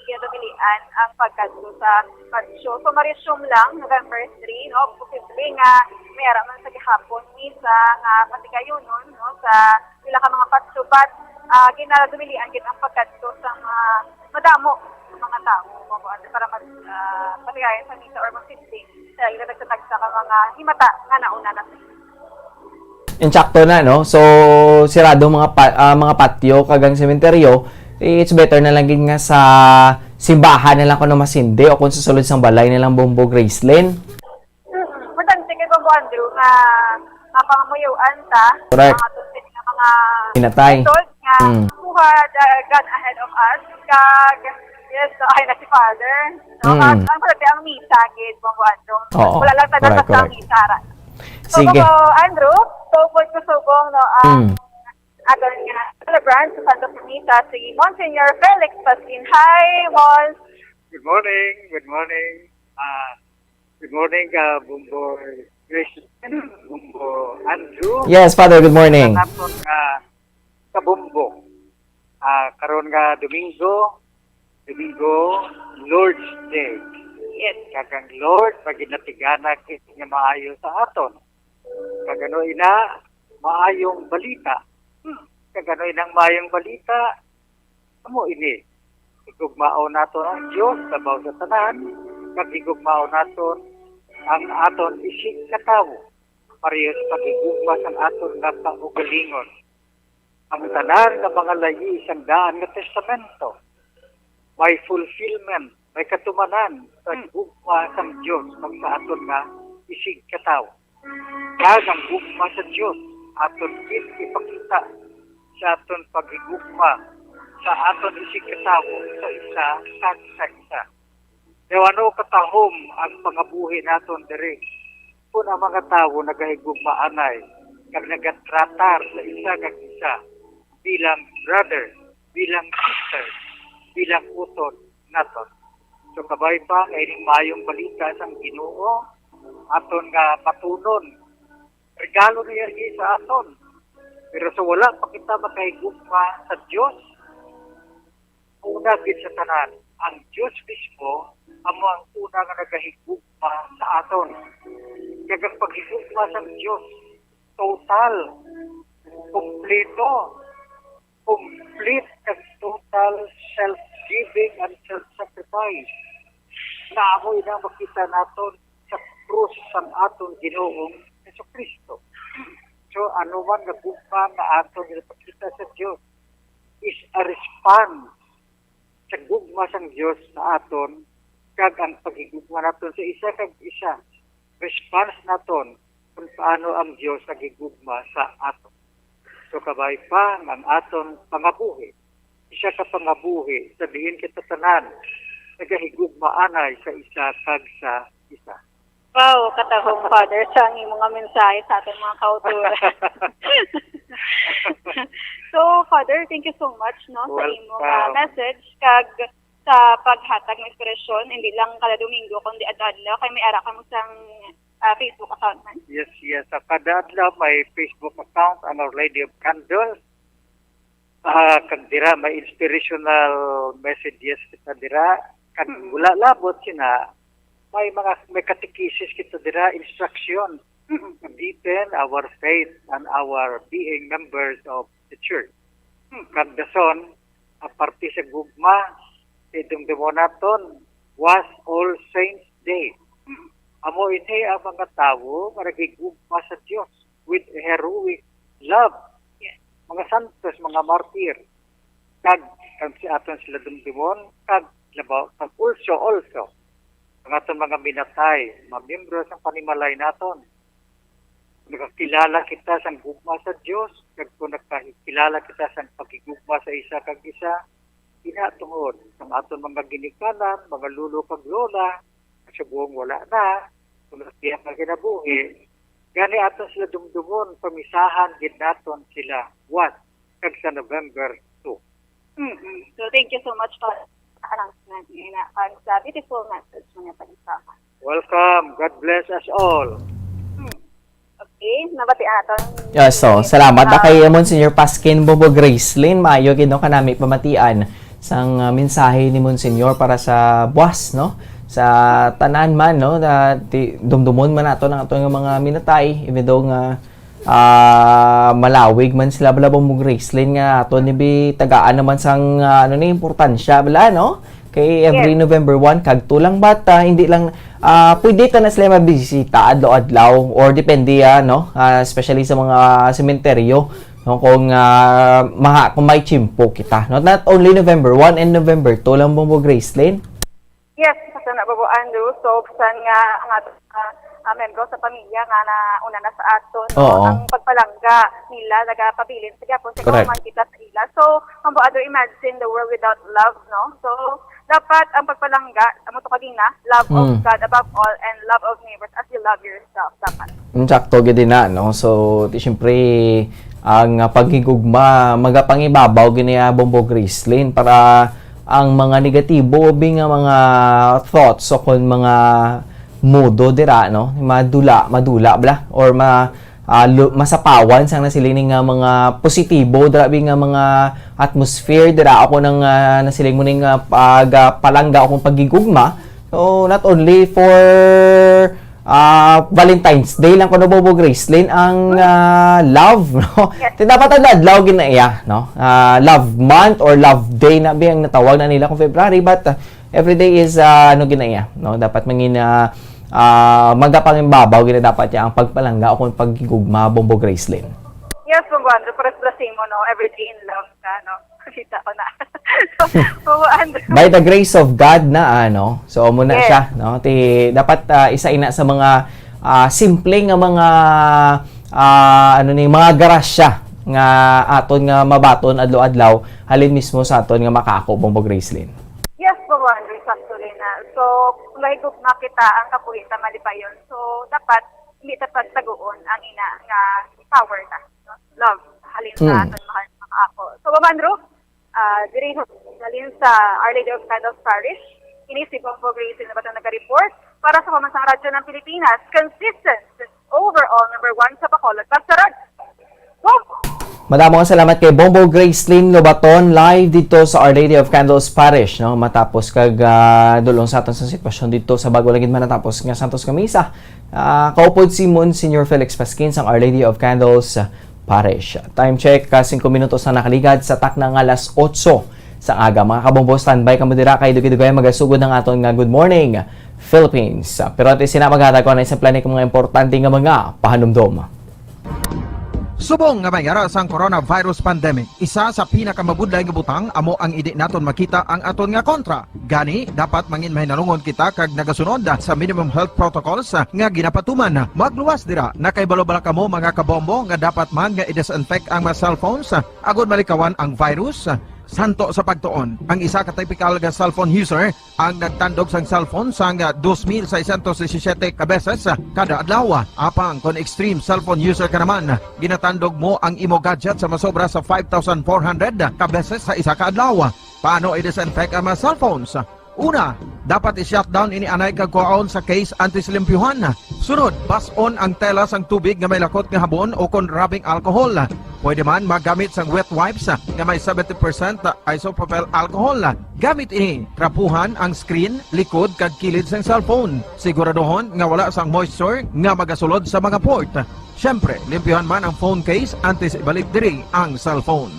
ginadumilian ang pagkadto sa pasto. So ma-resume lang November 3, no, posible nga may ara man sa gihapon misa nga patigayonon, no, sa pila ka mga patsubat ginadumilian gid ang pagkadto sa mga madamo mga tao mga para paligayan sa misa or mag-sitting sa ila nagtatagsa ka mga himata nga nauna na. Insakto na, no? So, sirado mga patio, kagang sementeryo, it's better na lang gid nga sa simbahan na lang kung masindi o kung susulod sang balay na lang Bombo Graceland. Matante kay Bombo Andrew nga pangamuyuan ta. Correct. Mga tusin nga mga Pinatay. method nga kuha God ahead of us. Kag, yes, ay na si Father. So, ang pala ang misa gid Bombo Andrew. Oo, Wala lang taga sa misa. So, sige. Andrew, subong no, agon nga celebrant sa Santo Misa si Monsignor Felix Pasquin. Hi, Mons. Good morning. Good morning. Good morning, Bombo Christian, Bombo Andrew. Yes, Father, good morning. Karon sa Bombo. Karon nga Domingo, Lord's Day. Yes. Kagang Lord, paginatigana kita nga maayo sa aton. Kagano ina, maayong balita. Kagano inang maayong balita, amo ini. Igugmao naton ang Dios sabaw sa tanan, kag igugmao naton ang aton isig katawo. Parehas pagigugma sang aton nga kaugalingon. Ang tanan nga mga layi isang daan nga testamento. May fulfillment, may katumanan sa gugma sang Dios pag sa aton nga isig katawo. Kag ang gugma sa Dios aton ipakita sa aton pagigugma sa aton isig katawo sa isa kag sa isa. Dewano katahom ang pangabuhi naton diri. Kung ang mga tawo nagahigugma anay kag nagatratar sa isa kag isa bilang brother, bilang sister, bilang utod naton. So kabay pa kay mayong balita sang Ginoo aton nga patunon. Regalo niya sa aton. Pero sa wala pa kita makahigugma sa Dios, una gid sa tanan, ang Dios mismo amo ang una nga nagahigugma sa aton. Kag ang paghigugma sa Dios total, complete kag total self-giving and self-sacrifice. Na amo ina makita naton sa krus sang aton Ginoong Jesucristo. So ano man nga gugma nga aton ipakita sa Dios is a response sa gugma sang Dios sa aton kag ang pagigugma naton sa isa kag isa. Response naton kung paano ang Dios nagigugma sa aton. So kabay pa ang aton pangabuhi. Isa ka pangabuhi, sabihin kita tanan, nagahigugma anay sa isa kag sa isa. Wow, katahong Father sa mga mensahe sa ating mga kauturan. So, Father, thank you so much no sa imong message kag sa paghatag ng inspirasyon hindi lang kada Domingo kundi adlaw kay may ara kamo sang Facebook account man. Yes. Sa kada adlaw may Facebook account ang Our Lady of Candles. Kag dira may inspirational messages kita dira kag wala labot sina may catechesis kita dira, instruction deepen our faith and our being members of the church. Kag dason aparte sa gugma itong demonaton was All Saints Day. Amo ini ang mga tawo nga nagigugma sa Dios with heroic love. Mga santos, mga martir. Kag si aton sila dumdumon kag labaw kag also ang aton mga minatay, mga miyembro sa panimalay naton. Nakakilala kita sa gugma sa Dios, kag kung nakakilala kita sa pagigugma sa isa kag isa, inatungod ang aton mga ginikanan, mga lulo kag lola, sa buong wala na, kung nakakiyang na kinabuhi, gani aton sila dumdumon, pamisahan gid naton sila, kag sa November 2. So thank you so much for announcement niya sa beautiful message niya pa isa. Welcome. God bless us all. Okay, nabati aton. Yes, so salamat na kay Monsignor Pasquin Bombo Graceland. Maayo gid no kanami pamatian sang mensahe ni Monsignor para sa buwas no sa tanan man no na dumdumon man nato ang atong mga minatay even though nga malawig man sila bala Bombo Graceland nga ato ni tagaan naman sang ano ni importansya bala no Kay every November 1 kag tulang bata, hindi lang pwede ta na sila mabisita adlaw-adlaw or depende no, especially sa mga sementeryo no, kung may chimpo kita. Not only November 1 and November 2 lang Bombo Gracelyn. Yes, kasi na Bobo Andrew. So, bisan nga ang membro sa pamilya nga na una na sa aton, Oo. ang pagpalangga nila, nagapabilin sa gapon sa Correct. kauman kita sa ila. So, ang Andrew, imagine the world without love, no? So, dapat ang pagpalangga, amo to kagina, love of God above all and love of neighbors as you love yourself, dapat. Sakto gid na no. So, siyempre ang paghigugma magapangibabaw gini Bombo Gracelyn para ang mga negatibo nga mga thoughts o kung mga modo dira no, madula bla or masapawan sang nasiling nga mga positibo dira nga mga atmosphere dira ako nang nasiling mo ning pagpalangga akong pagigugma. So not only for Valentine's Day lang kuno Bobo Gracelyn ang love no. Dapat ang adlaw ginaya no. Love month or love day na biyang natawag na nila kung February, but every day is ginaya no. Dapat mangin magapangimbabaw gina dapat ya ang pagpalangga o kung pagigugma Bombo Gracelyn. Yes, Bobo Andrew, para blessing mo, no? Every day in love ka, no? Kita ko na. So, Bobo Andrew. By the grace of God na ano, so muna siya no. Dapat isa ina sa mga simple nga mga mga garasya nga aton nga mabaton adlaw-adlaw halin mismo sa aton nga makako Bombo Gracelyn. Yes, Bobo Andrew, sakto rin na. So, kung mahigugma kita ang kapuhita malipayon, so dapat hindi tapat taguon ang ina nga power na. No? Love, halin sa aton mahal mga ako. So, Bobo Andrew, diri halin sa Our Lady of Candles Parish, inisip Bombo Gracelyn na ba ito nag-report para sa pamansang radyo ng Pilipinas, consistent overall number 1 sa Bacolod, Pagsarag. Bombo! Madamong salamat kay Bombo Gracelyn Lobaton live dito sa Our Lady of Candles Parish no, matapos kag dulong sa aton sa sitwasyon dito sa bago lagid man natapos nga Santos Kamisa. Kaupod si Monsignor Felix Pasquin sa Our Lady of Candles Parish. Time check 5 minutos na nakaligad sa takna nga alas 8 sa aga. Mga kabombo, standby ka mo dira kay dugay-dugay magasugod ng aton nga Good Morning Philippines. Pero ati sinamaghatag ko na isang plani mga importante nga mga pahanumdom. Subong nga mayara sang coronavirus pandemic, isa sa pinakamabudlay nga butang amo ang idi naton makita ang aton nga kontra. Gani dapat mangin mahinalungon kita kag nagasunod sa minimum health protocols nga ginapatuman. Magluwas dira na kay balo-bala kamo mga kabombo nga dapat man nga i-disinfect ang mga cellphones agud malikawan ang virus. Santo sa pagtuon, ang isa ka typical nga cellphone user ang nagtandog sang cellphone sang 2,617 ka beses kada adlaw. Apang kon extreme cellphone user ka naman, ginatandog mo ang imo gadget sa masobra sa 5,400 ka beses sa isa ka adlaw. Paano i-disinfect ang mga cellphones? Una, dapat i-shutdown ini anay kag kuhaon sa case anti-slimpyuhan. Sunod, bas-on ang tela sang tubig nga may lakot nga habon o kon rubbing alcohol. Pwede man magamit sang wet wipes nga may 70% isopropyl alcohol. Gamit ini, trapuhan ang screen, likod kag kilid sang cellphone. Siguraduhon nga wala sang moisture nga magasulod sa mga port. Syempre, limpyuhan man ang phone case antes ibalik diri ang cellphone.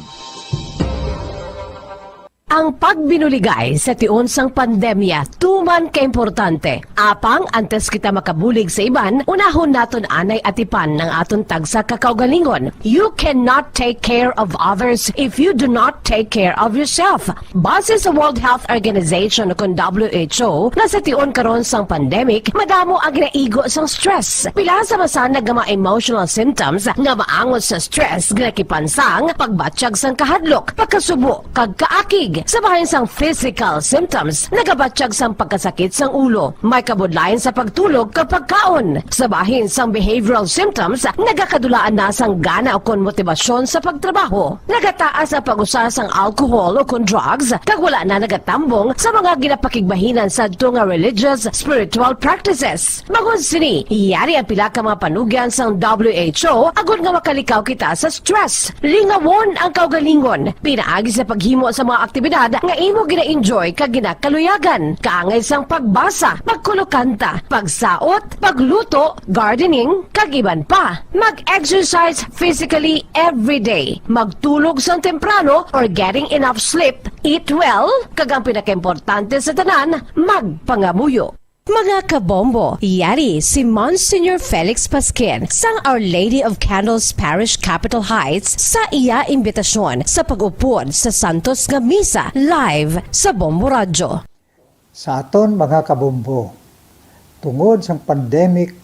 Ang pagbinuligay sa tiun sang pandemya, tuman ka importante. Apang, antes kita makabulig sa iban, unahon naton anay atipan ng aton tagsa kakaugalingon. You cannot take care of others if you do not take care of yourself. Base sa World Health Organization o kung WHO, na sa tiun karon sang pandemic, madamo ang ginaigo sang stress. Pila sa masanag nga mga emotional symptoms nga maangon sa stress, ginakipansang, pagbatsyag sang kahadlok, pagkasubo, kag kaakig. Sa bahin sang physical symptoms, nagabatsyag sang pagkasakit sang ulo, may kabudlayan sa pagtulog kapag kaon. Sa bahin sang behavioral symptoms, nagakadulaan na sang gana o kon motibasyon sa pagtrabaho. Nagataas ang pag-usa sang alcohol o kon drugs, kag wala na nagatambong sa mga ginapakigbahinan sa nga religious, spiritual practices. Magun sini, iyari ang pila ka mga panugyan sang WHO agud nga makalikaw kita sa stress. Lingawon ang kaugalingon, pinaagi sa paghimo sa mga aktibidad aktibidad nga imo gina-enjoy kag ginakaluyagan. Kaangay sang pagbasa, pagkulokanta, pagsaot, pagluto, gardening, kag iban pa. Mag-exercise physically every day. Magtulog sang temprano or getting enough sleep. Eat well, kag ang pinakaimportante sa tanan, magpangamuyo. Mga kabombo, yari si Monsignor Felix Pasquin sang Our Lady of Candles Parish Capitol Heights sa iya imbitasyon sa pag-upod sa Santos nga Misa live sa Bombo Radyo. Sa aton mga kabombo, tungod sa pandemic